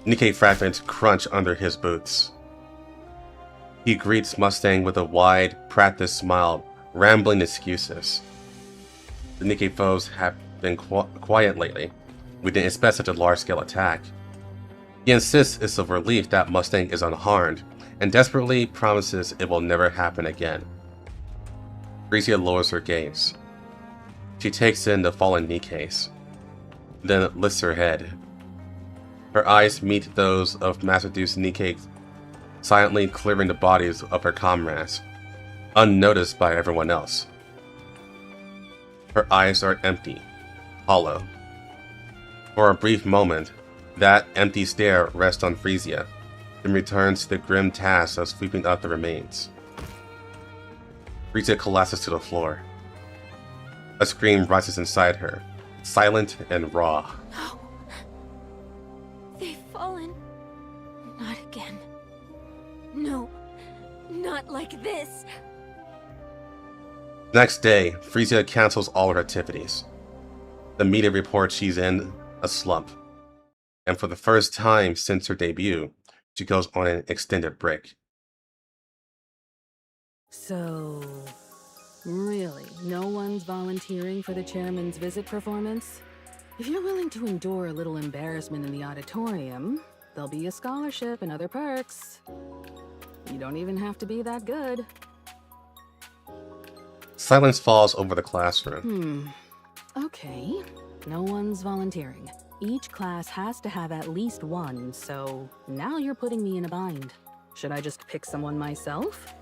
A: NIKKE fragments crunch under his boots. He greets Mustang with a wide, practiced smile, rambling excuses. The NIKKE foes have been quiet lately. We didn't expect such a large-scale attack. He insists it's a relief that Mustang is unharmed, and desperately promises it will never happen again. Frisia lowers her gaze. She takes in the fallen NIKKEs, then lifts her head. Her eyes meet those of mass-reduced NIKKE, silently clearing the bodies of her comrades, unnoticed by everyone else. Her eyes are empty, hollow. For a brief moment, that empty stare rests on Frisia, then returns to the grim task of sweeping up the remains. Frisia collapses to the floor. A scream rises inside her, silent and raw.
C: No. They've fallen. Not again. No. Not like this.
A: Next day, Frisia cancels all her activities. The media reports she's in a slump. And for the first time since her debut, she goes on an extended break.
I: So, really, no one's volunteering for the chairman's visit performance? If you're willing to endure a little embarrassment in the auditorium, there'll be a scholarship and other perks. You don't even have to be that good.
A: Silence falls over the classroom.
I: Okay, no one's volunteering. Each class has to have at least one, so now you're putting me in a bind. Should I just pick someone myself?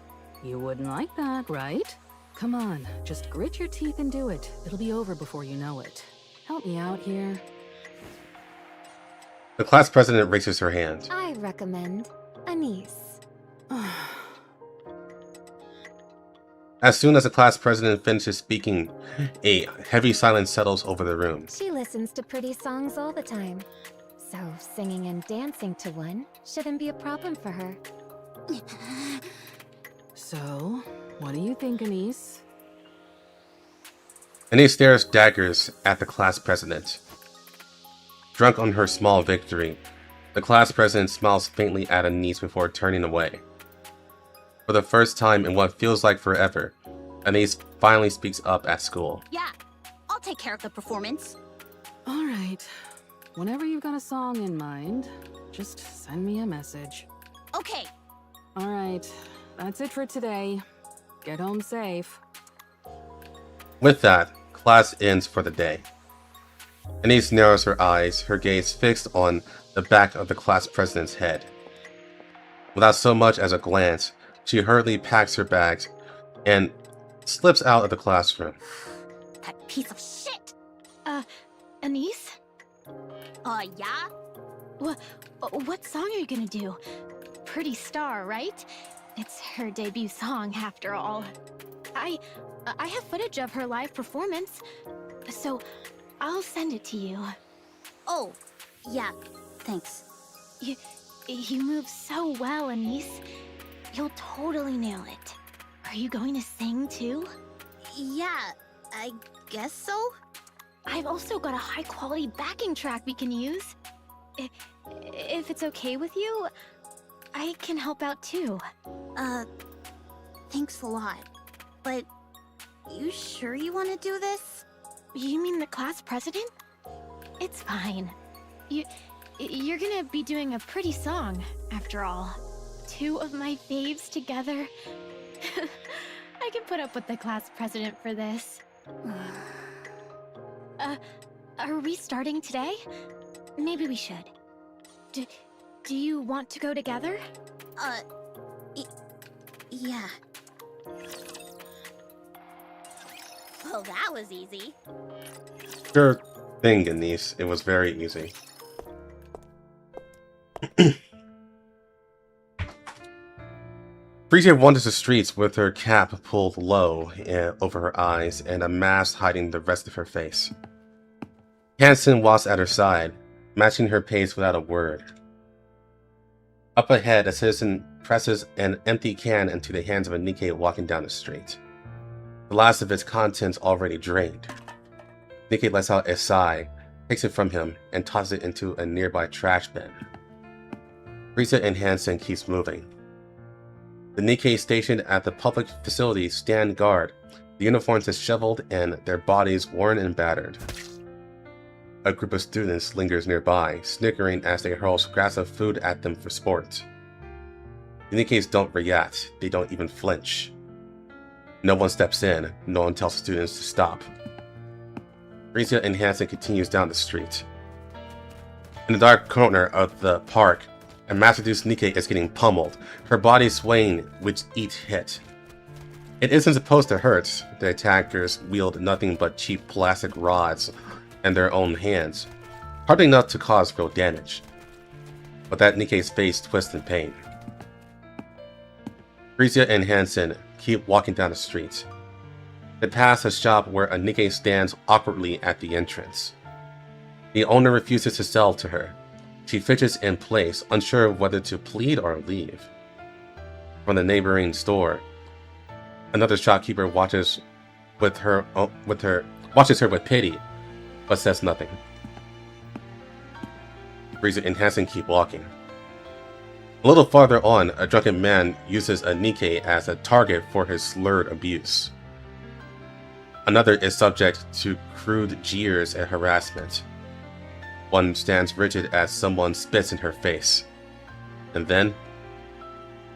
I: You wouldn't like that, right? Come on, just grit your teeth and do it. It'll be over before you know it. Help me out here.
A: The class president raises her hand.
C: I recommend Anise.
A: As soon as the class president finishes speaking, a heavy silence settles over the room.
C: She listens to pretty songs all the time. So singing and dancing to one shouldn't be a problem for her.
I: So, what do you think, Anise?
A: Anise stares daggers at the class president. Drunk on her small victory, the class president smiles faintly at Anise before turning away. For the first time in what feels like forever, Anise finally speaks up at school.
H: Yeah, I'll take care of the performance.
I: All right. Whenever you've got a song in mind, just send me a message.
H: Okay.
I: All right. That's it for today. Get home safe.
A: With that, class ends for the day. Anise narrows her eyes, her gaze fixed on the back of the class president's head. Without so much as a glance, she hurriedly packs her bags and slips out of the classroom.
H: That piece of shit!
K: Anise?
H: Yeah?
K: What song are you gonna do? Pretty Star, right? It's her debut song, after all. I have footage of her live performance, so I'll send it to you.
H: Oh, yeah, thanks.
K: You move so well, Anise. You'll totally nail it. Are you going to sing, too?
H: Yeah, I guess so.
K: I've also got a high-quality backing track we can use. If it's okay with you, I can help out, too.
H: Thanks a lot. But, you sure you want to do this?
K: You mean the class president? It's fine. You're gonna be doing a pretty song, after all. Two of my faves together. I can put up with the class president for this. Are we starting today? Maybe we should. Do you want to go together?
H: Yeah. Well, that was easy.
A: Sure thing, Anise. It was very easy. Frisia wanders the streets with her cap pulled low over her eyes and a mask hiding the rest of her face. Hansen walks at her side, matching her pace without a word. Up ahead, a citizen presses an empty can into the hands of a NIKKE walking down the street. The last of its contents already drained. NIKKE lets out a sigh, takes it from him, and tosses it into a nearby trash bin. Frisia and Hansen keeps moving. The NIKKE stationed at the public facility stand guard, the uniforms disheveled and their bodies worn and battered. A group of students lingers nearby, snickering as they hurl scraps of food at them for sport. The NIKKEs don't react, they don't even flinch. No one steps in, no one tells students to stop. Frisia and Hansen continues down the street. In the dark corner of the park, a mass-reduced NIKKE is getting pummeled, her body swaying with each hit. It isn't supposed to hurt. The attackers wield nothing but cheap plastic rods in their own hands, hardly enough to cause real damage. But that NIKKE's face twists in pain. Frisia and Hansen keep walking down the street. They pass a shop where a NIKKE stands awkwardly at the entrance. The owner refuses to sell to her. She fidgets in place, unsure of whether to plead or leave. From the neighboring store, another shopkeeper watches her with pity, but says nothing. Frisia and Hansen keep walking. A little farther on, a drunken man uses a NIKKE as a target for his slurred abuse. Another is subject to crude jeers and harassment. One stands rigid as someone spits in her face. And then,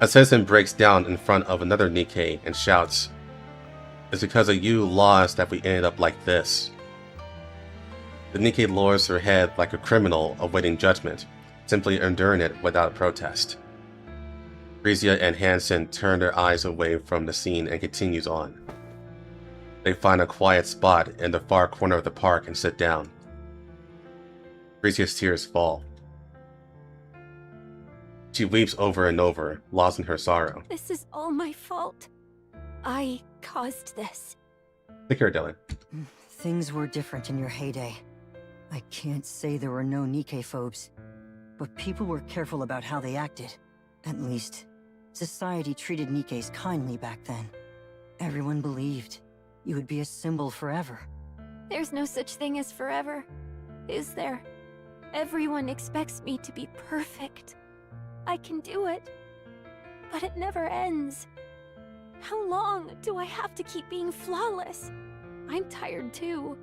A: a citizen breaks down in front of another NIKKE and shouts, "It's because of you laws that we ended up like this." The NIKKE lowers her head like a criminal awaiting judgment, simply enduring it without protest. Frisia and Hansen turn their eyes away from the scene and continues on. They find a quiet spot in the far corner of the park and sit down. Frisia's tears fall. She weeps over and over, lost in her sorrow.
C: This is all my fault. I caused this.
A: Take care, Dylan.
F: Things were different in your heyday. I can't say there were no NIKKE phobes, but people were careful about how they acted. At least, society treated NIKKEs kindly back then. Everyone believed you would be a symbol forever.
C: There's no such thing as forever, is there? Everyone expects me to be perfect. I can do it, but it never ends. How long do I have to keep being flawless? I'm tired too.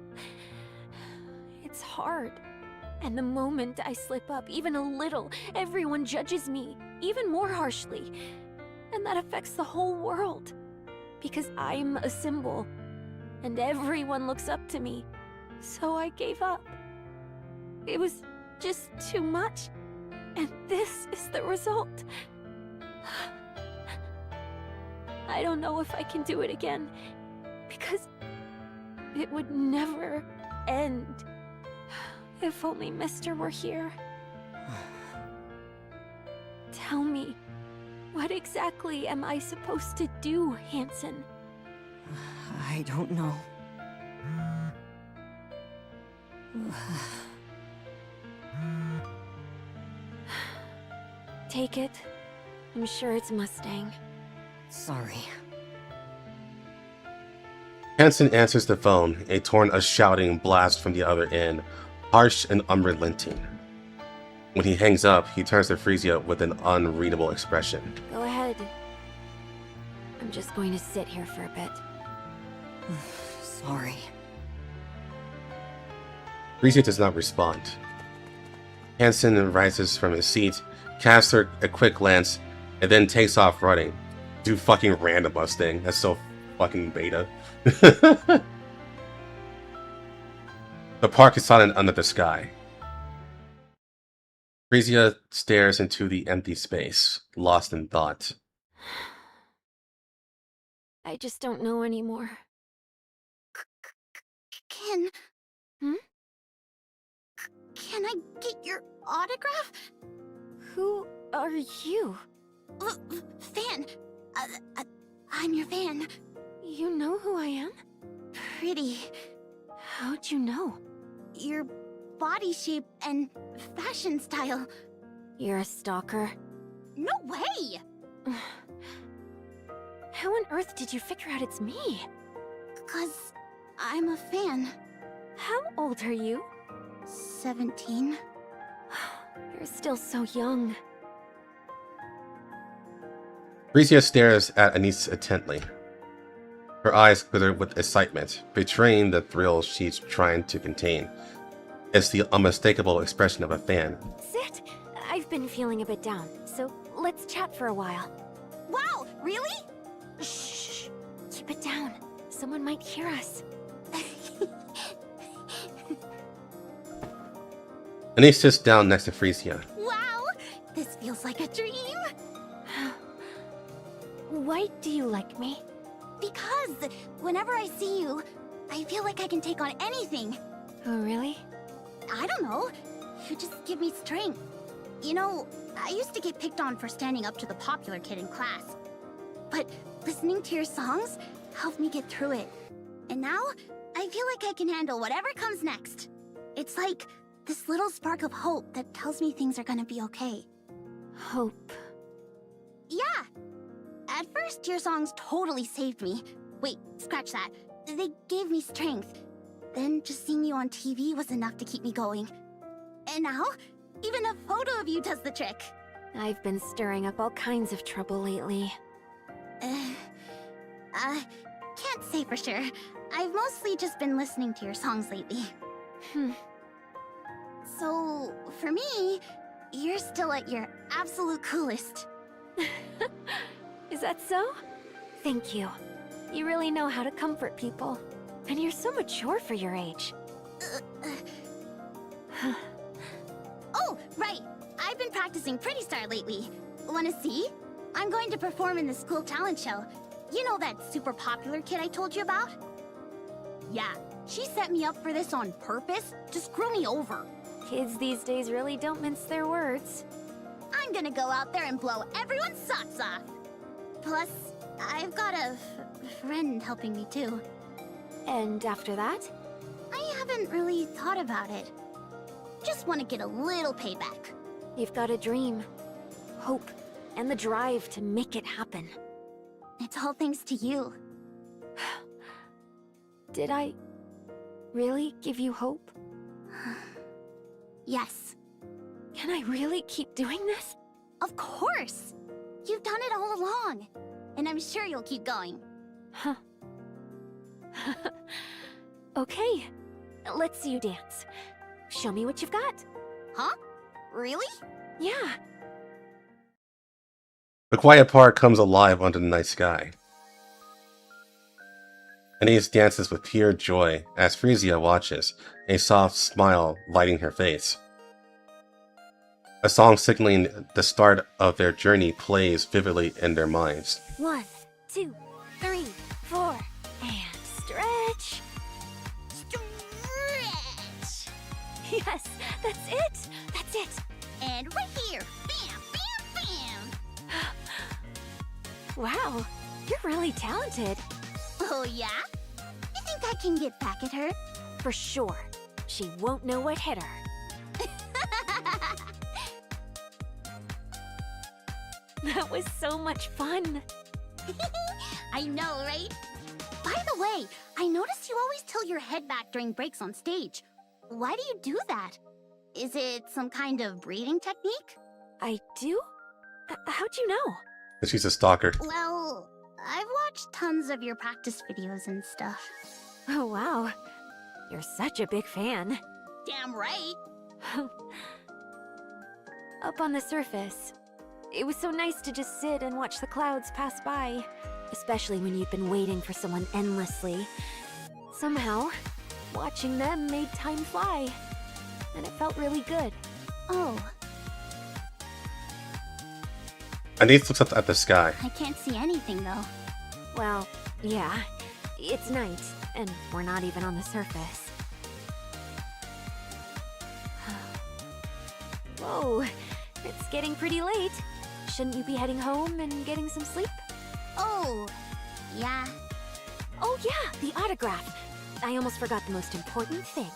C: It's hard. And the moment I slip up even a little, everyone judges me, even more harshly. And that affects the whole world. Because I'm a symbol, and everyone looks up to me. So I gave up. It was just too much. And this is the result. I don't know if I can do it again, because it would never end. If only Mister were here. Tell me, what exactly am I supposed to do, Hansen?
F: I don't know.
C: Take it. I'm sure it's Mustang.
F: Sorry.
A: Hansen answers the phone, a shouting blast from the other end, harsh and unrelenting. When he hangs up, he turns to Frisia with an unreadable expression.
C: Go ahead. I'm just going to sit here for a bit.
F: Sorry.
A: Frisia does not respond. Hansen rises from his seat, casts her a quick glance, and then takes off running. Dude fucking ran the Mustang. That's so fucking beta. The park is silent under the sky. Frisia stares into the empty space, lost in thought.
C: I just don't know anymore.
H: Can I get your autograph?
C: Who are you?
H: Fan. I'm your fan.
C: You know who I am?
H: Pretty.
C: How'd you know?
H: Your body shape and fashion style.
C: You're a stalker?
H: No way!
C: How on earth did you figure out it's me?
H: 'Cause I'm a fan.
C: How old are you?
H: 17.
C: You're still so young.
A: Frisia stares at Anise intently. Her eyes glitter with excitement, betraying the thrill she's trying to contain. It's the unmistakable expression of a fan.
C: Sit! I've been feeling a bit down, so let's chat for a while.
H: Wow, really?
C: Shh! Keep it down. Someone might hear us.
A: And he sits down next to Frisia.
H: Wow, this feels like a dream.
C: Why do you like me?
H: Because whenever I see you, I feel like I can take on anything.
C: Oh, really?
H: I don't know. You just give me strength. You know, I used to get picked on for standing up to the popular kid in class. But listening to your songs helped me get through it. And now, I feel like I can handle whatever comes next. It's like this little spark of hope that tells me things are gonna be okay.
C: Hope.
H: Yeah. At first, your songs totally saved me. Wait, scratch that. They gave me strength. Then just seeing you on TV was enough to keep me going. And now, even a photo of you does the trick.
C: I've been stirring up all kinds of trouble lately.
H: Can't say for sure. I've mostly just been listening to your songs lately. So, for me, you're still at your absolute coolest.
C: Is that so? Thank you. You really know how to comfort people. And you're so mature for your age.
H: Oh, right! I've been practicing Pretty Star lately. Wanna see? I'm going to perform in the school talent show. You know that super popular kid I told you about? Yeah, she set me up for this on purpose to screw me over.
C: Kids these days really don't mince their words.
H: I'm gonna go out there and blow everyone's socks off. Plus, I've got a friend helping me too.
C: And after that?
H: I haven't really thought about it. Just want to get a little payback.
C: You've got a dream, hope, and the drive to make it happen.
H: It's all thanks to you.
C: Did I really give you hope?
H: Yes.
C: Can I really keep doing this?
H: Of course! You've done it all along. And I'm sure you'll keep going.
C: Huh. Okay, let's see you dance. Show me what you've got.
H: Huh? Really?
C: Yeah.
A: The quiet part comes alive under the night sky. Anise dances with pure joy as Frisia watches, a soft smile lighting her face. A song signaling the start of their journey plays vividly in their minds.
C: 1, 2, 3, 4, and stretch.
H: Stretch!
C: Yes, that's it. That's it.
H: And right here. Bam, bam, bam!
C: Wow, you're really talented.
H: Oh, yeah? You think I can get back at her?
C: For sure. She won't know what hit her. That was so much fun.
H: I know, right? By the way, I noticed you always tilt your head back during breaks on stage. Why do you do that? Is it some kind of breathing technique?
C: I do? How'd you know?
A: She's a stalker.
H: Well, I've watched tons of your practice videos and stuff.
C: Oh, wow. You're such a big fan.
H: Damn right.
C: Up on the surface, it was so nice to just sit and watch the clouds pass by, especially when you've been waiting for someone endlessly. Somehow, watching them made time fly, and it felt really good.
H: Oh,
A: Anise looks up at the sky.
H: I can't see anything though.
C: Well, yeah, it's night, and we're not even on the surface. Whoa, it's getting pretty late. Shouldn't you be heading home and getting some sleep?
H: Oh, yeah.
C: Oh yeah, the autograph. I almost forgot the most important thing.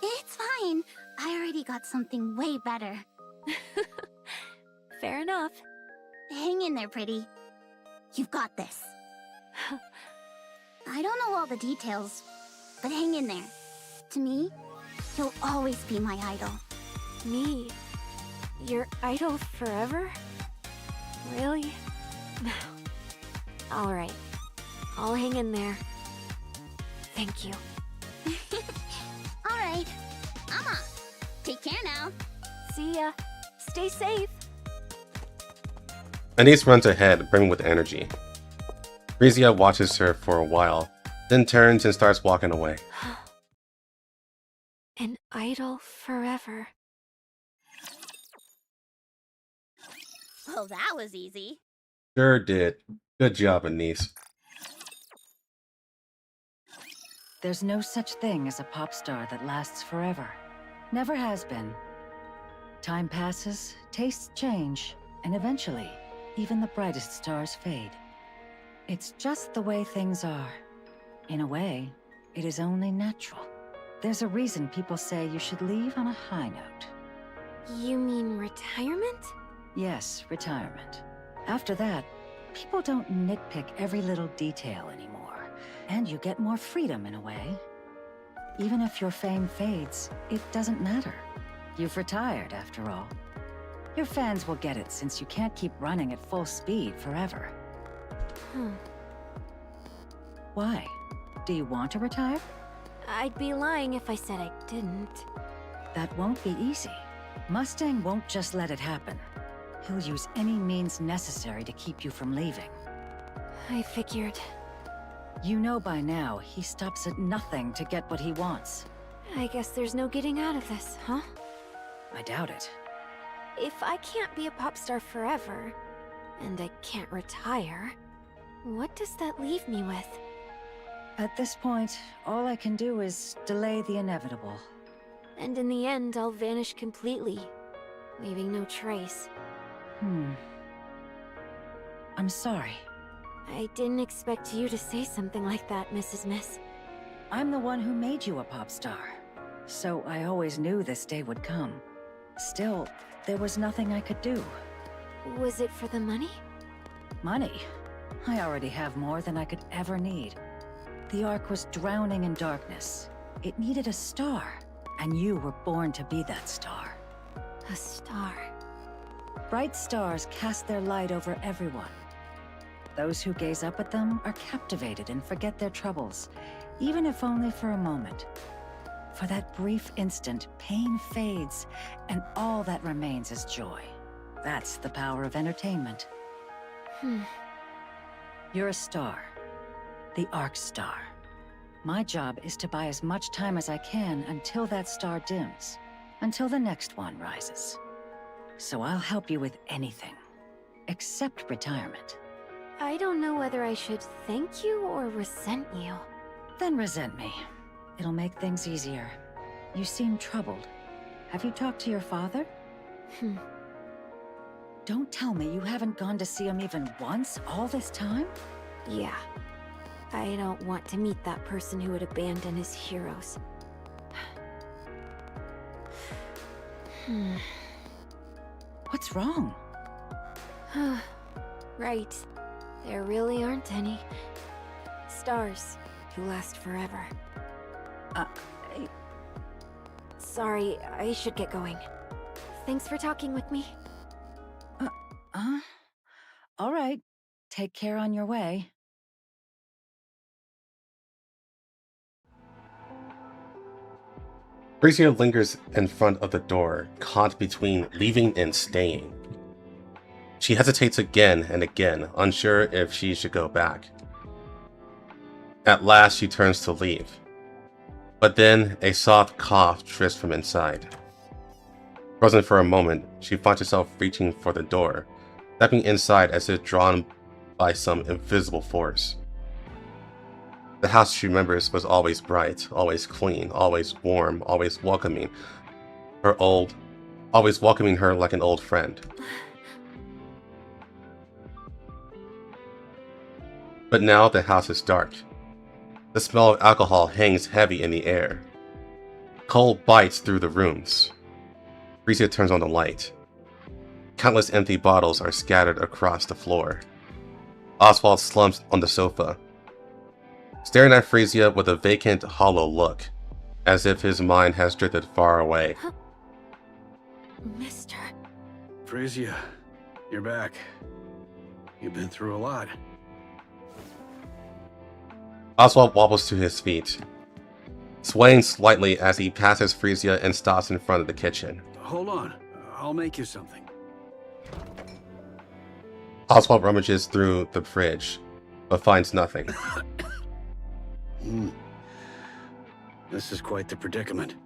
H: It's fine. I already got something way better.
C: Fair enough.
H: Hang in there, pretty. You've got this. I don't know all the details, but hang in there. To me, you'll always be my idol.
C: Me? Your idol forever? Really? Alright. I'll hang in there. Thank you.
H: Alright. I'm off. Take care now.
C: See ya. Stay safe.
A: Anise runs ahead, brimming with energy. Frisia watches her for a while, then turns and starts walking away.
C: An idol forever.
H: Well, that was easy.
A: Sure did. Good job, Anise.
G: There's no such thing as a pop star that lasts forever. Never has been. Time passes, tastes change, and eventually, even the brightest stars fade. It's just the way things are. In a way, it is only natural. There's a reason people say you should leave on a high note.
C: You mean retirement?
G: Yes, retirement. After that, people don't nitpick every little detail anymore, and you get more freedom in a way. Even if your fame fades, it doesn't matter. You've retired, after all. Your fans will get it since you can't keep running at full speed forever. Why? Do you want to retire?
C: I'd be lying if I said I didn't.
G: That won't be easy. Mustang won't just let it happen. He'll use any means necessary to keep you from leaving.
C: I figured.
G: You know by now, he stops at nothing to get what he wants.
C: I guess there's no getting out of this, huh?
G: I doubt it.
C: If I can't be a pop star forever, and I can't retire, what does that leave me with?
G: At this point, all I can do is delay the inevitable.
C: And in the end, I'll vanish completely, leaving no trace.
G: I'm sorry.
C: I didn't expect you to say something like that, Mrs. Miss.
G: I'm the one who made you a pop star, so I always knew this day would come. Still, there was nothing I could do.
C: Was it for the money?
G: Money? I already have more than I could ever need. The Ark was drowning in darkness. It needed a star, and you were born to be that star.
C: A star.
G: Bright stars cast their light over everyone. Those who gaze up at them are captivated and forget their troubles, even if only for a moment. For that brief instant, pain fades, and all that remains is joy. That's the power of entertainment. You're a star. The Ark Star. My job is to buy as much time as I can until that star dims, until the next one rises. So I'll help you with anything, except retirement.
C: I don't know whether I should thank you or resent you.
G: Then resent me. It'll make things easier. You seem troubled. Have you talked to your father? Don't tell me you haven't gone to see him even once all this time?
C: Yeah. I don't want to meet that person who would abandon his heroes.
G: What's wrong?
C: Right. There really aren't any stars who last forever. Sorry, I should get going. Thanks for talking with me.
G: All right. Take care on your way.
A: Frisia lingers in front of the door, caught between leaving and staying. She hesitates again and again, unsure if she should go back. At last, she turns to leave. But then, a soft cough drifts from inside. Frozen for a moment, she finds herself reaching for the door, stepping inside as if drawn by some invisible force. The house she remembers was always bright, always clean, always warm, always welcoming. Always welcoming her like an old friend. But now the house is dark. The smell of alcohol hangs heavy in the air. Cold bites through the rooms. Frisia turns on the light. Countless empty bottles are scattered across the floor. Oswald slumps on the sofa, staring at Frisia with a vacant, hollow look, as if his mind has drifted far away.
C: Mister.
D: Frisia, you're back. You've been through a lot.
A: Oswald wobbles to his feet, swaying slightly as he passes Frisia and stops in front of the kitchen.
D: Hold on, I'll make you something.
A: Oswald rummages through the fridge, but finds nothing.
D: This is quite the predicament.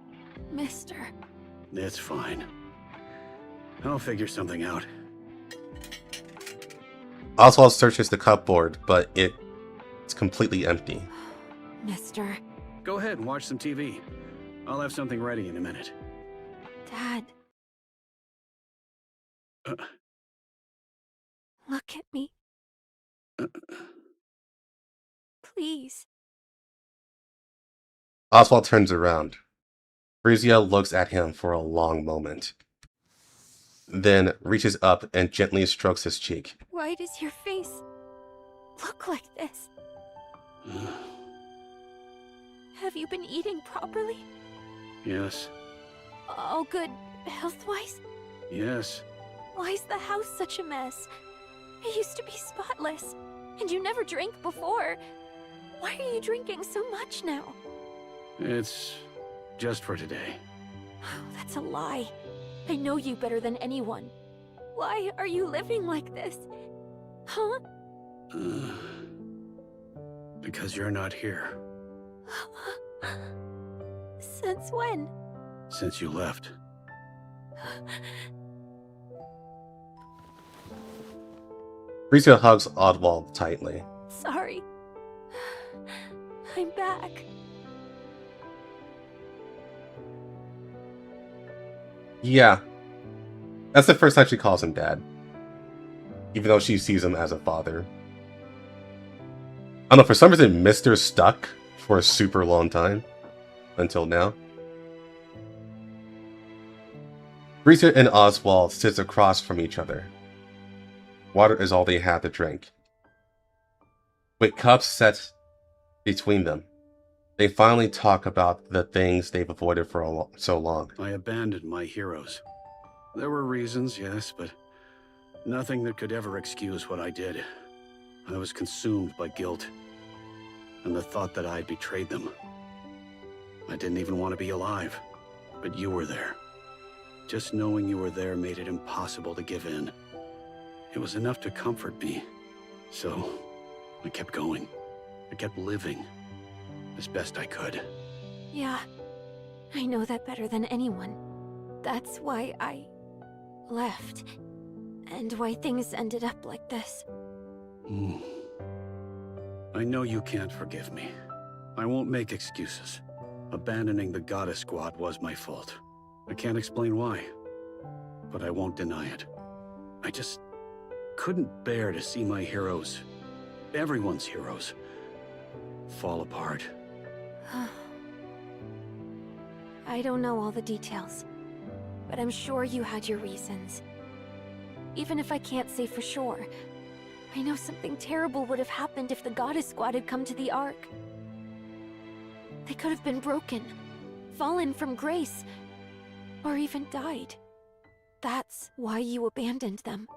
C: Mister.
D: It's fine. I'll figure something out.
A: Oswald searches the cupboard, but it's completely empty.
C: Mister.
D: Go ahead and watch some TV. I'll have something ready in a minute.
C: Dad. Look at me. Please.
A: Oswald turns around. Frisia looks at him for a long moment, then reaches up and gently strokes his cheek.
C: Why does your face look like this? Have you been eating properly?
D: Yes.
C: All good health-wise?
D: Yes.
C: Why is the house such a mess? It used to be spotless, and you never drank before. Why are you drinking so much now?
D: It's just for today.
C: Oh, that's a lie. I know you better than anyone. Why are you living like this? Huh?
D: Because you're not here.
C: Since when?
D: Since you left.
A: Frisia hugs Oswald tightly.
C: Sorry. I'm back.
A: Yeah. That's the first time she calls him Dad. Even though she sees him as a father. I don't know, for some reason Mr. stuck for a super long time. Until now. Frisia and Oswald sits across from each other. Water is all they have to drink. With cups set between them, they finally talk about the things they've avoided for so long.
D: I abandoned my heroes. There were reasons, yes, but nothing that could ever excuse what I did. I was consumed by guilt and the thought that I had betrayed them. I didn't even want to be alive, but you were there. Just knowing you were there made it impossible to give in. It was enough to comfort me. So, I kept going. I kept living. As best I could.
C: Yeah, I know that better than anyone. That's why I left. And why things ended up like this.
D: I know you can't forgive me. I won't make excuses. Abandoning the Goddess Squad was my fault. I can't explain why, but I won't deny it. I just couldn't bear to see my heroes, everyone's heroes, fall apart.
C: I don't know all the details, but I'm sure you had your reasons. Even if I can't say for sure, I know something terrible would have happened if the Goddess Squad had come to the Ark. They could have been broken, fallen from grace, or even died. That's why you abandoned them.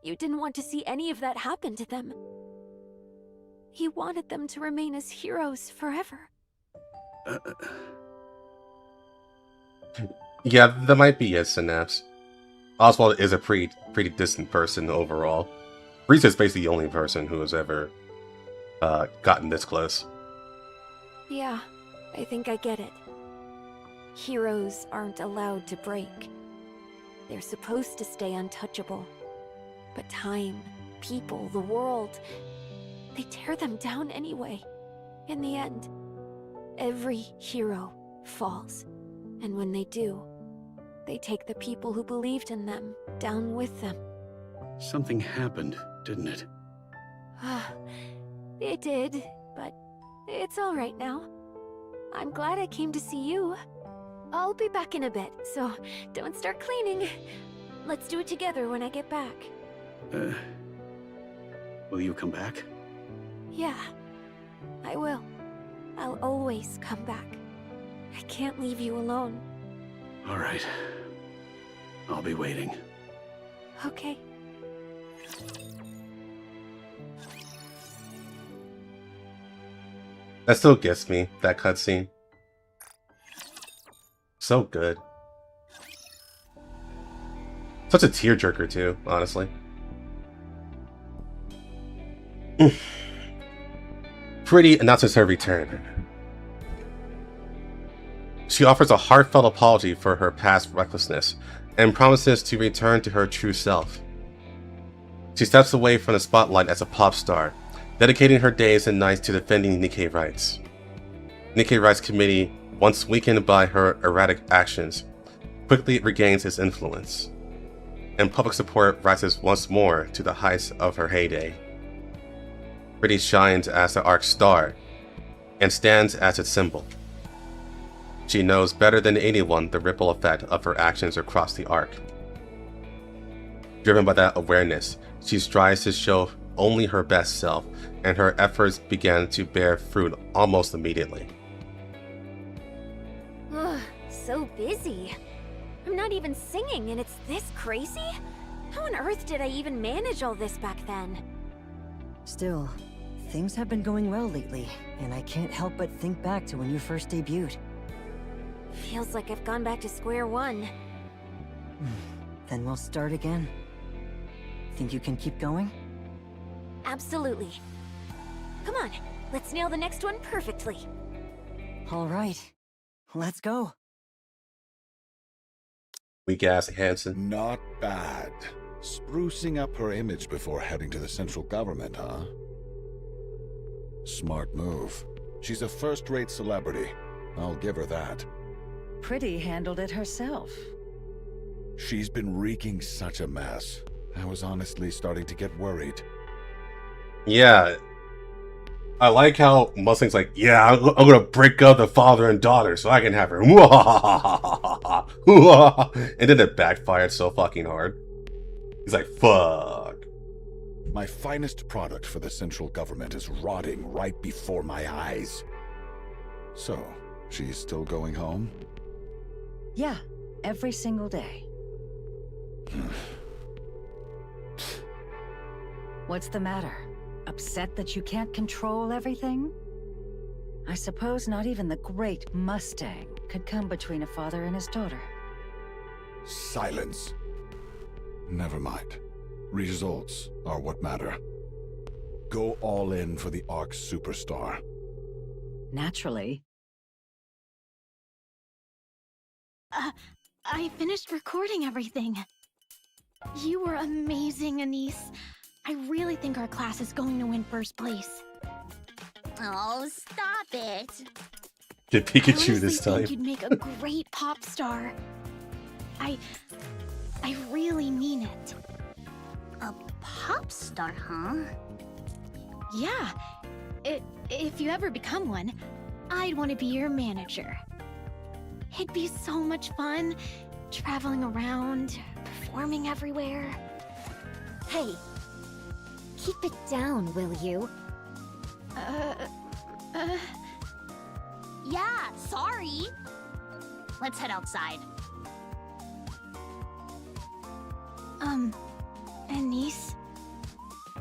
C: You didn't want to see any of that happen to them. You wanted them to remain as heroes forever.
A: Yeah, that might be a synapse. Oswald is a pretty distant person overall. Frisia is basically the only person who has ever gotten this close.
C: Yeah, I think I get it. Heroes aren't allowed to break. They're supposed to stay untouchable. But time, people, the world, they tear them down anyway. In the end, every hero falls. And when they do, they take the people who believed in them down with them.
D: Something happened, didn't it?
C: It did, but it's all right now. I'm glad I came to see you. I'll be back in a bit, so don't start cleaning. Let's do it together when I get back.
D: Will you come back?
C: Yeah, I will. I'll always come back. I can't leave you alone.
D: All right. I'll be waiting.
C: Okay.
A: That still gets me, that cutscene. So good. Such a tearjerker too, honestly. Pretty announces her return. She offers a heartfelt apology for her past recklessness and promises to return to her true self. She steps away from the spotlight as a pop star, dedicating her days and nights to defending Nikke rights. Nikke Rights Committee, once weakened by her erratic actions, quickly regains its influence, and public support rises once more to the heights of her heyday. Pretty shines as the ARC's star, and stands as its symbol. She knows better than anyone the ripple effect of her actions across the ARC. Driven by that awareness, she strives to show only her best self, and her efforts began to bear fruit almost immediately.
C: Ugh, so busy. I'm not even singing and it's this crazy? How on earth did I even manage all this back then?
F: Still, things have been going well lately, and I can't help but think back to when you first debuted.
C: Feels like I've gone back to square one.
F: Then we'll start again. Think you can keep going?
C: Absolutely. Come on, let's nail the next one perfectly.
F: All right, let's go.
A: Weak ass Hanson.
E: Not bad. Sprucing up her image before heading to the central government, huh? Smart move. She's a first-rate celebrity. I'll give her that.
G: Pretty handled it herself.
E: She's been wreaking such a mess. I was honestly starting to get worried.
A: Yeah. I like how Mustang's like, yeah, I'm gonna break up the father and daughter so I can have her. And then it backfired so fucking hard. He's like, fuck.
E: My finest product for the central government is rotting right before my eyes. So, she's still going home?
G: Yeah, every single day. What's the matter? Upset that you can't control everything? I suppose not even the great Mustang could come between a father and his daughter.
E: Silence. Never mind. Results are what matter. Go all in for the ARC superstar.
G: Naturally.
K: I finished recording everything. You were amazing, Anise. I really think our class is going to win first place.
H: Oh, stop it.
A: Get Pikachu
K: I
A: this
K: honestly
A: time.
K: think you'd make a great pop star. I really mean it.
H: A pop star, huh?
K: Yeah. If you ever become one, I'd want to be your manager. It'd be so much fun, traveling around, performing everywhere.
C: Hey, keep it down, will you?
H: Yeah, sorry. Let's head outside.
K: Anise?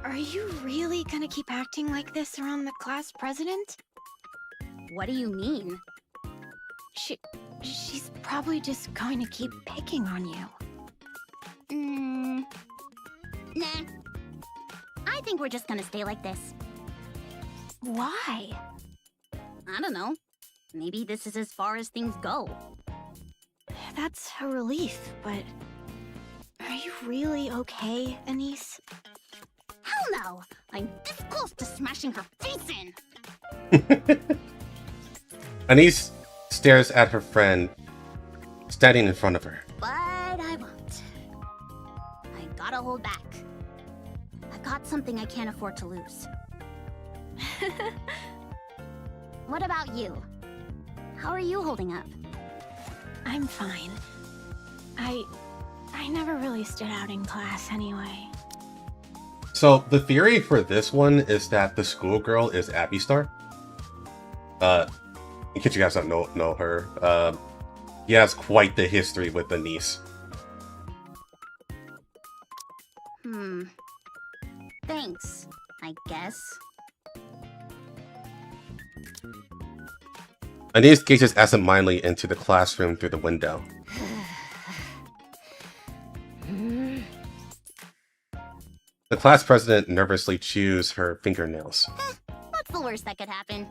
K: Are you really gonna keep acting like this around the class president?
H: What do you mean?
K: She's probably just going to keep picking on you.
H: Nah. I think we're just gonna stay like this.
K: Why?
H: I don't know. Maybe this is as far as things go.
K: That's a relief, but... Are you really okay, Anise?
H: Hell no! I'm this close to smashing her face in!
A: Anise stares at her friend standing in front of her.
H: But I won't. I gotta hold back. I've got something I can't afford to lose. What about you? How are you holding up?
K: I'm fine. I never really stood out in class anyway.
A: So the theory for this one is that the schoolgirl is Abby Star. In case you guys don't know her, he has quite the history with Anise.
H: Thanks, I guess.
A: Anise gazes absentmindedly into the classroom through the window. The class president nervously chews her fingernails.
H: What's the worst that could happen?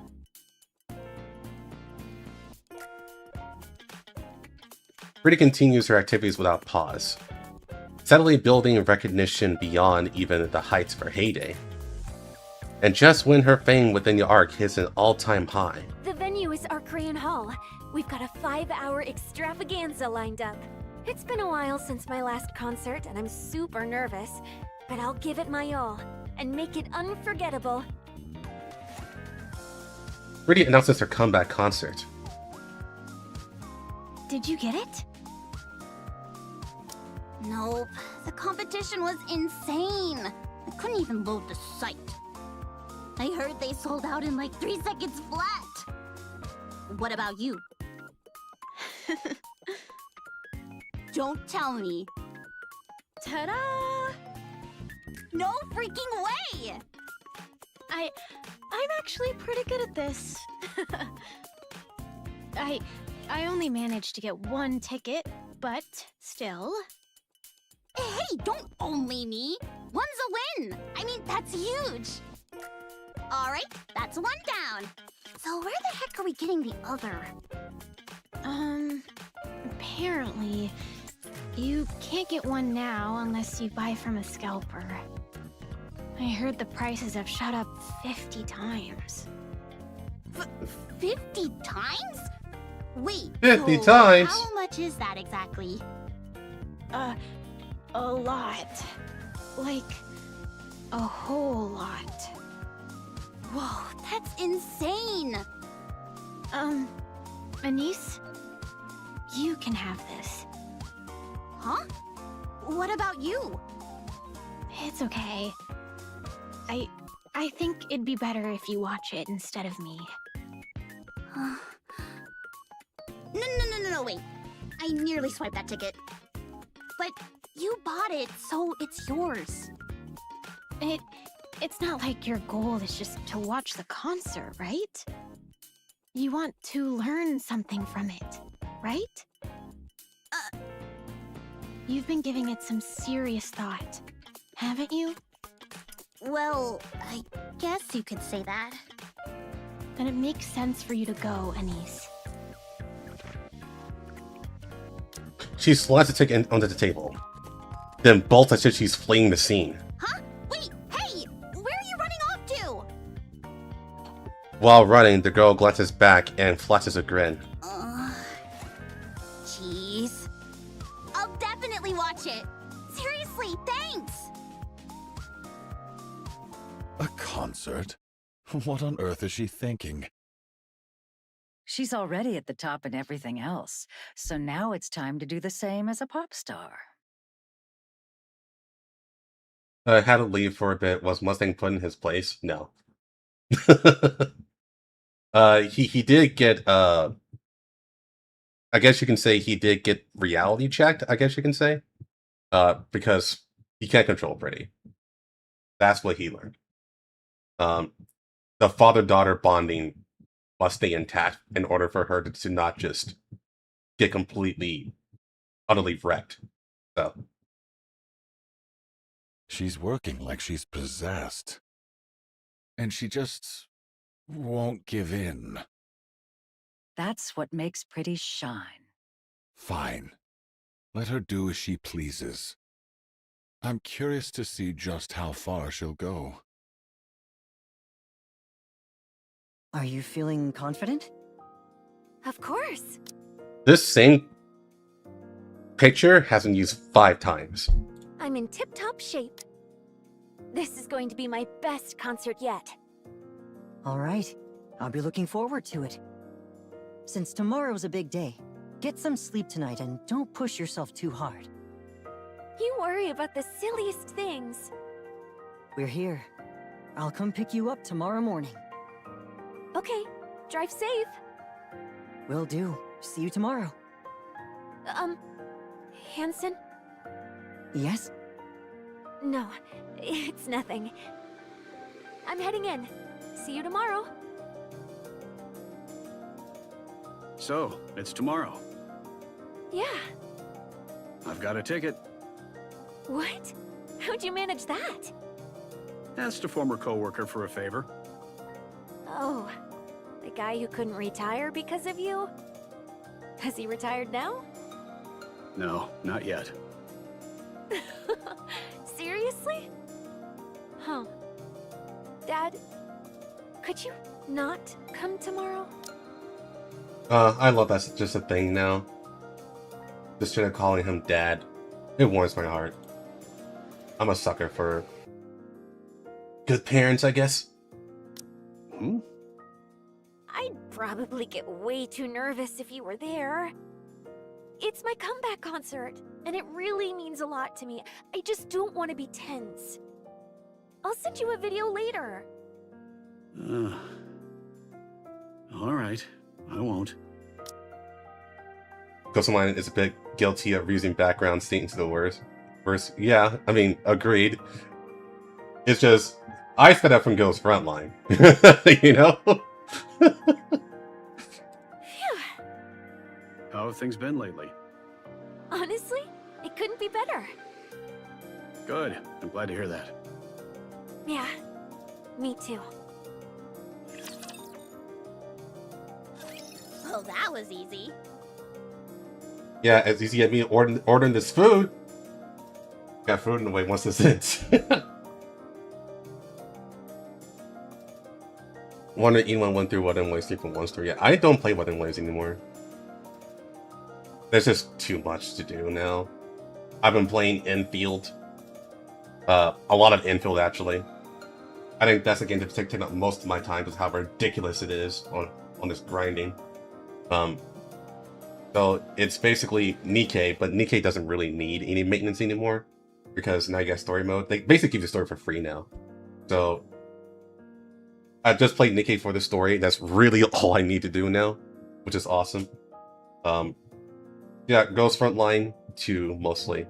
A: Pretty continues her activities without pause. steadily building recognition beyond even the heights of her heyday. And just when her fame within the Ark hits an all-time high.
C: The venue is Arcrayon Hall. We've got a 5-hour extravaganza lined up. It's been a while since my last concert, and I'm super nervous, but I'll give it my all and make it unforgettable.
A: Rudy announces her comeback concert.
K: Did you get it?
H: Nope. The competition was insane. I couldn't even load the site. I heard they sold out in like 3 seconds flat. What about you? Don't tell me.
K: Ta-da!
H: No freaking way!
K: I'm actually pretty good at this. I only managed to get 1 ticket, but still.
H: Hey, don't only me. One's a win. I mean, that's huge. All right, that's 1 down. So where the heck are we getting the other?
K: Apparently, you can't get 1 now unless you buy from a scalper. I heard the prices have shot up 50 times.
H: 50 times? Wait,
A: 50
H: so
A: times?
H: How much is that exactly?
K: A lot. Like, a whole lot.
H: Whoa, that's insane!
K: Anise? You can have this.
H: Huh? What about you?
K: It's okay. I think it'd be better if you watch it instead of me.
H: No, wait. I nearly swiped that ticket. But you bought it, so it's yours.
K: It's not like your goal is just to watch the concert, right? You want to learn something from it, right? You've been giving it some serious thought, haven't you?
H: Well, I guess you could say that.
K: Then it makes sense for you to go, Anise.
A: She slams the ticket onto the table, then bolts as if she's fleeing the scene.
H: Huh? Wait, hey! Where are you running off to?
A: While running, the girl glances back and flashes a grin.
H: Jeez. I'll definitely watch it. Seriously, thanks!
E: A concert? What on earth is she thinking?
G: She's already at the top in everything else, so now it's time to do the same as a pop star.
A: Had to leave for a bit. Was Mustang put in his place? No. He did get I guess you can say he did get reality checked, I guess you can say. Because he can't control Pretty. That's what he learned. The father-daughter bonding must stay intact in order for her to not just get completely, utterly wrecked. So
E: She's working like she's possessed. And she just won't give in.
G: That's what makes Pretty shine.
E: Fine. Let her do as she pleases. I'm curious to see just how far she'll go.
F: Are you feeling confident?
C: Of course.
A: this same picture has been used 5 times.
C: I'm in tip-top shape. This is going to be my best concert yet.
F: All right, I'll be looking forward to it. Since tomorrow's a big day, get some sleep tonight and don't push yourself too hard.
C: You worry about the silliest things.
F: We're here. I'll come pick you up tomorrow morning.
C: Okay, drive safe.
F: Will do. See you tomorrow.
C: Hanson?
F: Yes?
C: No, it's nothing. I'm heading in. See you tomorrow.
D: So, it's tomorrow.
C: Yeah.
D: I've got a ticket.
C: What? How'd you manage that?
D: Asked a former coworker for a favor.
C: Oh, the guy who couldn't retire because of you? Has he retired now?
D: No, not yet.
C: Seriously? Huh. Dad, could you not come tomorrow?
A: I love that's just a thing now. Just straight up calling him Dad. It warms my heart. I'm a sucker for good parents, I guess.
D: Hmm?
C: I'd probably get way too nervous if you were there. It's my comeback concert, and it really means a lot to me. I just don't want to be tense. I'll send you a video later.
D: All right, I won't.
A: Ghost of Mine is a bit guilty of using background scenes to the worst. Yeah, I mean, agreed. It's just, I sped up from Ghost Frontline. You know?
D: How have things been lately?
C: Honestly, it couldn't be better.
D: Good. I'm glad to hear that.
C: Yeah, me too.
H: Well, that was easy.
A: Yeah, it's easy at me ordering this food. Got food in the way once this ends. Wonder E1 went through Wedding Waves 3.1 Yeah, I don't play Wedding Waves anymore. There's just too much to do now. I've been playing Infield. A lot of Infield, actually. I think that's the game that's taking up most of my time because how ridiculous it is on this grinding. So it's basically NIKKE, but NIKKE doesn't really need any maintenance anymore because now you got story mode. They basically give you the story for free now. So I've just played NIKKE for the story. That's really all I need to do now, which is awesome. Yeah, Ghost Frontline 2 mostly.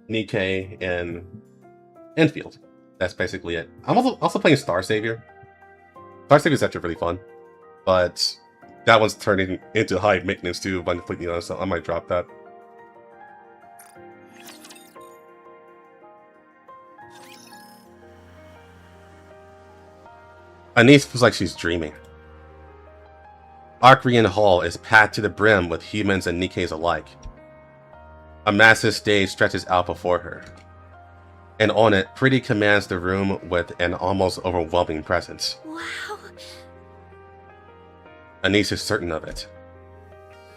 A: NIKKE and Infield. That's basically it. I'm also playing Star Savior. Star Savior is actually really fun, but that one's turning into high maintenance too, if I'm completely honest, so I might drop that. Anise feels like she's dreaming. Arcrean Hall is packed to the brim with humans and Nikkes alike. A massive stage stretches out before her, and on it, Pretty commands the room with an almost overwhelming presence.
C: Wow.
A: Anise is certain of it.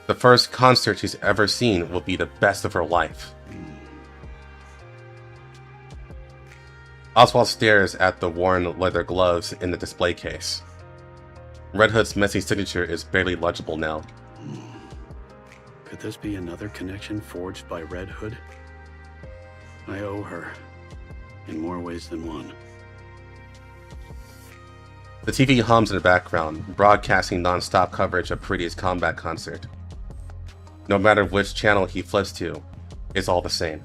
A: The first concert she's ever seen will be the best of her life. Oswald stares at the worn leather gloves in the display case. Red Hood's messy signature is barely legible now.
D: Could this be another connection forged by Red Hood? I owe her, in more ways than one.
A: The TV hums in the background, broadcasting non-stop coverage of Pretty's combat concert. No matter which channel he flips to, it's all the same.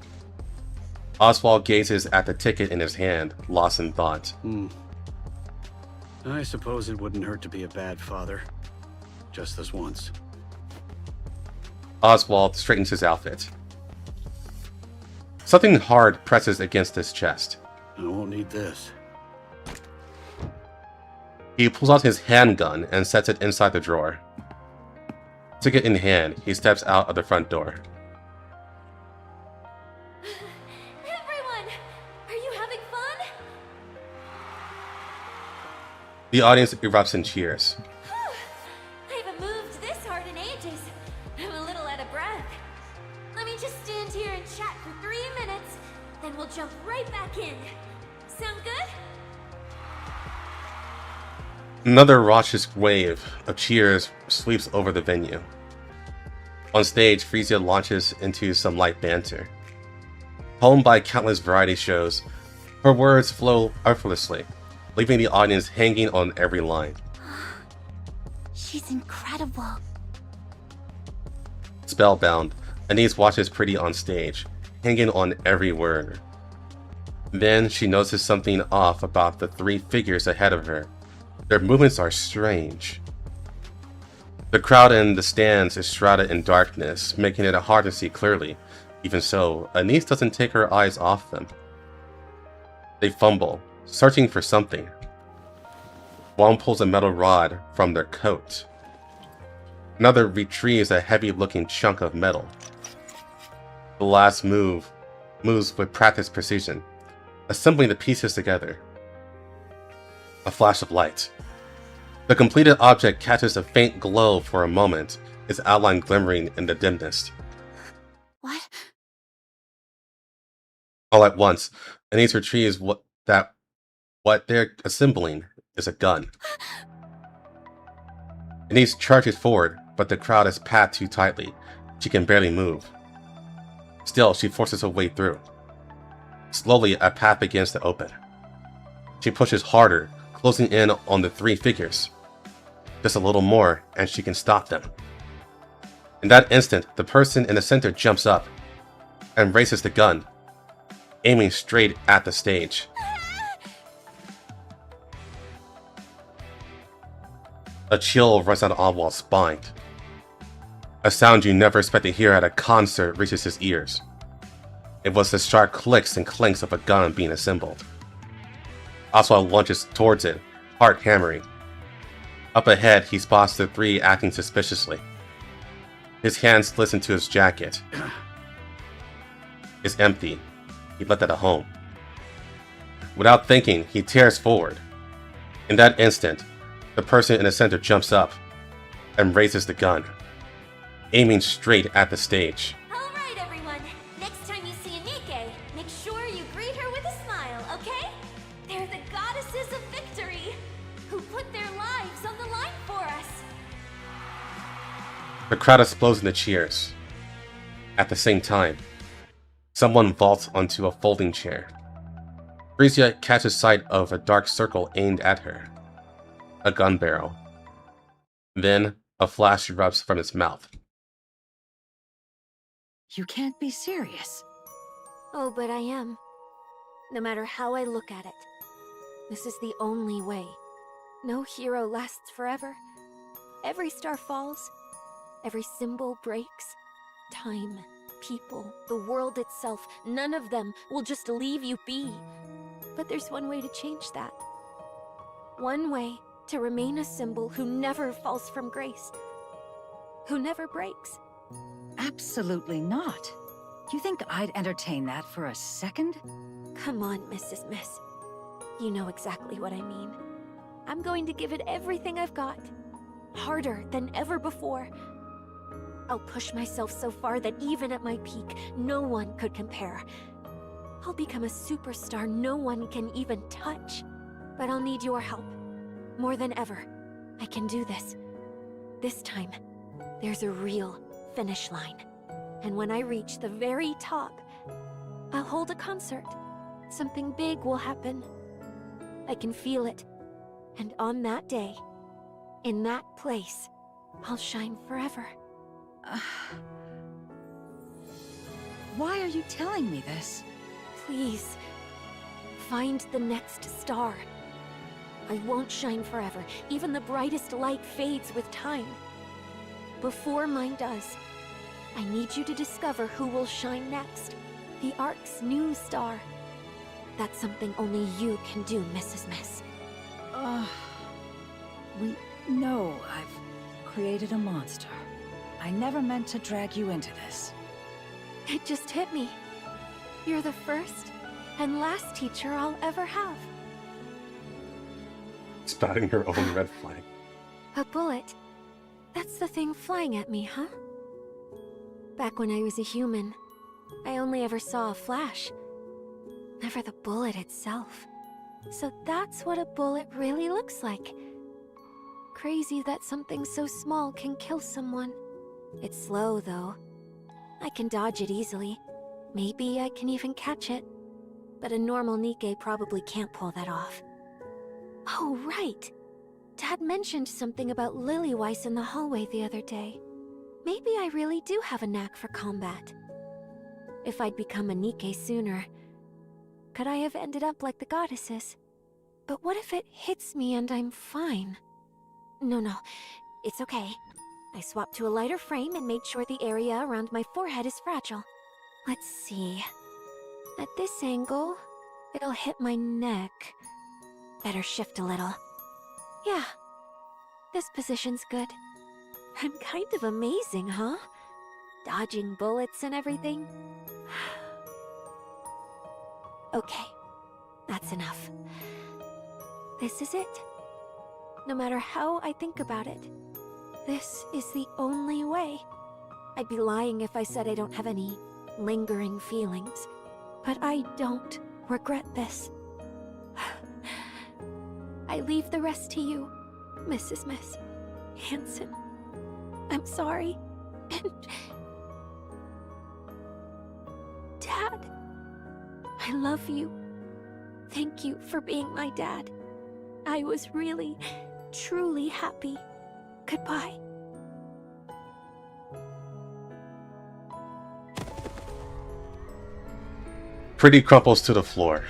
A: Oswald gazes at the ticket in his hand, lost in thought.
D: I suppose it wouldn't hurt to be a bad father. Just this once.
A: Oswald straightens his outfit. Something hard presses against his chest.
D: I won't need this.
A: He pulls out his handgun and sets it inside the drawer. Ticket in hand, he steps out of the front door.
C: Everyone, are you having fun?
A: The audience erupts in cheers.
C: I haven't moved this hard in ages. I'm a little out of breath. Let me just stand here and chat for 3 minutes, then we'll jump right back in. Sound good?
A: Another raucous wave of cheers sweeps over the venue. On stage, Frisia launches into some light banter. Honed by countless variety shows, her words flow effortlessly, leaving the audience hanging on every line.
H: She's incredible.
A: Spellbound, Anise watches Pretty on stage, hanging on every word. Then she notices something off about the 3 figures ahead of her. Their movements are strange. The crowd in the stands is shrouded in darkness, making it hard to see clearly. Even so, Anise doesn't take her eyes off them. They fumble, searching for something. One pulls a metal rod from their coat. Another retrieves a heavy-looking chunk of metal. The last moves with practiced precision, assembling the pieces together. A flash of light. The completed object catches a faint glow for a moment, its outline glimmering in the dimness.
H: What?
A: All at once, Anise retrieves what they're assembling is a gun. Anise charges forward, but the crowd is packed too tightly. She can barely move. Still, she forces her way through. Slowly, a path begins to open. She pushes harder, closing in on the 3 figures. Just a little more, and she can stop them. In that instant, the person in the center jumps up and raises the gun, aiming straight at the stage. A chill runs down Oswald's spine. A sound you never expect to hear at a concert reaches his ears. It was the sharp clicks and clanks of a gun being assembled. Oswald lunges towards it, heart hammering. Up ahead, he spots the 3 acting suspiciously. His hand slips into his jacket. It's empty. He left it at home. Without thinking, he tears forward. In that instant, the person in the center jumps up and raises the gun, aiming straight at the stage.
C: Alright, everyone. Next time you see a NIKKE, make sure you greet her with a smile, okay? They're the goddesses of victory, who put their lives on the line for us.
A: The crowd explodes into cheers. At the same time, someone vaults onto a folding chair. Frisia catches sight of a dark circle aimed at her. A gun barrel. Then, a flash erupts from its mouth.
G: You can't be serious.
C: Oh, but I am. No matter how I look at it, this is the only way. No hero lasts forever. Every star falls. Every symbol breaks. Time, people, the world itself, none of them will just leave you be. But there's one way to change that. One way to remain a symbol who never falls from grace. Who never breaks.
G: Absolutely not. You think I'd entertain that for a second?
C: Come on, Mrs. Miss. You know exactly what I mean. I'm going to give it everything I've got. Harder than ever before. I'll push myself so far that even at my peak, no one could compare. I'll become a superstar no one can even touch. But I'll need your help. More than ever. I can do this. This time, there's a real finish line. And when I reach the very top, I'll hold a concert. Something big will happen. I can feel it. And on that day, in that place, I'll shine forever.
G: Why are you telling me this?
C: Please, find the next star. I won't shine forever. Even the brightest light fades with time. Before mine does, I need you to discover who will shine next. The Ark's new star. That's something only you can do, Mrs. Miss.
G: We know I've created a monster. I never meant to drag you into this.
C: It just hit me. You're the first and last teacher I'll ever have.
A: Spouting her own red flag.
C: A bullet. That's the thing flying at me, huh? Back when I was a human, I only ever saw a flash. Never the bullet itself. So that's what a bullet really looks like. Crazy that something so small can kill someone. It's slow, though. I can dodge it easily. Maybe I can even catch it. But a normal NIKKE probably can't pull that off. Oh, right! Dad mentioned something about Lillyweiss in the hallway the other day. Maybe I really do have a knack for combat. If I'd become a NIKKE sooner, could I have ended up like the goddesses? But what if it hits me and I'm fine? No, it's okay. I swapped to a lighter frame and made sure the area around my forehead is fragile. Let's see. At this angle, it'll hit my neck. Better shift a little. Yeah, this position's good. I'm kind of amazing, huh? Dodging bullets and everything. Okay, that's enough. This is it. No matter how I think about it, this is the only way. I'd be lying if I said I don't have any lingering feelings, but I don't regret this. I leave the rest to you, Mrs. Miss Hanson. I'm sorry, and... Dad, I love you. Thank you for being my dad. I was really, truly happy. Goodbye.
A: Pretty crumples to the floor.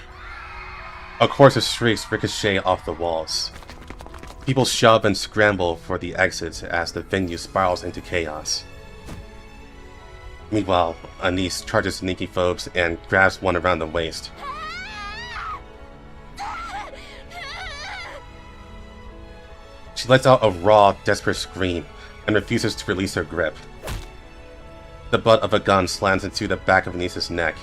A: A chorus of shrieks ricochet off the walls. People shove and scramble for the exits as the venue spirals into chaos. Meanwhile, Anise charges NIKKE phobes and grabs one around the waist. She lets out a raw, desperate scream and refuses to release her grip. The butt of a gun slams into the back of Anise's neck.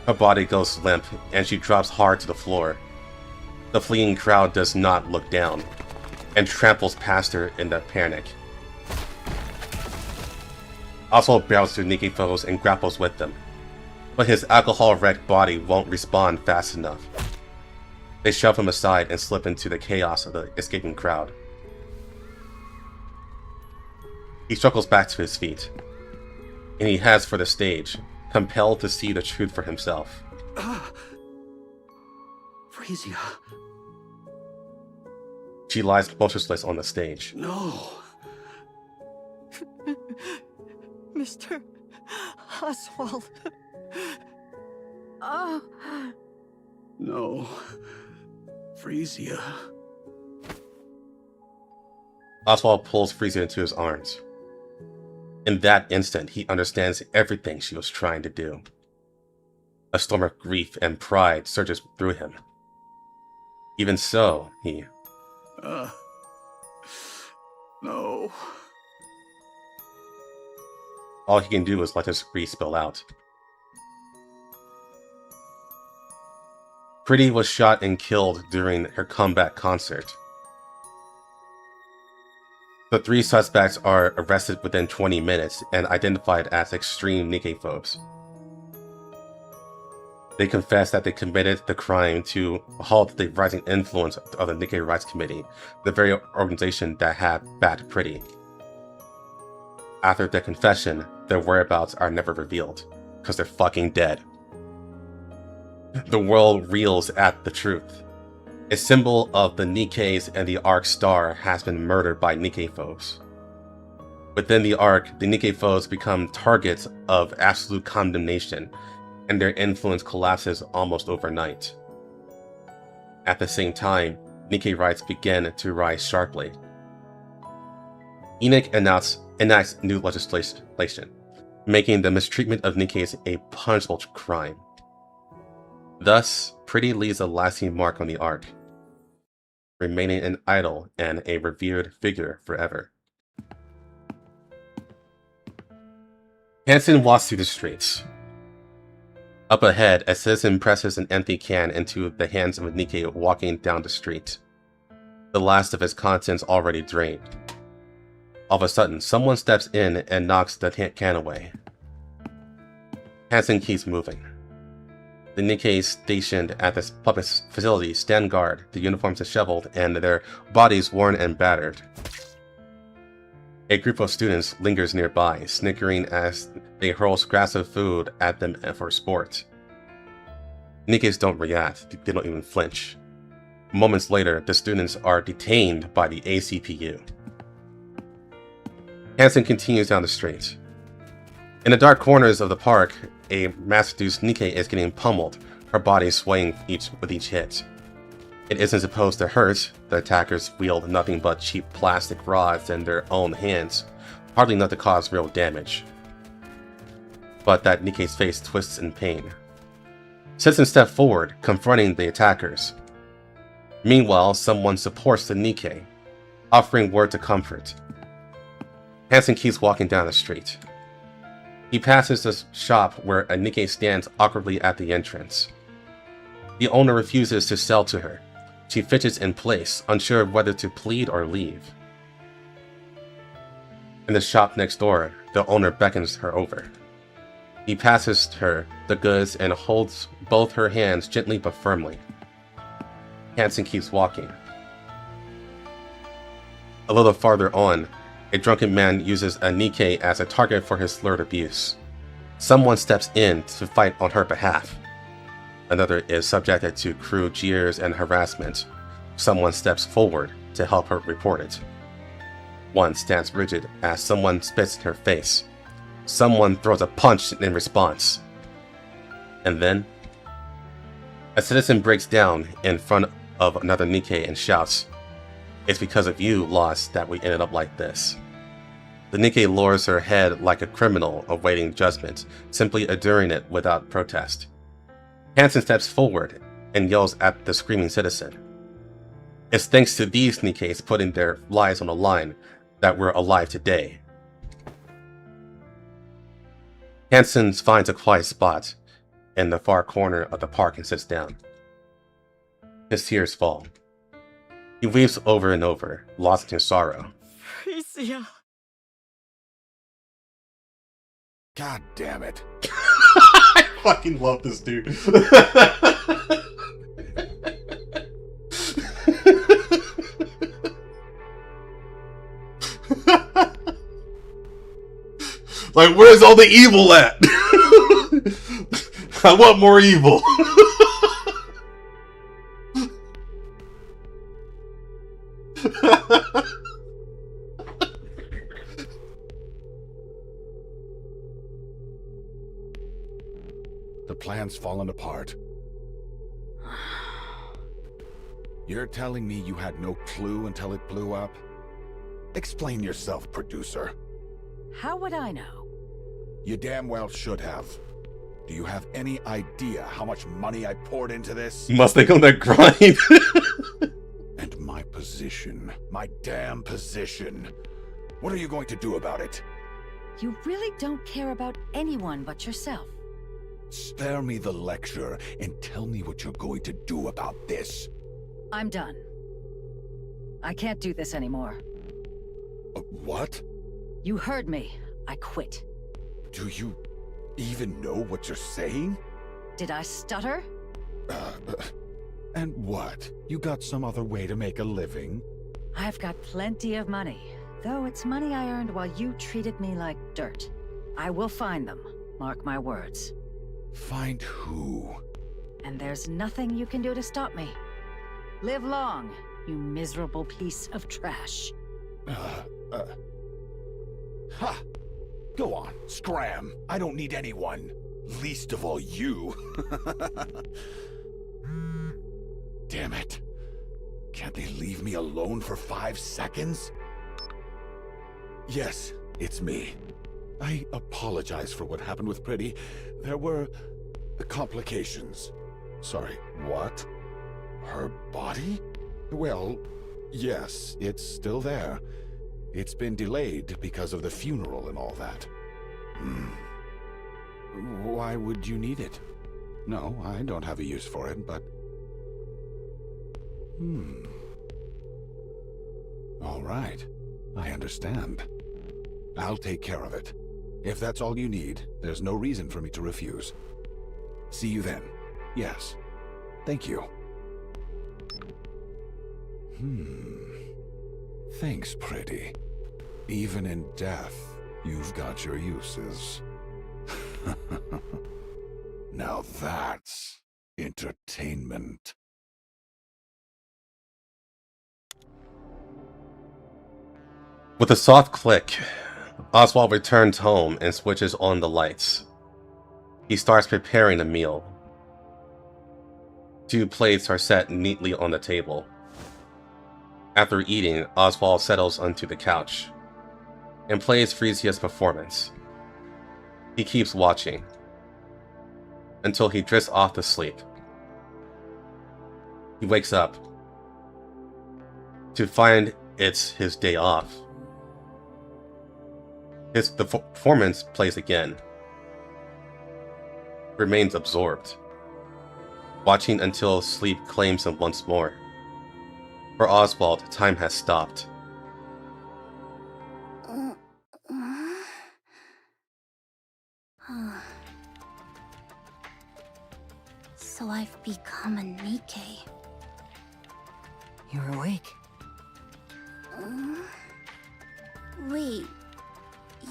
A: Her body goes limp, and she drops hard to the floor. The fleeing crowd does not look down, and tramples past her in their panic. Oswald barrels through NIKKE foes and grapples with them, but his alcohol-wrecked body won't respond fast enough. They shove him aside and slip into the chaos of the escaping crowd. He struggles back to his feet, and he heads for the stage, compelled to see the truth for himself.
D: Frisia.
A: She lies motionless on the stage.
D: No.
F: Mr. Oswald.
K: Oh.
D: No. Frisia.
A: Oswald pulls Frisia into his arms. In that instant, he understands everything she was trying to do. A storm of grief and pride surges through him. Even so,
D: No.
A: all he can do is let his grief spill out. Pretty was shot and killed during her comeback concert. The 3 suspects are arrested within 20 minutes and identified as extreme NIKKE phobes. They confess that they committed the crime to halt the rising influence of the NIKKE Rights Committee, the very organization that had backed Pretty. After their confession, their whereabouts are never revealed, because they're fucking dead. The world reels at the truth. A symbol of the Nikkes and the Ark star has been murdered by NIKKE foes. Within the Ark, the NIKKE foes become targets of absolute condemnation, and their influence collapses almost overnight. At the same time, NIKKE rights begin to rise sharply. ENIKKE enacts new legislation, making the mistreatment of Nikkes a punishable crime. Thus, Pretty leaves a lasting mark on the Ark, remaining an idol and a revered figure forever. Hanson walks through the streets. Up ahead, a citizen presses an empty can into the hands of a NIKKE walking down the street. The last of its contents already drained. All of a sudden, someone steps in and knocks the can away. Hanson keeps moving. The NIKKE stationed at this public facility stand guard, the uniforms disheveled and their bodies worn and battered. A group of students lingers nearby, snickering as they hurl scraps of food at them for sport. NIKKEs don't react, they don't even flinch. Moments later, the students are detained by the ACPU. Hanson continues down the street. In the dark corners of the park, a mass-reduced NIKKE is getting pummeled, her body swaying with each hit. It isn't supposed to hurt. The attackers wield nothing but cheap plastic rods in their own hands, hardly enough to cause real damage. But that NIKKE's face twists in pain. Citizens step forward, confronting the attackers. Meanwhile, someone supports the NIKKE, offering word to comfort. Hanson keeps walking down the street. He passes the shop where a NIKKE stands awkwardly at the entrance. The owner refuses to sell to her. She fidgets in place, unsure of whether to plead or leave. In the shop next door, the owner beckons her over. He passes her the goods and holds both her hands gently but firmly. Hansen keeps walking. A little farther on, a drunken man uses a NIKKE as a target for his slurred abuse. Someone steps in to fight on her behalf. Another is subjected to crude jeers and harassment. Someone steps forward to help her report it. One stands rigid as someone spits in her face. Someone throws a punch in response. And then, a citizen breaks down in front of another NIKKE and shouts, "It's because of you, Lost, that we ended up like this." The NIKKE lowers her head like a criminal awaiting judgment, simply enduring it without protest. Hansen steps forward and yells at the screaming citizen. It's thanks to these NIKKEs putting their lives on the line that we're alive today. Hansen finds a quiet spot in the far corner of the park and sits down. His tears fall. He weeps over and over, lost in sorrow.
F: Frisia.
E: God damn it.
A: I fucking love this dude. Like, where's all the evil at? I want more evil.
E: The plan's fallen apart. You're telling me you had no clue until it blew up? Explain yourself, producer.
G: How would I know?
E: You damn well should have. Do you have any idea how much money I poured into this?
A: Must think on that grind.
E: And my position. My damn position. What are you going to do about it?
G: You really don't care about anyone but yourself.
E: Spare me the lecture and tell me what you're going to do about this.
G: I'm done. I can't do this anymore.
E: What?
G: You heard me. I quit.
E: Do you even know what you're saying?
G: Did I stutter?
E: And what? You got some other way to make a living?
G: I've got plenty of money, though it's money I earned while you treated me like dirt. I will find them, mark my words.
E: Find who?
G: And there's nothing you can do to stop me. Live long, you miserable piece of trash.
E: Ha! Go on, scram. I don't need anyone. Least of all you. Damn it. Can't they leave me alone for 5 seconds? Yes, it's me. I apologize for what happened with Pretty. There were complications. Sorry, what? Her body? Well, yes, it's still there. It's been delayed because of the funeral and all that. Why would you need it? No, I don't have a use for it, but... All right. I understand. I'll take care of it. If that's all you need, there's no reason for me to refuse. See you then. Yes. Thank you. Thanks, Pretty. Even in death, you've got your uses. Now that's entertainment.
A: With a soft click, Oswald returns home and switches on the lights. He starts preparing a meal. 2 plates are set neatly on the table. After eating, Oswald settles onto the couch and plays Frisia's performance. He keeps watching until he drifts off to sleep. He wakes up to find it's his day off. The performance plays again, remains absorbed, watching until sleep claims him once more. For Oswald, time has stopped.
H: So I've become a NIKKE.
F: You're awake.
H: Wait,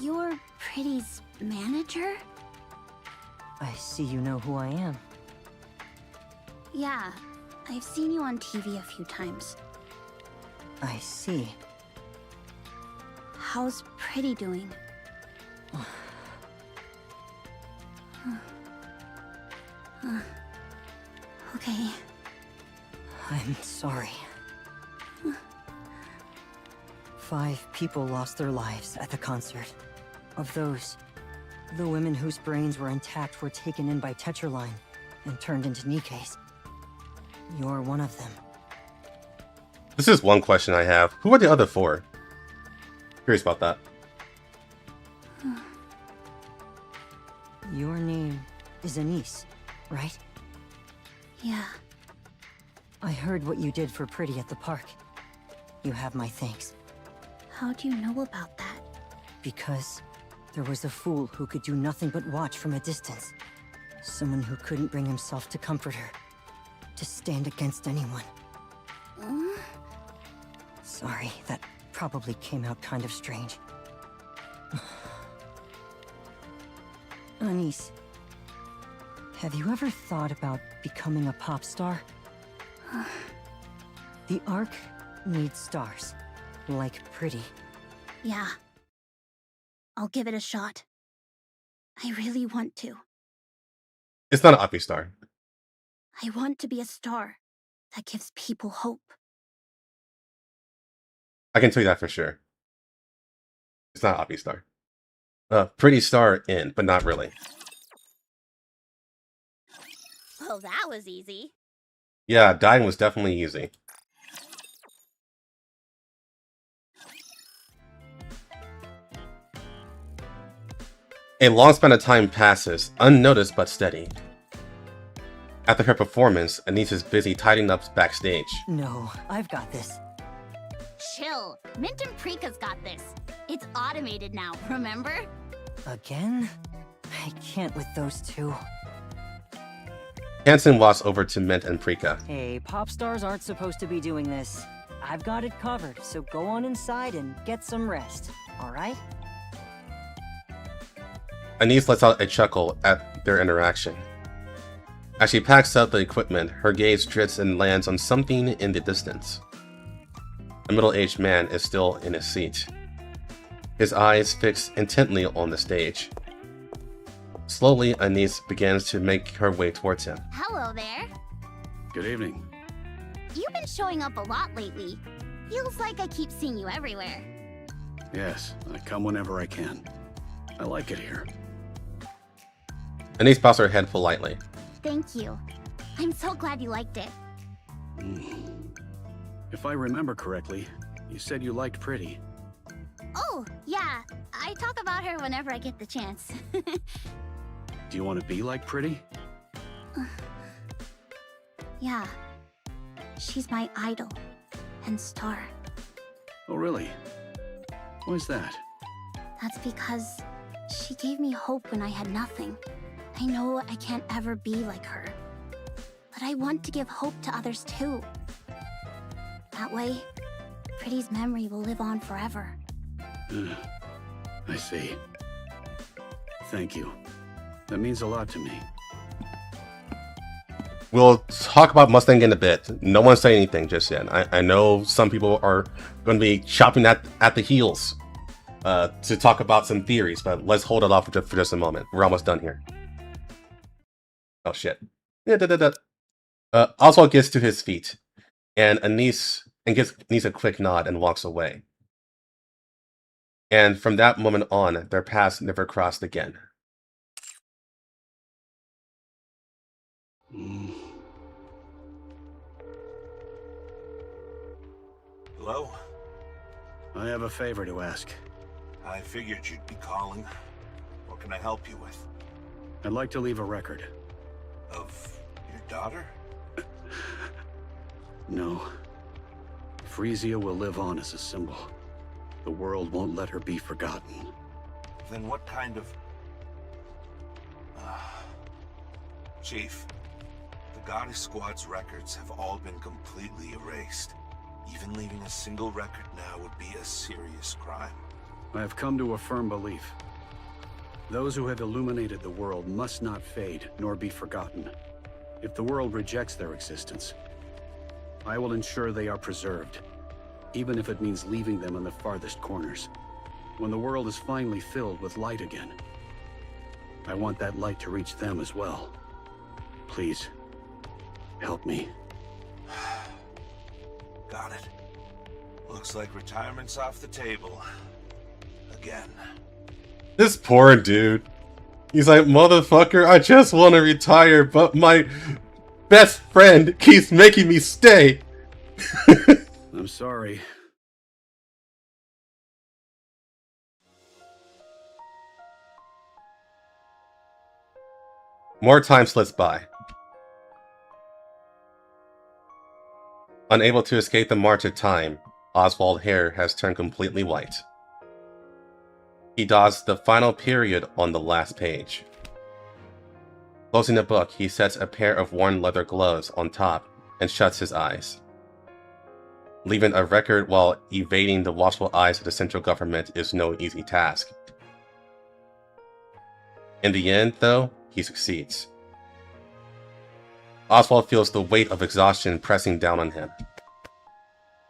H: you're Pretty's manager?
F: I see you know who I am.
H: Yeah, I've seen you on TV a few times.
F: I see.
H: How's Pretty doing? Okay.
F: I'm sorry. 5 people lost their lives at the concert. Of those, the women whose brains were intact were taken in by Tetraline and turned into NIKKEs. You're one of them.
A: This is one question I have. Who are the other 4? Curious about that.
F: Your name is Anise, right?
H: Yeah.
F: I heard what you did for Pretty at the park. You have my thanks.
H: How do you know about that?
F: Because there was a fool who could do nothing but watch from a distance. Someone who couldn't bring himself to comfort her. To stand against anyone. Sorry, that probably came out kind of strange. Anise, have you ever thought about becoming a pop star? The Ark needs stars, like Pretty.
H: Yeah. I'll give it a shot. I really want to.
A: It's not an obvious star.
H: I want to be a star that gives people hope.
A: I can tell you that for sure. It's not an obvious star. Pretty star in, but not really.
H: Oh, that was easy.
A: Yeah, dying was definitely easy. A long span of time passes, unnoticed but steady. After her performance, Anise is busy tidying up backstage.
F: No, I've got this.
H: Chill. Mint and Prika's got this. It's automated now, remember?
F: Again? I can't with those two.
A: Hansen walks over to Mint and Prika.
F: Hey, pop stars aren't supposed to be doing this. I've got it covered, so go on inside and get some rest, alright?
A: Anise lets out a chuckle at their interaction. As she packs up the equipment, her gaze drifts and lands on something in the distance. A middle-aged man is still in his seat, his eyes fixed intently on the stage. Slowly, Anise begins to make her way towards him.
H: Hello there.
D: Good evening.
H: You've been showing up a lot lately. Feels like I keep seeing you everywhere.
D: Yes, I come whenever I can. I like it here.
A: Anise bows her head politely.
H: Thank you. I'm so glad you liked it.
D: If I remember correctly, you said you liked Pretty.
H: Oh, yeah. I talk about her whenever I get the chance.
D: Do you want to be like Pretty?
H: Yeah. She's my idol and star.
D: Oh, really? Why's that?
H: That's because she gave me hope when I had nothing. I know I can't ever be like her, but I want to give hope to others too. That way, Pretty's memory will live on forever.
D: I see. Thank you. That means a lot to me.
A: We'll talk about Mustang in a bit. No one say anything just yet. I know some people are going to be chopping at the heels to talk about some theories, but let's hold it off for just a moment. We're almost done here. Oh shit. Oswald gets to his feet, and Anise gives Anise a quick nod and walks away. And from that moment on, their paths never crossed again.
B: Hello?
D: I have a favor to ask.
B: I figured you'd be calling. What can I help you with?
D: I'd like to leave a record.
B: daughter?
D: No. Frisia will live on as a symbol. The world won't let her be forgotten.
B: Then what kind of... Chief, the Goddess Squad's records have all been completely erased. Even leaving a single record now would be a serious crime.
D: I have come to a firm belief. Those who have illuminated the world must not fade nor be forgotten. If the world rejects their existence, I will ensure they are preserved, even if it means leaving them in the farthest corners. When the world is finally filled with light again, I want that light to reach them as well. Please, help me.
B: Got it. Looks like retirement's off the table. Again.
A: This poor dude. He's like, motherfucker, I just want to retire, but my best friend keeps making me stay.
D: I'm sorry.
A: More time slips by. Unable to escape the march of time, Oswald's hair has turned completely white. He dots the final period on the last page. Closing the book, he sets a pair of worn leather gloves on top and shuts his eyes. Leaving a record while evading the watchful eyes of the central government is no easy task. In the end, though, he succeeds. Oswald feels the weight of exhaustion pressing down on him.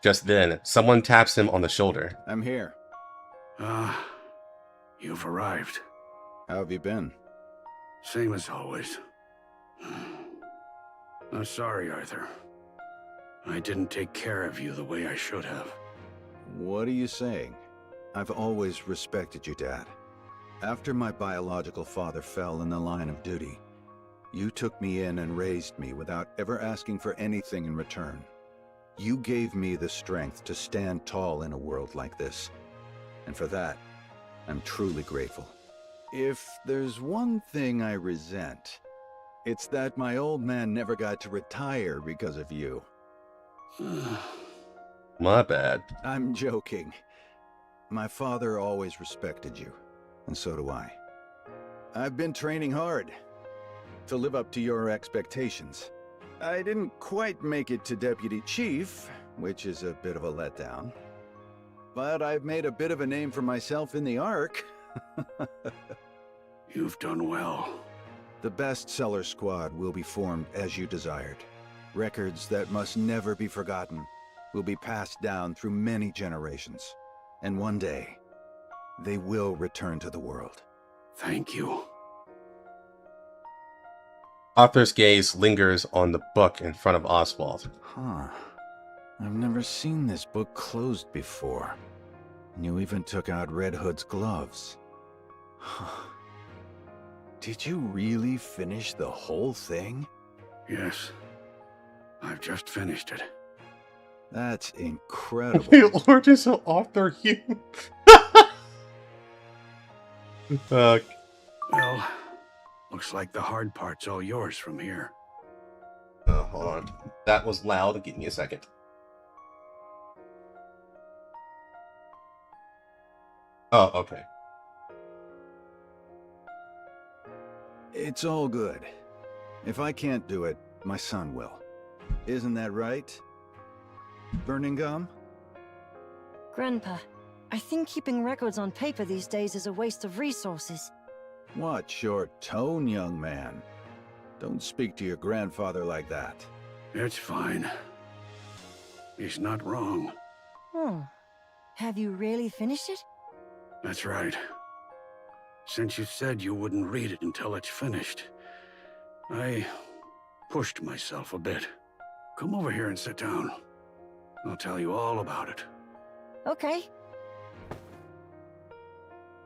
A: Just then, someone taps him on the shoulder.
L: I'm here.
D: You've arrived.
L: How have you been?
D: Same as always. I'm sorry, Arthur. I didn't take care of you the way I should have.
L: What are you saying? I've always respected you, Dad. After my biological father fell in the line of duty, you took me in and raised me without ever asking for anything in return. You gave me the strength to stand tall in a world like this. And for that, I'm truly grateful. If there's one thing I resent, it's that my old man never got to retire because of you.
A: My bad.
L: I'm joking. My father always respected you, and so do I. I've been training hard to live up to your expectations. I didn't quite make it to Deputy Chief, which is a bit of a letdown. But I've made a bit of a name for myself in the Ark.
D: You've done well.
L: The bestseller squad will be formed as you desired. Records that must never be forgotten will be passed down through many generations. And one day, they will return to the world.
D: Thank you.
A: Arthur's gaze lingers on the book in front of Oswald.
L: Huh. I've never seen this book closed before. And you even took out Red Hood's gloves. Did you really finish the whole thing?
D: Yes. I've just finished it.
L: That's incredible.
A: The origins of Arthur Hume.
D: Well, looks like the hard part's all yours from here.
A: Hold on. That was loud. Give me a second. Oh, okay.
L: It's all good. If I can't do it, my son will. Isn't that right? Burning Gum?
F: Grandpa, I think keeping records on paper these days is a waste of resources.
L: Watch your tone, young man. Don't speak to your grandfather like that.
D: It's fine. He's not wrong.
F: Oh. Have you really finished it?
D: That's right. Since you said you wouldn't read it until it's finished, I pushed myself a bit. Come over here and sit down. I'll tell you all about it.
F: Okay.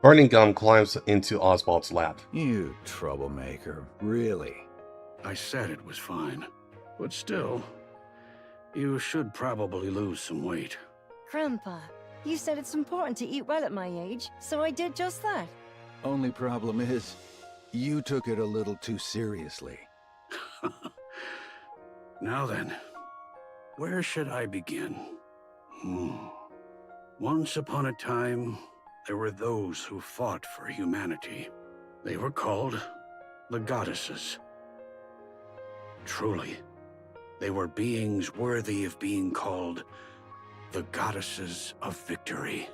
A: Burning Gum climbs into Oswald's lap.
L: You troublemaker, really?
D: I said it was fine. But still, you should probably lose some weight.
F: Grandpa, you said it's important to eat well at my age, so I did just that.
L: Only problem is, you took it a little too seriously.
D: Now then, where should I begin? Once upon a time, there were those who fought for humanity. They were called the goddesses. Truly, they were beings worthy of being called the goddesses of victory.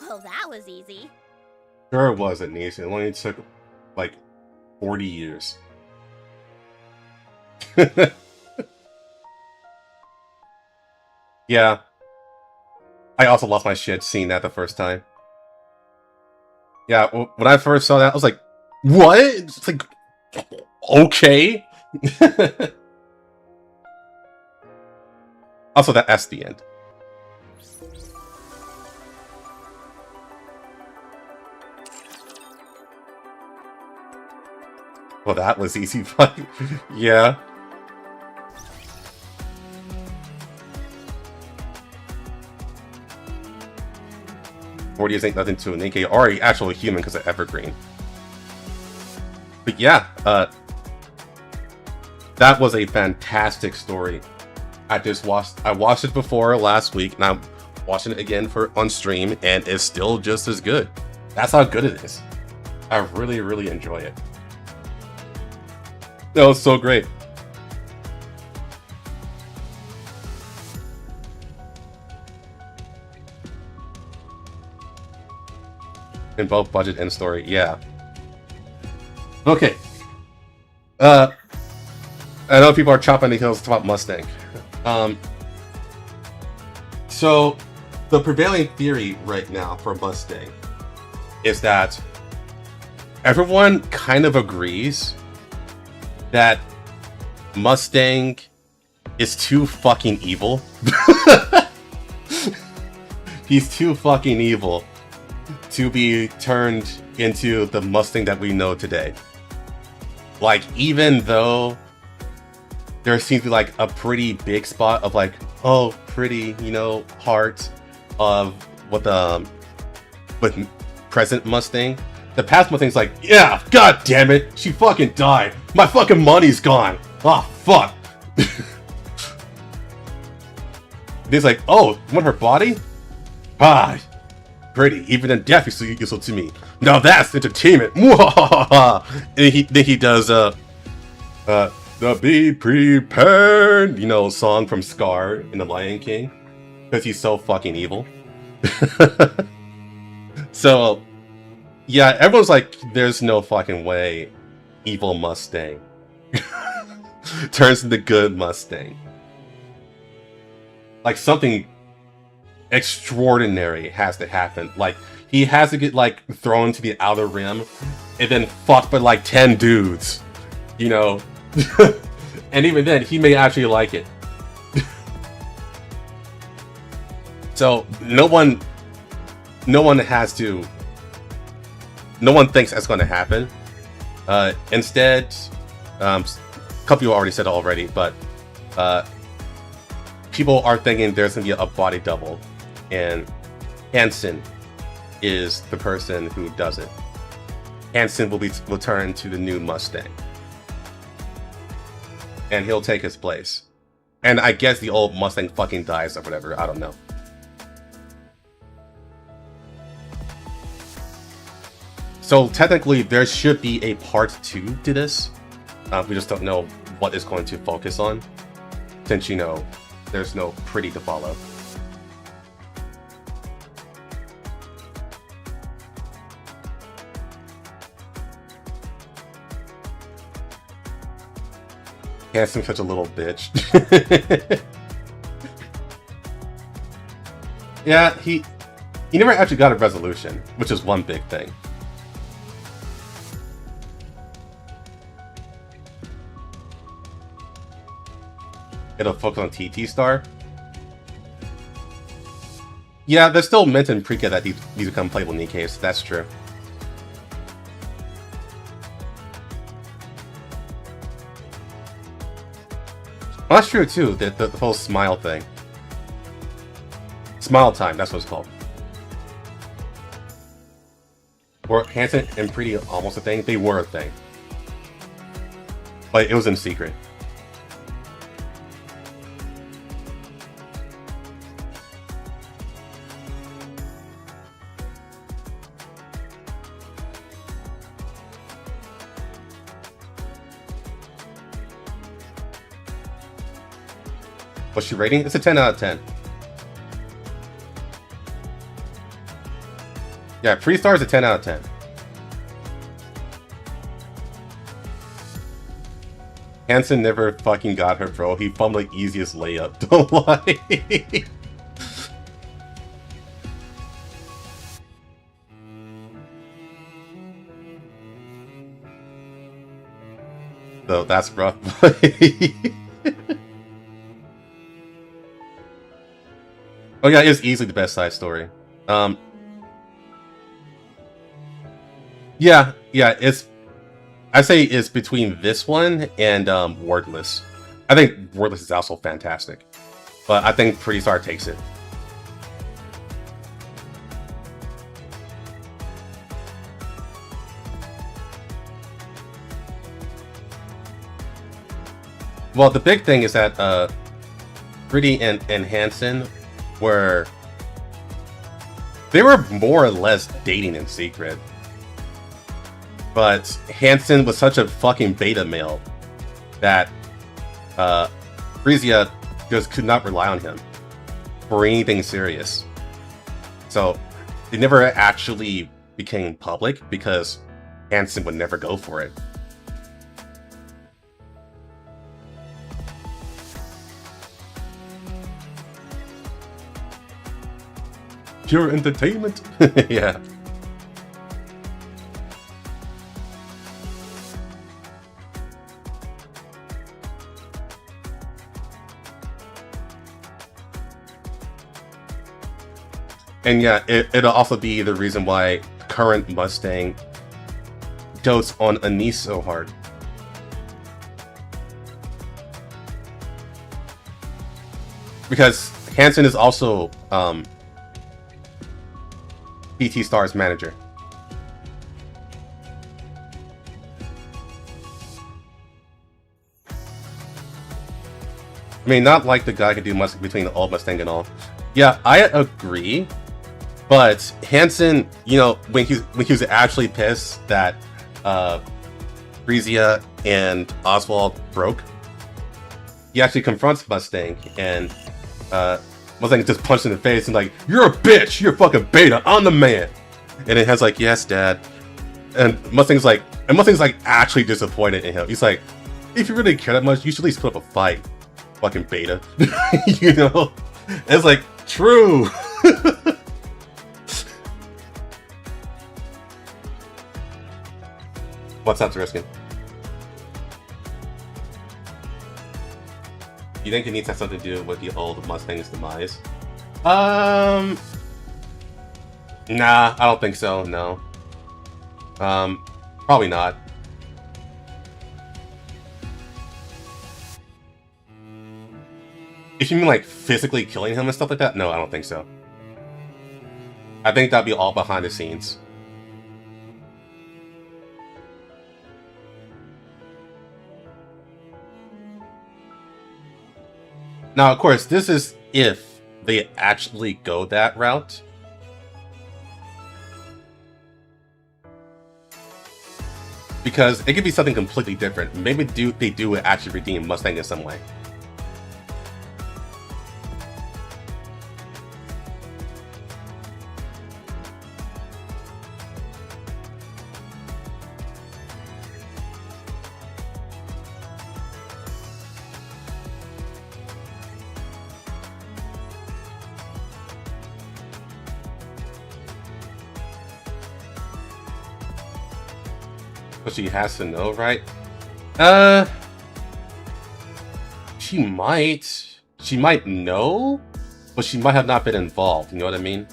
H: Well, that was easy.
A: Sure it wasn't, niece. It only took, like, 40 years. Yeah. I also lost my shit seeing that the first time. Yeah, when I first saw that, I was like, what? It's like, okay. Also, that's the end. Well, that was easy fight. Yeah. "40 years ain't nothing to a NIKKE or an actual human because of Evergreen." But yeah, that was a fantastic story. I watched it before last week, and I'm watching it again on stream, and it's still just as good. That's how good it is. I really, really enjoy it. That was so great. In both budget and story, yeah. Okay. I know people are chopping the heels about Mustang. So the prevailing theory right now for Mustang is that everyone kind of agrees that Mustang is too fucking evil. He's too fucking evil to be turned into the Mustang that we know today. Like, even though there seems to be like a pretty big spot of like, oh, pretty, you know, heart of what with present Mustang. The past Mustang's like, yeah, god damn it, she fucking died. My fucking money's gone. Oh, fuck. He's like, oh, you want her body? Ah, pretty. Even in death, you're useful to me. Now that's entertainment. And then he does the "Be Prepared," you know, song from Scar in The Lion King, because he's so fucking evil. So, yeah, everyone's like, there's no fucking way evil Mustang turns into good Mustang. Like, something extraordinary has to happen. Like, he has to get like thrown to the outer rim and then fucked by like 10 dudes, you know. And even then, he may actually like it. So no one thinks that's going to happen. Instead, a couple people already said it already, but people are thinking there's going to be a body double, and Hansen is the person who does it. Hansen will turn to the new Mustang, and he'll take his place. And I guess the old Mustang fucking dies or whatever. I don't know. So technically, there should be a part 2 to this. We just don't know what it's going to focus on, since, you know, there's no pretty to follow. Hansen's such a little bitch. Yeah, he never actually got a resolution, which is one big thing. It'll focus on TT Star. Yeah, they're still meant in Precast that these become playable NIKKEs, so that's true. Well, that's true too, the whole smile thing. Smile time, that's what it's called. Were Hansen and Pretty almost a thing? They were a thing. but it was in secret. What's she rating? It's a 10 out of 10. Yeah, Pre-Star is a 10 out of 10. Hansen never fucking got her, bro. He fumbled the easiest layup. Don't lie. So that's rough. Oh yeah, it's easily the best side story. Yeah, I say it's between this one and Wordless. I think Wordless is also fantastic, but I think Pretty Star takes it. Well, the big thing is that Pretty and Hansen they were more or less dating in secret. But Hansen was such a fucking beta male that Frisia just could not rely on him for anything serious. So they never actually became public because Hansen would never go for it. Pure entertainment. Yeah. And yeah, it'll also be the reason why current Mustang goes on Anise so hard. Because Hansen is also PT Star's manager. I mean, not like the guy could do Mustang between the old Mustang and all. Yeah, I agree. But Hansen, you know, when he was actually pissed that Frisia and Oswald broke, he actually confronts Mustang, and Mustang just punched in the face and like, "You're a bitch! You're a fucking beta! I'm the man!" And it has like, "Yes, Dad." And Mustang's like actually disappointed in him. He's like, "If you really care that much, you should at least put up a fight, fucking beta." You know? And it's like, true. What's up, Teriskin? You think it needs to have something to do with the old Mustang's demise? Nah, I don't think so, no. Probably not. If you mean like physically killing him and stuff like that, no, I don't think so. I think that'd be all behind the scenes. Now, of course, this is if they actually go that route. Because it could be something completely different. Maybe they do actually redeem Mustang in some way. But she has to know, right? She might know, but she might have not been involved, you know what I mean?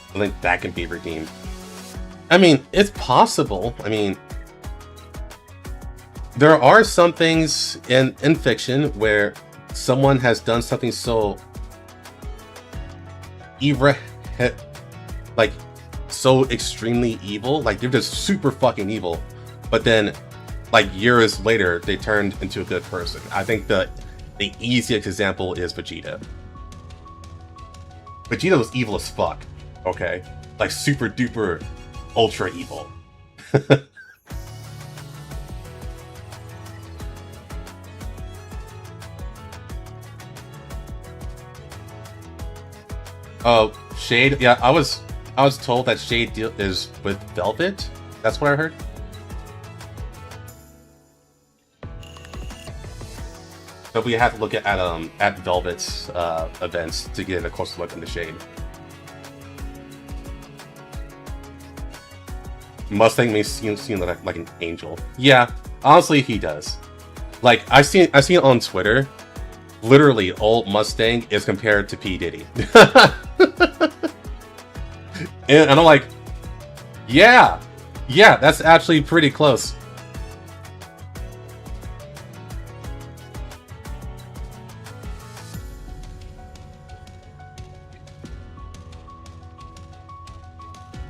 A: I think that can be redeemed. I mean, it's possible. I mean, there are some things in fiction where someone has done something so evil, like so extremely evil, like they're just super fucking evil, but then like years later they turned into a good person. I think the easiest example is Vegeta. Vegeta was evil as fuck, okay? Like super duper ultra evil. Oh, Shade. Yeah, I was told that Shade deal is with Velvet. That's what I heard. But we have to look at Velvet's events to get a closer look into Shade. Mustang may seem like an angel. Yeah, honestly, he does. Like I seen it on Twitter. Literally, old Mustang is compared to P. Diddy. and I'm like, yeah, that's actually pretty close.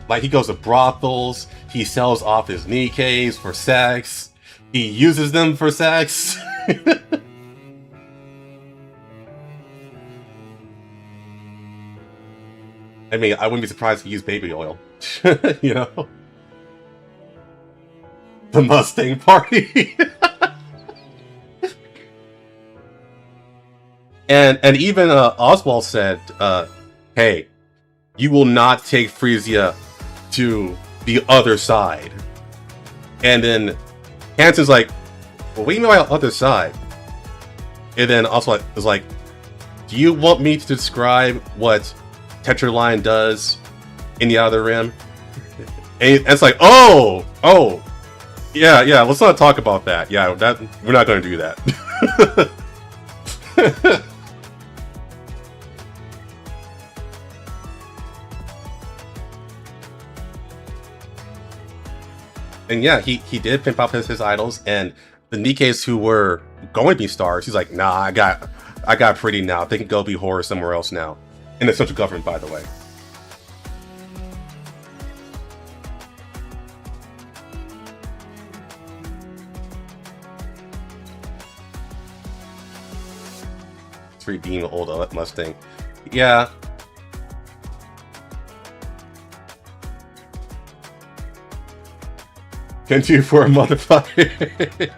A: Like, he goes to brothels, he sells off his NIKKEs for sex, he uses them for sex. I mean, I wouldn't be surprised if he used baby oil. You know? The Mustang party. and even Oswald said, hey, you will not take Frisia to the other side. And then Hanson's like, well, what do you mean by other side? And then Oswald is like, do you want me to describe what Tetralion does in the Outer Rim? And it's like, oh, yeah, let's not talk about that. Yeah, we're not going to do that. And yeah, he did pimp out his idols, and the NIKKEs who were going to be stars, he's like, nah, I got pretty now. They can go be horror somewhere else now. In the central government, by the way. It's for being an old Mustang. Yeah. Continue for a motherfucker.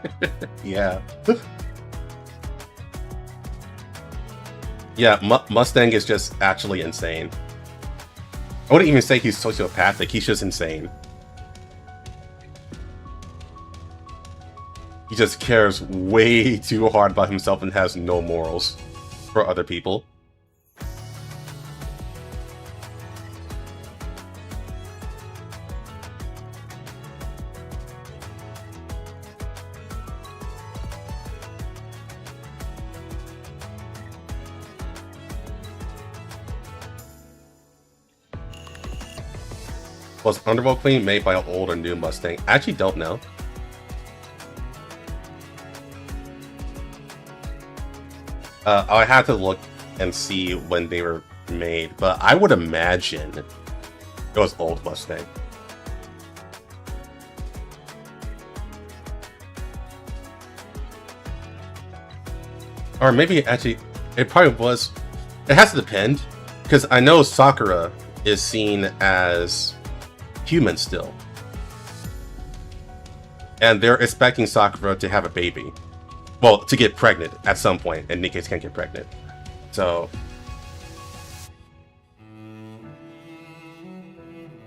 A: Yeah. Yeah, Mustang is just actually insane. I wouldn't even say he's sociopathic, he's just insane. He just cares way too hard about himself and has no morals for other people. Was Underworld Queen made by an old or new Mustang? I actually don't know. I have to look and see when they were made, but I would imagine it was old Mustang. Or maybe actually, it probably was. It has to depend, because I know Sakura is seen as human still, and they're expecting Sakura to have a baby, well, to get pregnant at some point, and NIKKEs can't get pregnant, so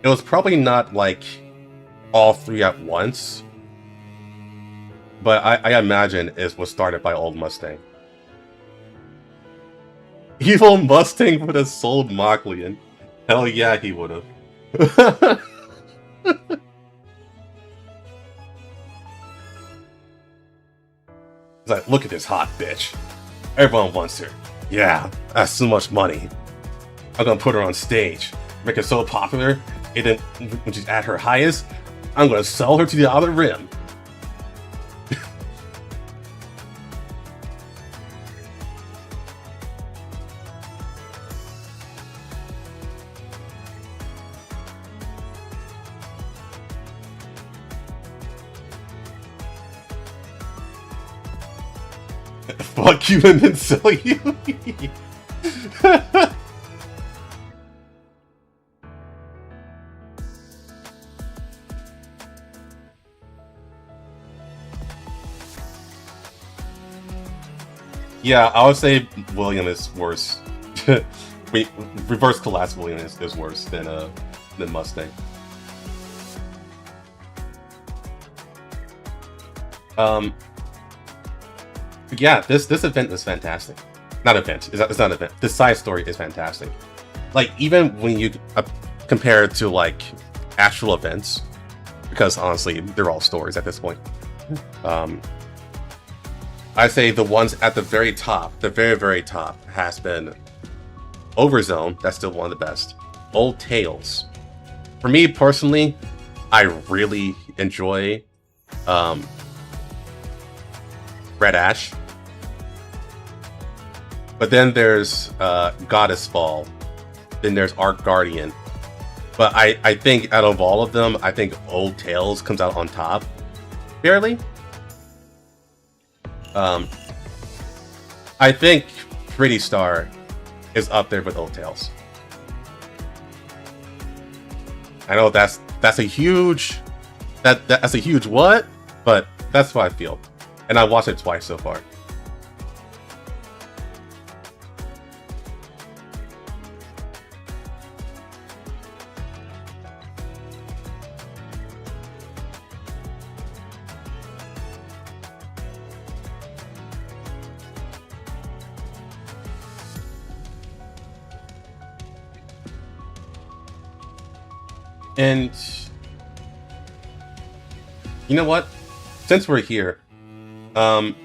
A: it was probably not like all three at once, but I imagine it was started by old Mustang. Evil Mustang would have sold Mockley. Hell yeah, he would have. It's like, look at this hot bitch. Everyone wants her. Yeah, that's so much money. I'm gonna put her on stage, make her so popular, and then when she's at her highest, I'm gonna sell her to the Outer Rim. Fuck you and then sell you. Yeah, I would say William is worse. Wait, reverse collapse William is worse than Mustang. Yeah, this event is fantastic. Not event. It's not an event. This side story is fantastic. Like, even when you compare it to like actual events, because honestly, they're all stories at this point. I say the ones at the very top, the very, very top, has been Overzone. That's still one of the best. Old Tales. For me personally, I really enjoy Red Ash. But then there's Goddess Fall. Then there's Arc Guardian. But I think out of all of them, I think Old Tales comes out on top. Barely. I think Pretty Star is up there with Old Tales. I know that's a huge that's a huge what, but that's what I feel. And I watched it twice so far. And you know what? Since we're here, I'm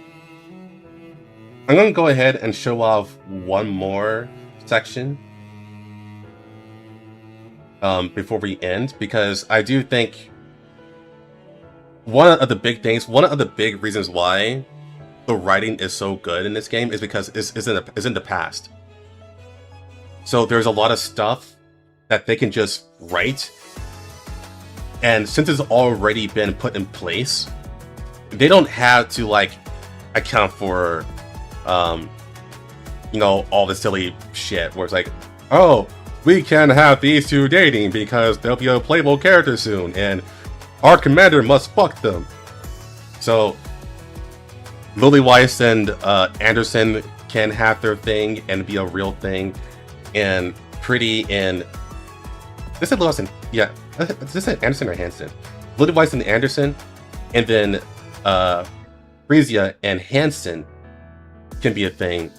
A: gonna go ahead and show off one more section before we end, because I do think one of the big reasons why the writing is so good in this game is because it's in the past. So there's a lot of stuff that they can just write. And since it's already been put in place, they don't have to like account for, you know, all the silly shit where it's like, oh, we can't have these two dating because there'll be a playable character soon, and our commander must fuck them. So Lily Weiss and Anderson can have their thing and be a real thing, and Pretty and this is Lawson, yeah. Is this Anderson or Hansen? Lily Weiss and Anderson, and then Frisia and Hansen can be a thing,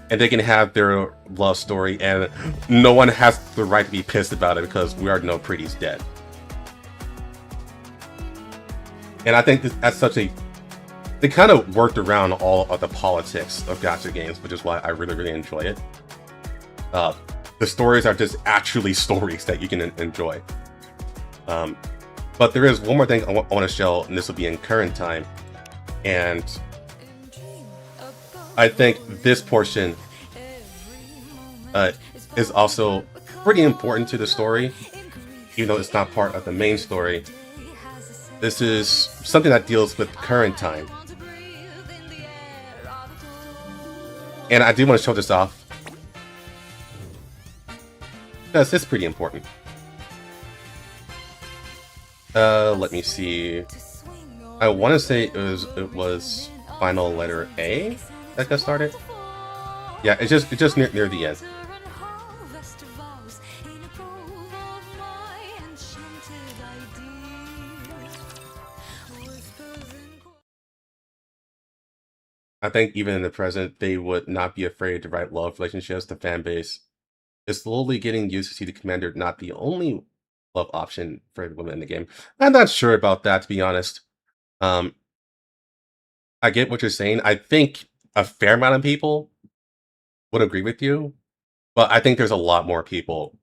A: and they can have their love story, and no one has the right to be pissed about it because we already know Pretty's dead. And I think that's such a... They kind of worked around all of the politics of gacha games, which is why I really, really enjoy it. The stories are just actually stories that you can enjoy. But there is one more thing I want to show, and this will be in current time. And I think this portion is also pretty important to the story, even though it's not part of the main story. This is something that deals with current time. And I do want to show this off, because it's pretty important. Let me see. I want to say it was final letter A that got started. Yeah, it's just near the end. I think even in the present, they would not be afraid to write love relationships. The fan base is slowly getting used to see the commander not the only love option for the women in the game. I'm not sure about that, to be honest. I get what you're saying. I think a fair amount of people would agree with you, but I think there's a lot more people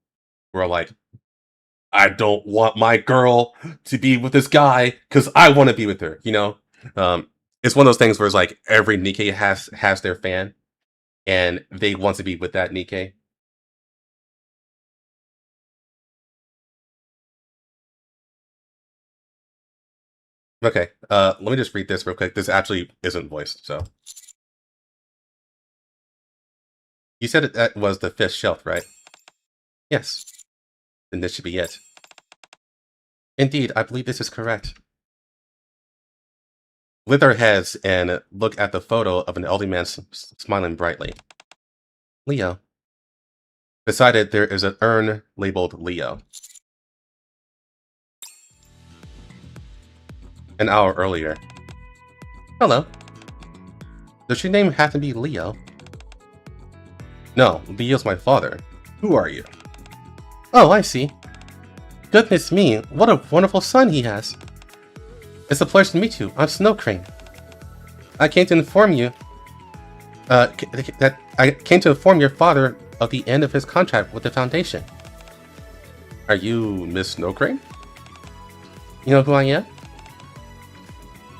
A: who are like, I don't want my girl to be with this guy because I want to be with her, you know? It's one of those things where it's like every NIKKE has their fan, and they want to be with that NIKKE. Okay, let me just read this real quick. This actually isn't voiced, so. You said that was the 5th shelf, right? Yes. Then this should be it. Indeed, I believe this is correct. Lift our heads and look at the photo of an elderly man smiling brightly. Leo. Beside it, there is an urn labeled Leo. An hour earlier. Hello. Does your name have to be Leo? No, Leo's my father. Who are you? Oh, I see. Goodness me, what a wonderful son he has. It's a pleasure to meet you. I'm Snow Crane. I came to inform you your father of the end of his contract with the Foundation. Are you Miss Snow Crane? You know who I am?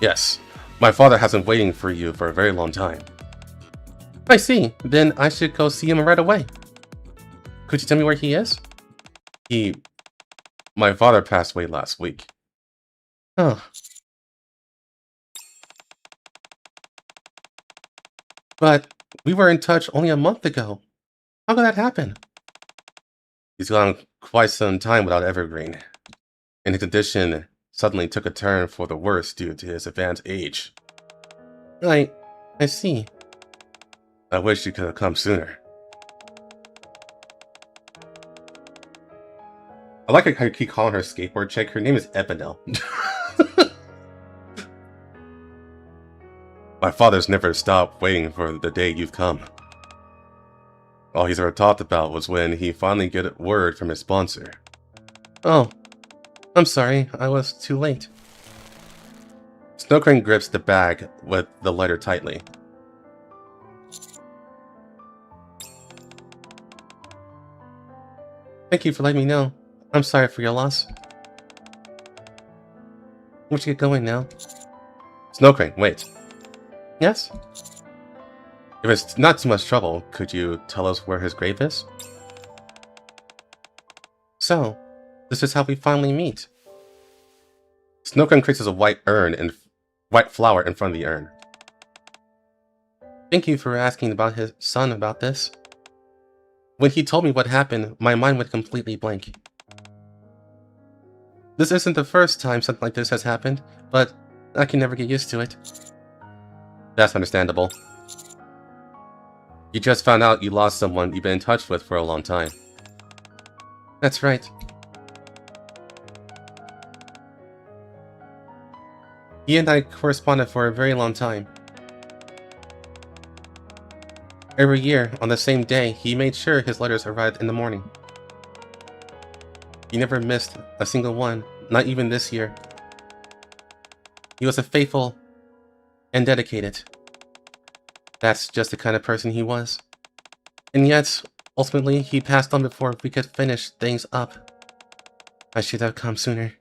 A: Yes. My father has been waiting for you for a very long time. I see. Then I should go see him right away. Could you tell me where he is? My father passed away last week. Oh. But we were in touch only a month ago. How could that happen? He's gone quite some time without Evergreen, and his condition suddenly took a turn for the worse due to his advanced age. I see. I wish you could have come sooner. I like how you keep calling her skateboard chick. Her name is Ebonel. My father's never stopped waiting for the day you've come. All he's ever talked about was when he finally get word from his sponsor. Oh, I'm sorry, I was too late. Snow Crane grips the bag with the letter tightly. Thank you for letting me know. I'm sorry for your loss. We should get going now. Snow Crane, wait. Yes? If it's not too much trouble, could you tell us where his grave is? So, this is how we finally meet. Snow Crane creates a white flower in front of the urn. Thank you for asking about his son about this. When he told me what happened, my mind went completely blank. This isn't the first time something like this has happened, but I can never get used to it. That's understandable. You just found out you lost someone you've been in touch with for a long time. That's right. He and I corresponded for a very long time. Every year, on the same day, he made sure his letters arrived in the morning. He never missed a single one, not even this year. He was a faithful and dedicated. That's just the kind of person he was. And yet, ultimately, he passed on before we could finish things up. I should have come sooner.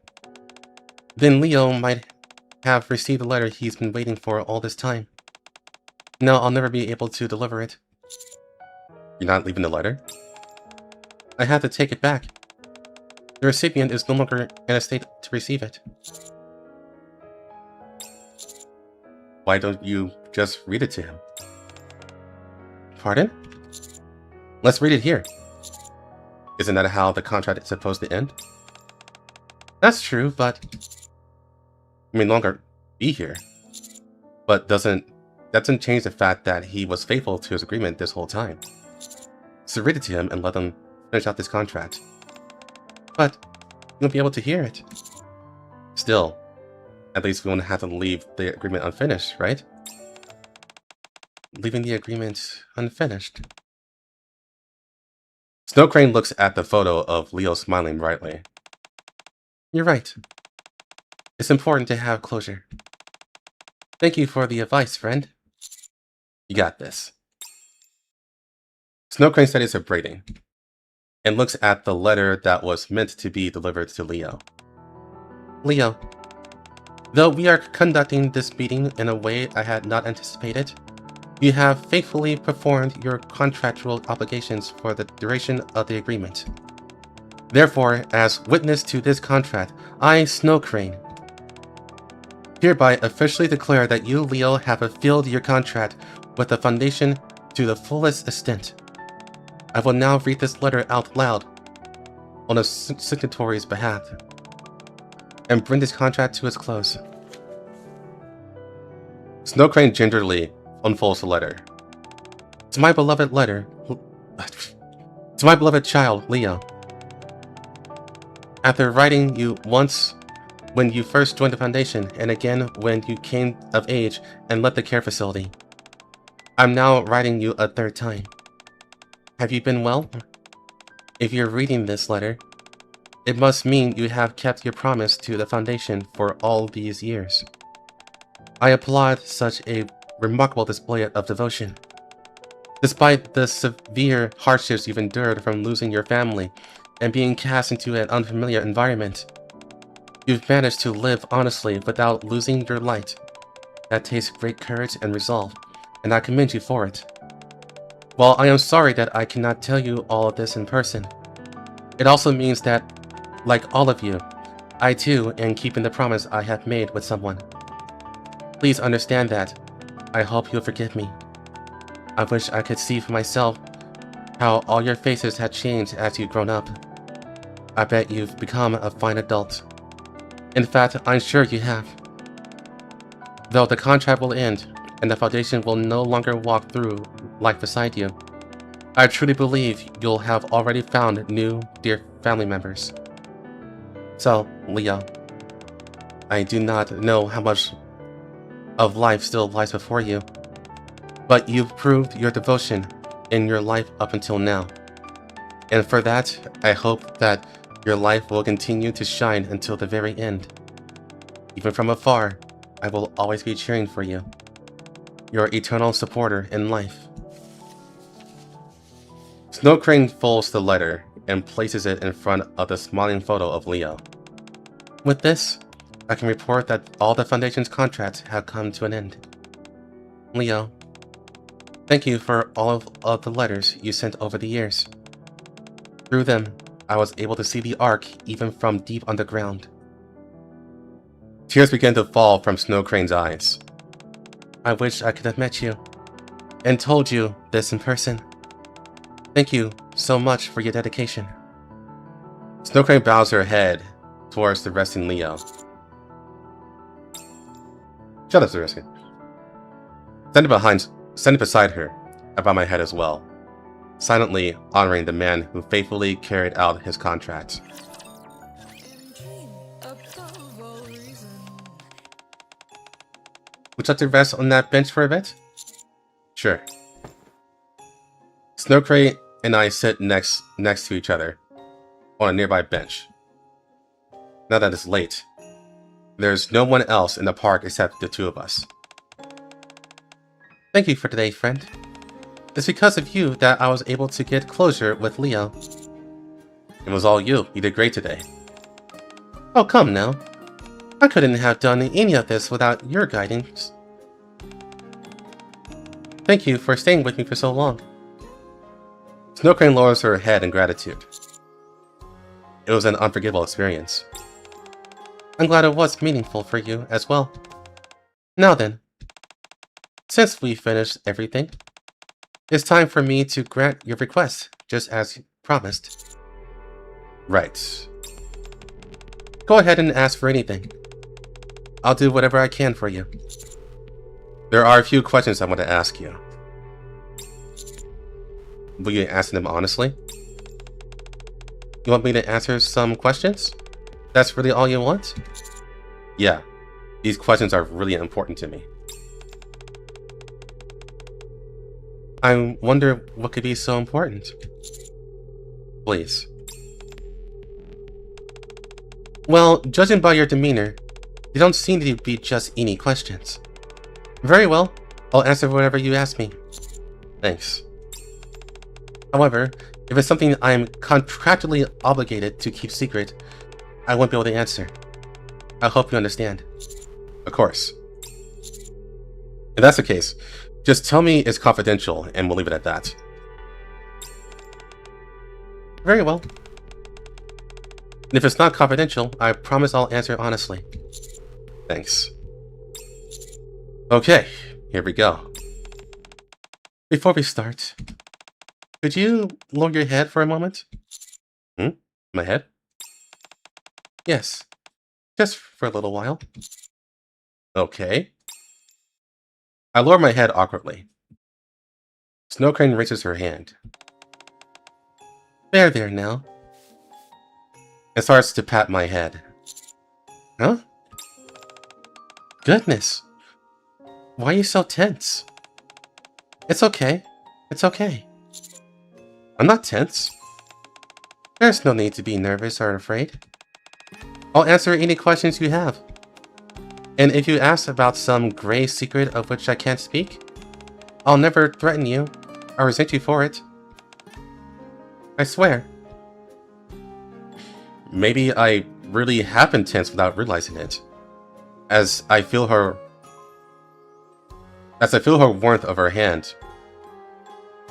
A: Then Leo might have received the letter he's been waiting for all this time. Now I'll never be able to deliver it. You're not leaving the letter? I have to take it back. The recipient is no longer in a state to receive it. Why don't you just read it to him? Pardon? Let's read it here. Isn't that how the contract is supposed to end? That's true, but... I may no longer be here. But that doesn't change the fact that he was faithful to his agreement this whole time. So read it to him and let him finish out this contract. But you won't be able to hear it. Still, at least we won't have to leave the agreement unfinished, right? Leaving the agreement unfinished. Snow Crane looks at the photo of Leo smiling brightly. You're right. It's important to have closure. Thank you for the advice, friend. You got this. Snow Crane studies her braiding and looks at the letter that was meant to be delivered to Leo. Leo, though we are conducting this meeting in a way I had not anticipated, you have faithfully performed your contractual obligations for the duration of the agreement. Therefore, as witness to this contract, I, Snow Crane, hereby officially declare that you, Leo, have fulfilled your contract with the Foundation to the fullest extent. I will now read this letter out loud on the signatory's behalf and bring this contract to its close. Snow Crane gingerly unfolds the letter. To my beloved to my beloved child, Leo. After writing you once when you first joined the Foundation, and again when you came of age and left the care facility, I'm now writing you a third time. Have you been well? If you're reading this letter, it must mean you have kept your promise to the Foundation for all these years. I applaud such a remarkable display of devotion. Despite the severe hardships you've endured from losing your family and being cast into an unfamiliar environment, you've managed to live honestly without losing your light. That takes great courage and resolve, and I commend you for it. While I am sorry that I cannot tell you all of this in person, it also means that, like all of you, I too am keeping the promise I have made with someone. Please understand that. I hope you'll forgive me. I wish I could see for myself how all your faces had changed as you've grown up. I bet you've become a fine adult. In fact, I'm sure you have. Though the contract will end, and the Foundation will no longer walk through life beside you, I truly believe you'll have already found new, dear family members. So, Leo, I do not know how much of life still lies before you, but you've proved your devotion in your life up until now. And for that, I hope that your life will continue to shine until the very end. Even from afar, I will always be cheering for you. Your eternal supporter in life. Snow Crane folds the letter and places it in front of the smiling photo of Leo. With this, I can report that all the Foundation's contracts have come to an end. Leo, thank you for all of the letters you sent over the years. Through them, I was able to see the Ark even from deep underground. Tears began to fall from Snow Crane's eyes. I wish I could have met you and told you this in person. Thank you so much for your dedication. Snow Crane bows her head towards the resting Leo. Shut up, Zereska. Standing beside her, I bow my head as well, silently honoring the man who faithfully carried out his contract. Would you like to rest on that bench for a bit? Sure. Snow Crane and I sit next to each other on a nearby bench. Now that it's late, there's no one else in the park except the two of us. Thank you for today, friend. It's because of you that I was able to get closure with Leo. It was all you. You did great today. Oh, come now. I couldn't have done any of this without your guidance. Thank you for staying with me for so long. Snow Crane lowers her head in gratitude. It was an unforgettable experience. I'm glad it was meaningful for you as well. Now then, since we finished everything, it's time for me to grant your request, just as promised. Right. Go ahead and ask for anything. I'll do whatever I can for you. There are a few questions I want to ask you. Will you answer them honestly? You want me to answer some questions? That's really all you want? Yeah, these questions are really important to me. I wonder what could be so important. Please. Well, judging by your demeanor, they don't seem to be just any questions. Very well, I'll answer whatever you ask me. Thanks. However, if it's something I am contractually obligated to keep secret, I won't be able to answer. I hope you understand. Of course. If that's the case, just tell me it's confidential and we'll leave it at that. Very well. And if it's not confidential, I promise I'll answer honestly. Thanks. Okay, here we go. Before we start, could you lower your head for a moment? My head? Yes, just for a little while. Okay. I lower my head awkwardly. Snow Crane raises her hand. There now. And starts to pat my head. Huh? Goodness. Why are you so tense? It's okay. It's okay. I'm not tense. There's no need to be nervous or afraid. I'll answer any questions you have. And if you ask about some grey secret of which I can't speak, I'll never threaten you or resent you for it. I swear. Maybe I really have been tense without realizing it. As I feel her warmth of her hand,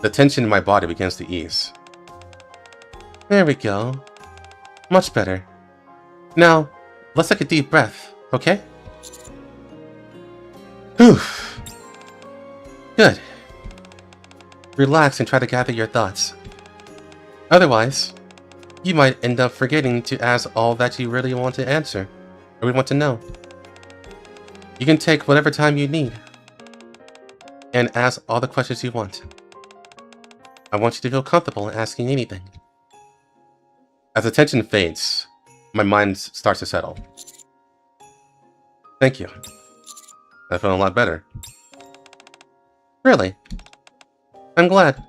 A: the tension in my body begins to ease. There we go. Much better. Now, let's take a deep breath, okay? Whew. Good. Relax and try to gather your thoughts. Otherwise, you might end up forgetting to ask all that you really want to answer, or we want to know. You can take whatever time you need, and ask all the questions you want. I want you to feel comfortable in asking anything. As the tension fades, my mind starts to settle. Thank you. I feel a lot better. Really? I'm glad.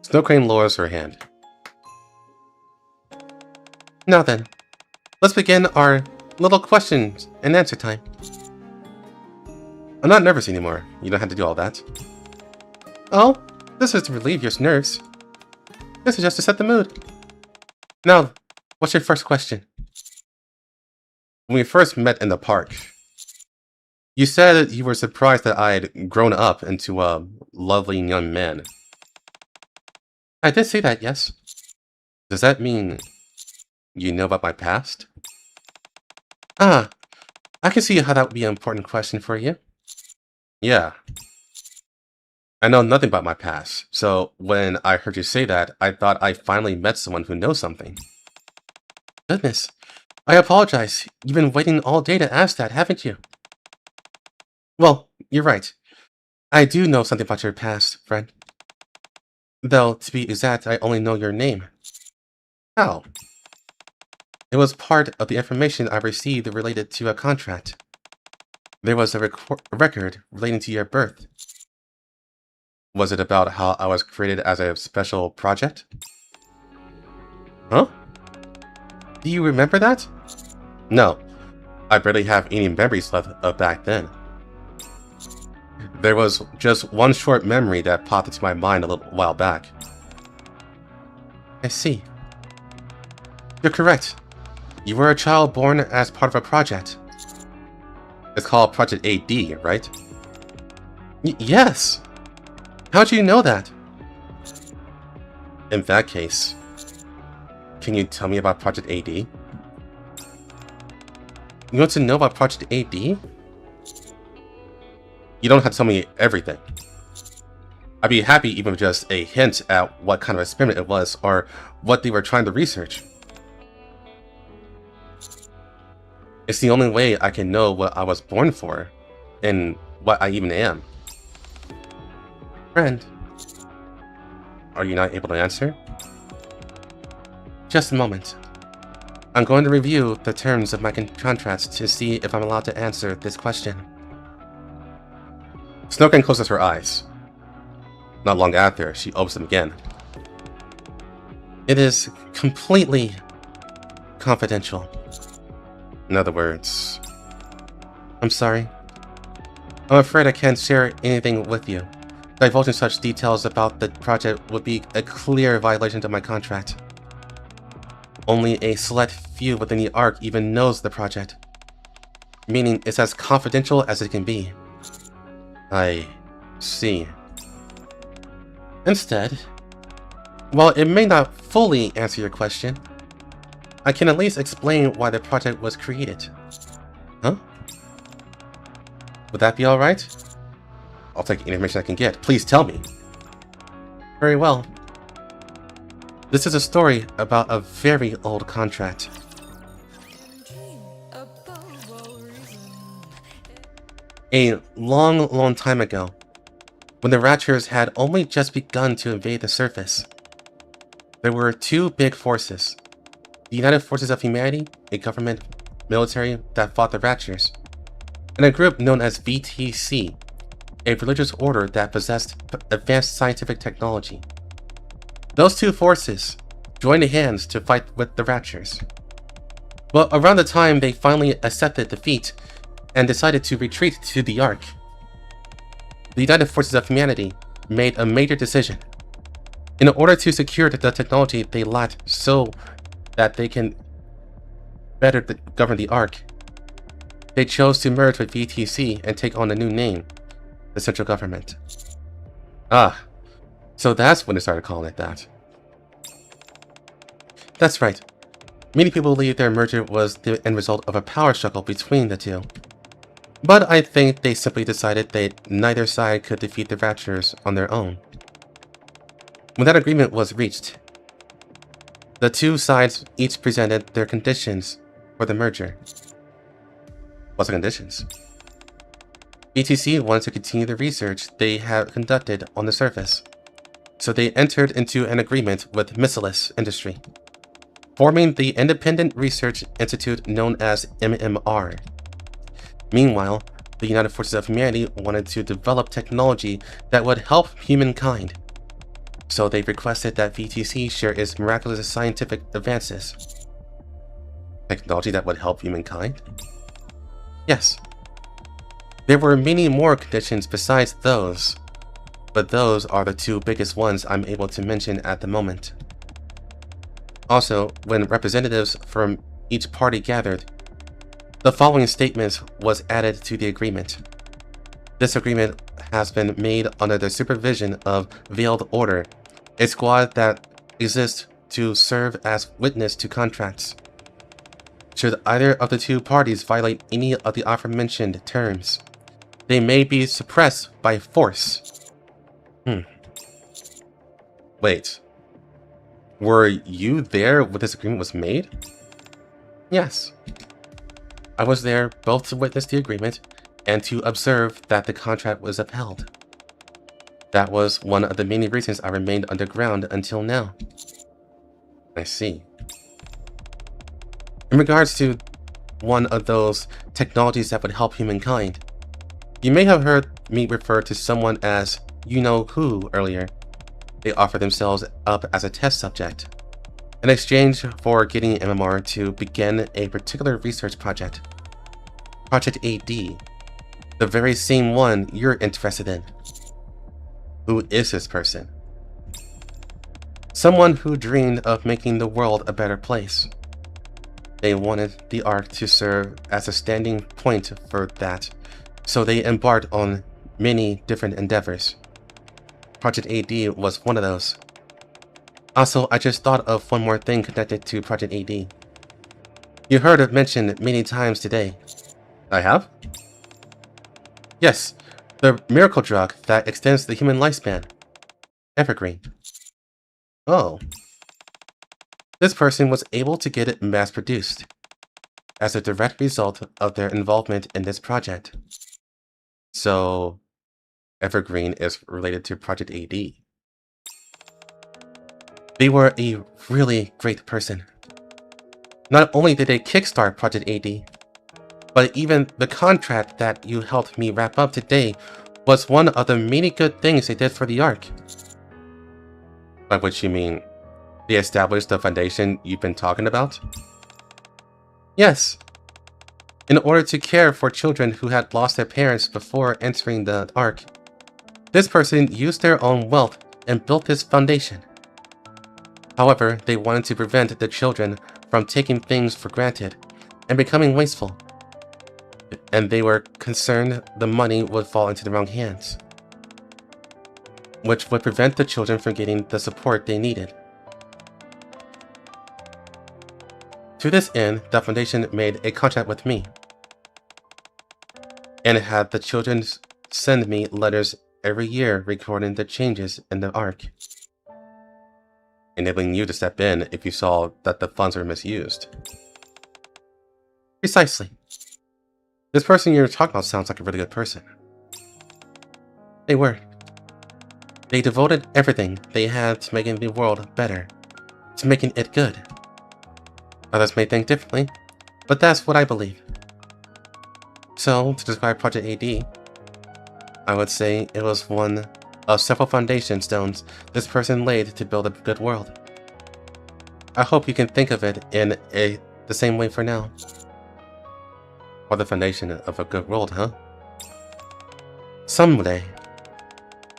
A: Snow Crane lowers her hand. Now then, let's begin our little questions and answer time. I'm not nervous anymore. You don't have to do all that. Oh, this is to relieve your nerves. This is just to set the mood. Now, what's your first question? When we first met in the park, you said you were surprised that I had grown up into a lovely young man. I did say that, yes. Does that mean you know about my past? Ah, I can see how that would be an important question for you. Yeah. I know nothing about my past, so when I heard you say that, I thought I finally met someone who knows something. Goodness, I apologize. You've been waiting all day to ask that, haven't you? Well, you're right. I do know something about your past, friend. Though, to be exact, I only know your name. How? It was part of the information I received related to a contract. There was a record relating to your birth. Was it about how I was created as a special project? Huh? Do you remember that? No, I barely have any memories left of back then. There was just one short memory that popped into my mind a little while back. I see. You're correct. You were a child born as part of a project. It's called Project AD, right? Yes! How'd you know that? In that case, can you tell me about Project AD? You want to know about Project AD? You don't have to tell me everything. I'd be happy even with just a hint at what kind of experiment it was or what they were trying to research. It's the only way I can know what I was born for and what I even am. Friend, are you not able to answer? Just a moment. I'm going to review the terms of my contract to see if I'm allowed to answer this question. Snow Crane closes her eyes. Not long after, she opens them again. It is completely confidential. In other words, I'm sorry. I'm afraid I can't share anything with you. Divulging such details about the project would be a clear violation of my contract. Only a select few within the Ark even knows the project, meaning it's as confidential as it can be. I see. Instead, while it may not fully answer your question, I can at least explain why the project was created. Huh? Would that be alright? I'll take any information I can get. Please tell me. Very well. This is a story about a very old contract. A long time ago, when the Ratchers had only just begun to invade the surface, there were two big forces. The United Forces of Humanity, a government military that fought the Ratchers, and a group known as VTC, a religious order that possessed advanced scientific technology. Those two forces joined hands to fight with the Ratchers. But around the time they finally accepted defeat and decided to retreat to the Ark, the United Forces of Humanity made a major decision. In order to secure the technology they lacked so that they can better govern the Ark, they chose to merge with VTC and take on a new name, the Central Government. Ah, so that's when they started calling it that. That's right. Many people believe their merger was the end result of a power struggle between the two. But I think they simply decided that neither side could defeat the Ratchers on their own. When that agreement was reached, the two sides each presented their conditions for the merger. What's the conditions? BTC wanted to continue the research they had conducted on the surface, so they entered into an agreement with Missilis Industry, forming the Independent Research Institute known as MMR. Meanwhile, the United Forces of Humanity wanted to develop technology that would help humankind, so they requested that VTC share its miraculous scientific advances. Technology that would help humankind? Yes. There were many more conditions besides those, but those are the two biggest ones I'm able to mention at the moment. Also, when representatives from each party gathered, the following statement was added to the agreement. This agreement has been made under the supervision of Veiled Order, a squad that exists to serve as witness to contracts. Should either of the two parties violate any of the aforementioned terms, they may be suppressed by force. Wait. Were you there when this agreement was made? Yes. I was there both to witness the agreement and to observe that the contract was upheld. That was one of the many reasons I remained underground until now. I see. In regards to one of those technologies that would help humankind, you may have heard me refer to someone as you-know-who earlier. They offered themselves up as a test subject, in exchange for getting MMR to begin a particular research project. Project AD, the very same one you're interested in. Who is this person? Someone who dreamed of making the world a better place. They wanted the Ark to serve as a standing point for that, so they embarked on many different endeavors. Project AD was one of those. Also, I just thought of one more thing connected to Project AD. You heard it mentioned many times today. I have? Yes, the miracle drug that extends the human lifespan. Evergreen. Oh. This person was able to get it mass-produced as a direct result of their involvement in this project. So, Evergreen is related to Project AD. They were a really great person. Not only did they kickstart Project AD, but even the contract that you helped me wrap up today was one of the many good things they did for the Ark. By which you mean, they established the foundation you've been talking about? Yes. In order to care for children who had lost their parents before entering the Ark, this person used their own wealth and built this foundation. However, they wanted to prevent the children from taking things for granted and becoming wasteful. And they were concerned the money would fall into the wrong hands, which would prevent the children from getting the support they needed. To this end, the Foundation made a contract with me. and had the children send me letters every year recording the changes in the Ark, enabling you to step in if you saw that the funds were misused. Precisely. This person you're talking about sounds like a really good person. They were. They devoted everything they had to making the world better, to making it good. Others may think differently, but that's what I believe. So, to describe Project AD, I would say it was one of several foundation stones this person laid to build a good world. I hope you can think of it in the same way for now. Or the foundation of a good world, huh? Someday,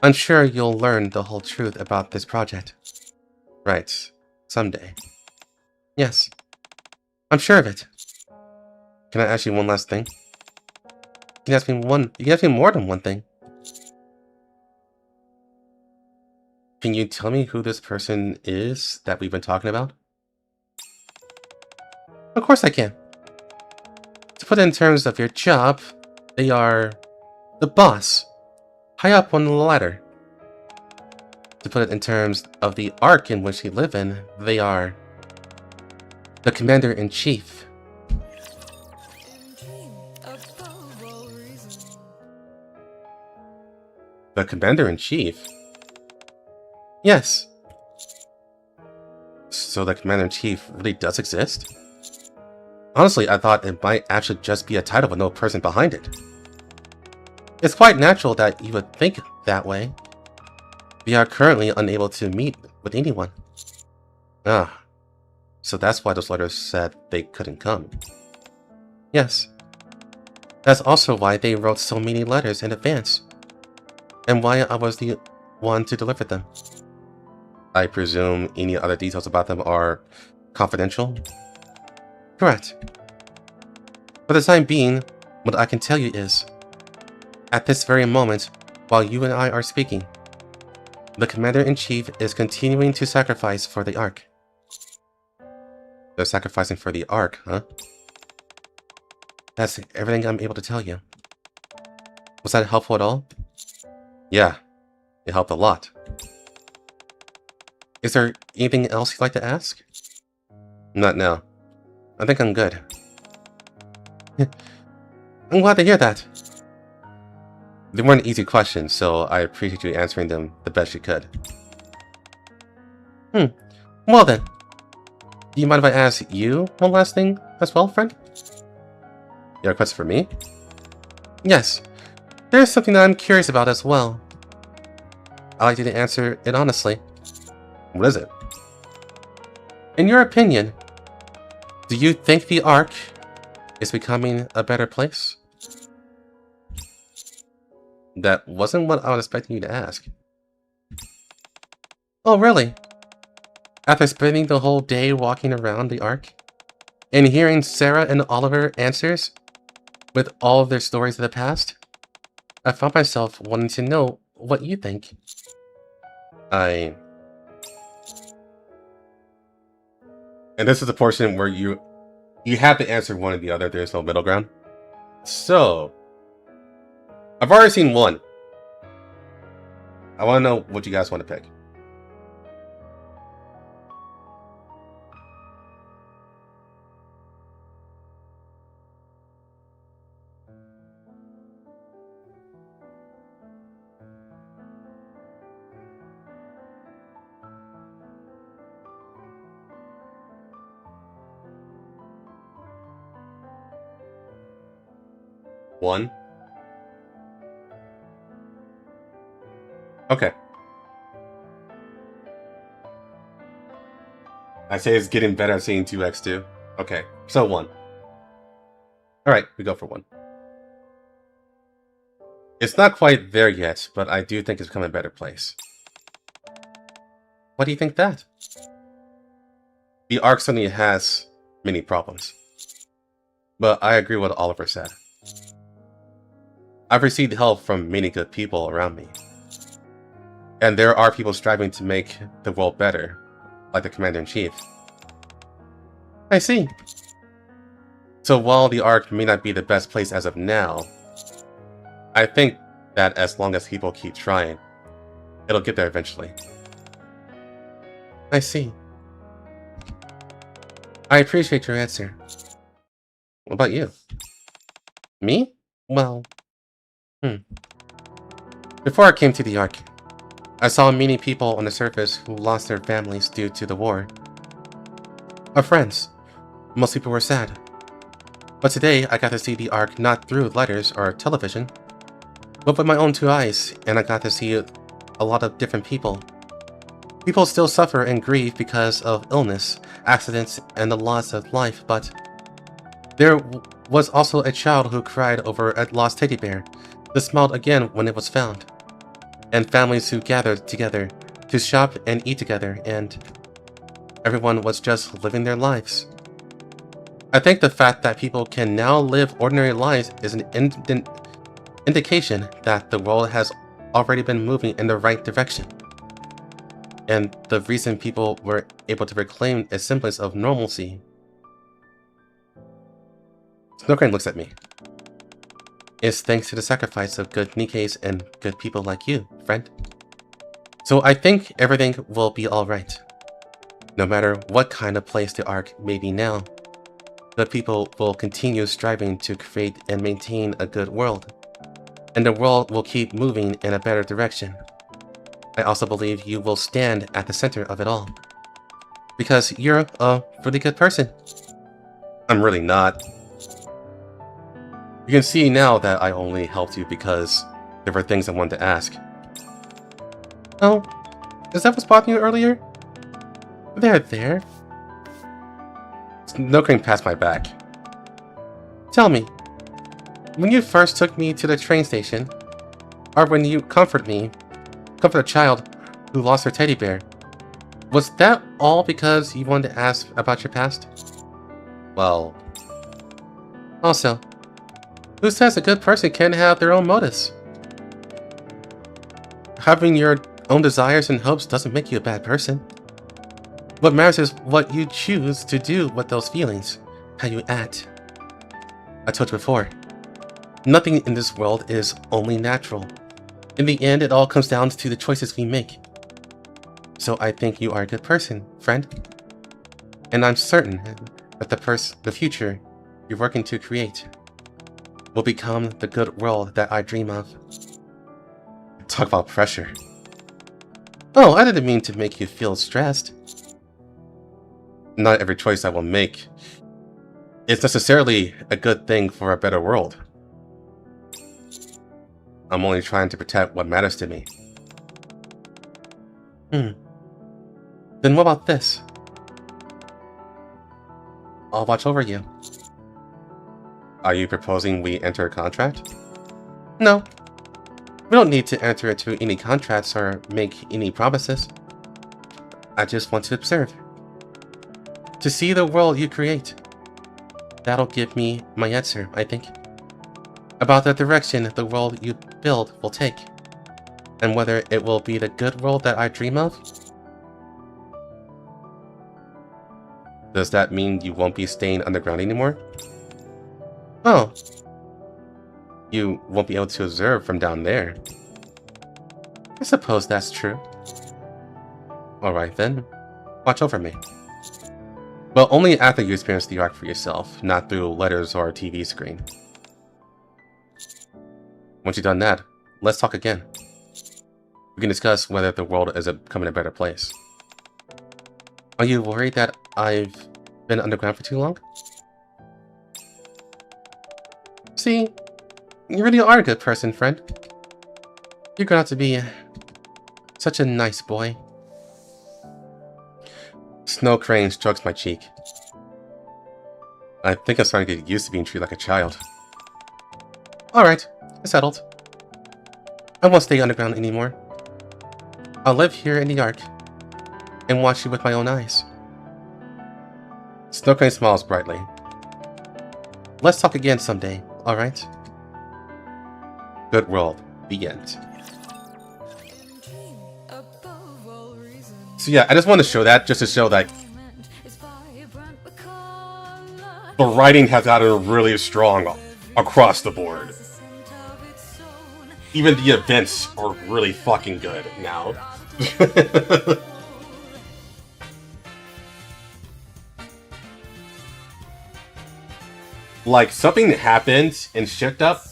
A: I'm sure you'll learn the whole truth about this project. Right, someday. Yes, I'm sure of it. Can I ask you one last thing? You can ask me more than one thing. Can you tell me who this person is that we've been talking about? Of course I can. To put it in terms of your job, they are the boss, high up on the ladder. To put it in terms of the Ark in which you live in, they are the Commander-in-Chief. The Commander-in-Chief? Yes. So the Commander-in-Chief really does exist? Honestly, I thought it might actually just be a title with no person behind it. It's quite natural that you would think that way. We are currently unable to meet with anyone. Ah, so that's why those letters said they couldn't come. Yes. That's also why they wrote so many letters in advance, and why I was the one to deliver them. I presume any other details about them are confidential? Correct. For the time being, what I can tell you is, at this very moment, while you and I are speaking, the Commander-in-Chief is continuing to sacrifice for the Ark. They're sacrificing for the Ark, huh? That's everything I'm able to tell you. Was that helpful at all? Yeah, it helped a lot. Is there anything else you'd like to ask? Not now. I think I'm good. I'm glad to hear that. They weren't easy questions, so I appreciate you answering them the best you could. Well then. Do you mind if I ask you one last thing as well, friend? You have a question for me? Yes. There's something that I'm curious about as well. I'd like you to answer it honestly. What is it? In your opinion, do you think the Ark is becoming a better place? That wasn't what I was expecting you to ask. Oh, really? After spending the whole day walking around the Ark, and hearing Sarah and Oliver answers with all of their stories of the past, I found myself wanting to know what you think. And this is the portion where you have to answer one or the other. There's no middle ground. So, I've already seen one. I want to know what you guys want to pick. One. Okay. I say it's getting better at seeing 2x2. Okay, so 1. Alright, we go for 1. It's not quite there yet, but I do think it's becoming a better place. Why do you think that? The Ark certainly has many problems. But I agree with what Oliver said. I've received help from many good people around me. And there are people striving to make the world better, like the Commander-in-Chief. I see. So while the Ark may not be the best place as of now, I think that as long as people keep trying, it'll get there eventually. I see. I appreciate your answer. What about you? Me? Well, Before I came to the Ark, I saw many people on the surface who lost their families due to the war. Our friends. Most people were sad. But today, I got to see the Ark not through letters or television, but with my own 2 eyes, and I got to see a lot of different people. People still suffer and grieve because of illness, accidents, and the loss of life, but there was also a child who cried over a lost teddy bear that smiled again when it was found, and families who gathered together to shop and eat together, and everyone was just living their lives. I think the fact that people can now live ordinary lives is an indication that the world has already been moving in the right direction. And the reason people were able to reclaim a semblance of normalcy. Snowcrane looks at me. It's thanks to the sacrifice of good NIKKEs and good people like you, friend. So I think everything will be alright. No matter what kind of place the Ark may be now, the people will continue striving to create and maintain a good world. And the world will keep moving in a better direction. I also believe you will stand at the center of it all. Because you're a really good person. I'm really not. You can see now that I only helped you because there were things I wanted to ask. Oh, is that what's bothering you earlier? There. Snowcrane passed my back. Tell me, when you first took me to the train station, or when you comfort a child who lost her teddy bear, was that all because you wanted to ask about your past? Well, also, who says a good person can't have their own motives? Having your own desires and hopes doesn't make you a bad person. What matters is what you choose to do with those feelings, how you act. I told you before, nothing in this world is only natural. In the end, it all comes down to the choices we make. So I think you are a good person, friend. And I'm certain that the future you're working to create will become the good world that I dream of. Talk about pressure. Oh, I didn't mean to make you feel stressed. Not every choice I will make is necessarily a good thing for a better world. I'm only trying to protect what matters to me. Then what about this? I'll watch over you. Are you proposing we enter a contract? No. We don't need to enter into any contracts or make any promises. I just want to observe. To see the world you create. That'll give me my answer, I think. About the direction the world you build will take. And whether it will be the good world that I dream of? Does that mean you won't be staying underground anymore? Oh. You won't be able to observe from down there. I suppose that's true. Alright then. Watch over me. But only after you experience the Ark for yourself, not through letters or a TV screen. Once you've done that, let's talk again. We can discuss whether the world is becoming a better place. Are you worried that I've been underground for too long? See, you really are a good person, friend. You're going to have to be such a nice boy. Snowcrane strokes my cheek. I think I'm starting to get used to being treated like a child. Alright, it's settled. I won't stay underground anymore. I'll live here in the Ark and watch you with my own eyes. Snowcrane smiles brightly. Let's talk again someday, alright? Good world. The end. So yeah, I just wanted to show that, just to show that the writing has gotten really strong across the board. even the events are really fucking good now. Like, something happened in Shift Up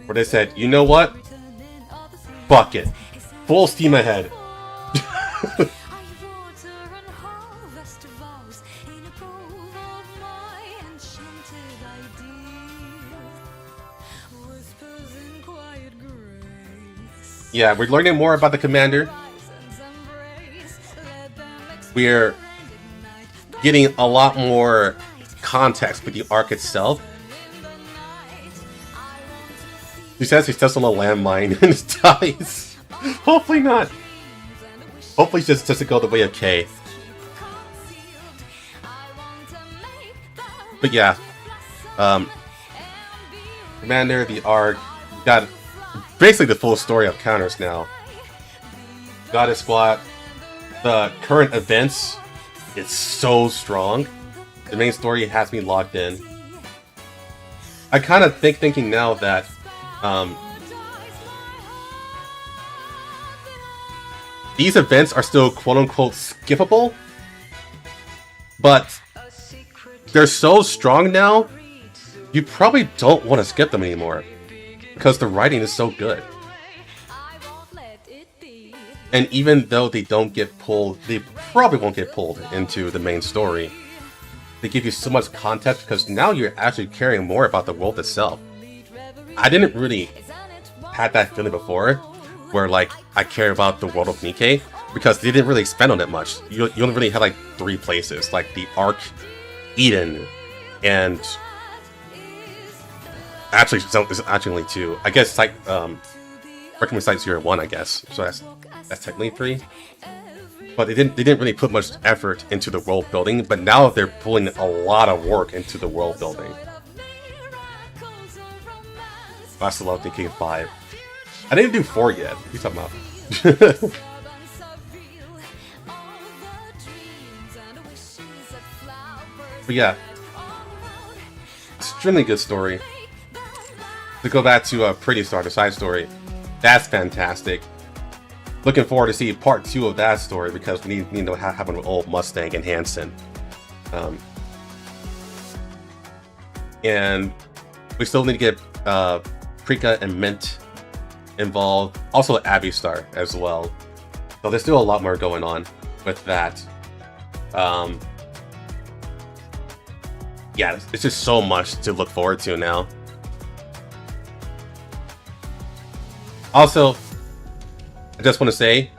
A: where they said, you know what? Fuck it. Full steam ahead. Yeah, we're learning more about the commander. We're getting a lot more context with the arc itself. He says he steps on a landmine and dies. Hopefully not. Hopefully just doesn't go the way of Kay. But yeah, Commander, the arc, got basically the full story of counters now. Goddess Squad, the current events, it's so strong. The main story has me locked in. I kind of thinking now that these events are still quote-unquote skippable, but they're so strong now, you probably don't want to skip them anymore, because the writing is so good. And even though they don't get pulled, they probably won't get pulled into the main story. They give you so much context because now you're actually caring more about the world itself. I didn't really have that feeling before, where like I care about the world of NIKKE, because they didn't really expand on it much. You only really have like 3 places, like the Ark, Eden, and actually it's actually only 2. I guess like recommend Site 0-1, I guess. So that's technically 3. But they didn't really put much effort into the world building, but now they're pulling a lot of work into the world building. I still love NIKKE 5. I didn't do 4 yet. What are you talking about? But yeah, extremely good story. To go back to Pretty Star, the side story, that's fantastic. Looking forward to see part 2 of that story, because we need to know what happened with old Mustang and Hanson. And we still need to get Prika and Mint involved. Also Abby Star as well. So there's still a lot more going on with that. Yeah, it's just so much to look forward to now. Also, I just want to say,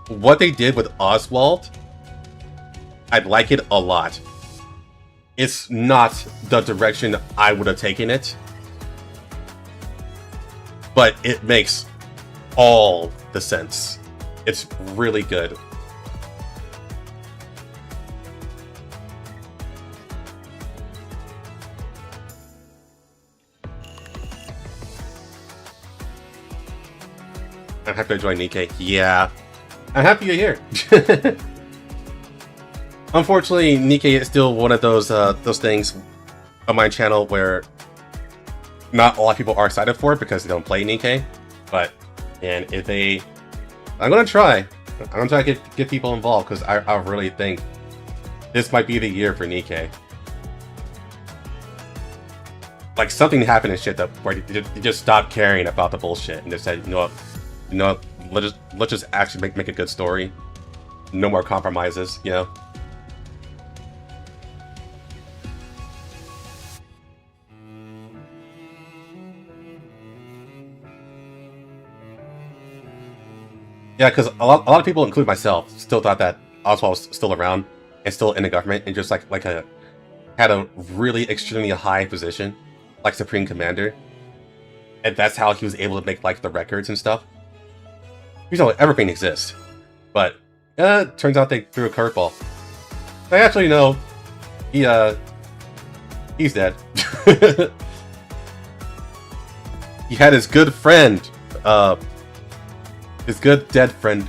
A: what they did with Oswald, I like it a lot. It's not the direction I would have taken it, but it makes all the sense. It's really good. I'm happy to join NIKKE. Yeah, I'm happy you're here. Unfortunately, NIKKE is still one of those things on my channel where not a lot of people are excited for it because they don't play NIKKE. But and if they, I'm gonna try to get people involved, because I really think this might be the year for NIKKE. Like, something happened in shit that where they just stopped caring about the bullshit and just said, you know what, let's just actually make a good story. No more compromises, you know. Yeah, because a lot of people, including myself, still thought that Oswald was still around and still in the government and just had a really extremely high position, like Supreme Commander, and that's how he was able to make like the records and stuff. You know, everything exists, but turns out they threw a curveball. I actually know he's dead. He had his good friend, his good dead friend.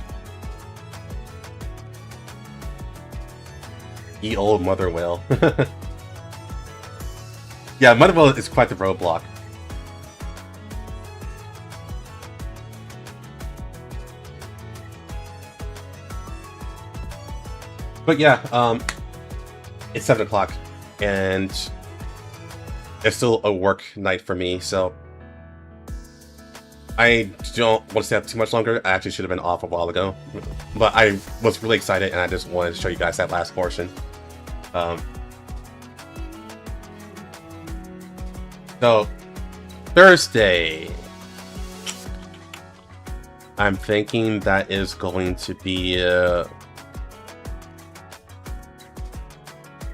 A: Ye old mother whale. Yeah, Motherwell is quite the roadblock. But yeah, it's 7 o'clock, and it's still a work night for me, so I don't want to stay up too much longer. I actually should have been off a while ago, but I was really excited, and I just wanted to show you guys that last portion. So, Thursday, I'm thinking that is going to be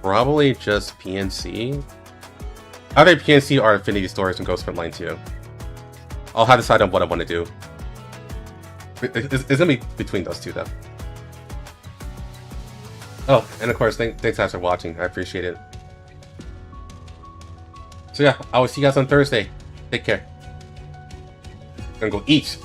A: probably just PNC. Either PNC or Infinity Stories and Ghost Sprint Line 2. I'll have to decide on what I want to do. It's gonna be between those two, though. Oh, and of course, thanks guys for watching. I appreciate it. So yeah, I will see you guys on Thursday. Take care. I'm gonna go eat.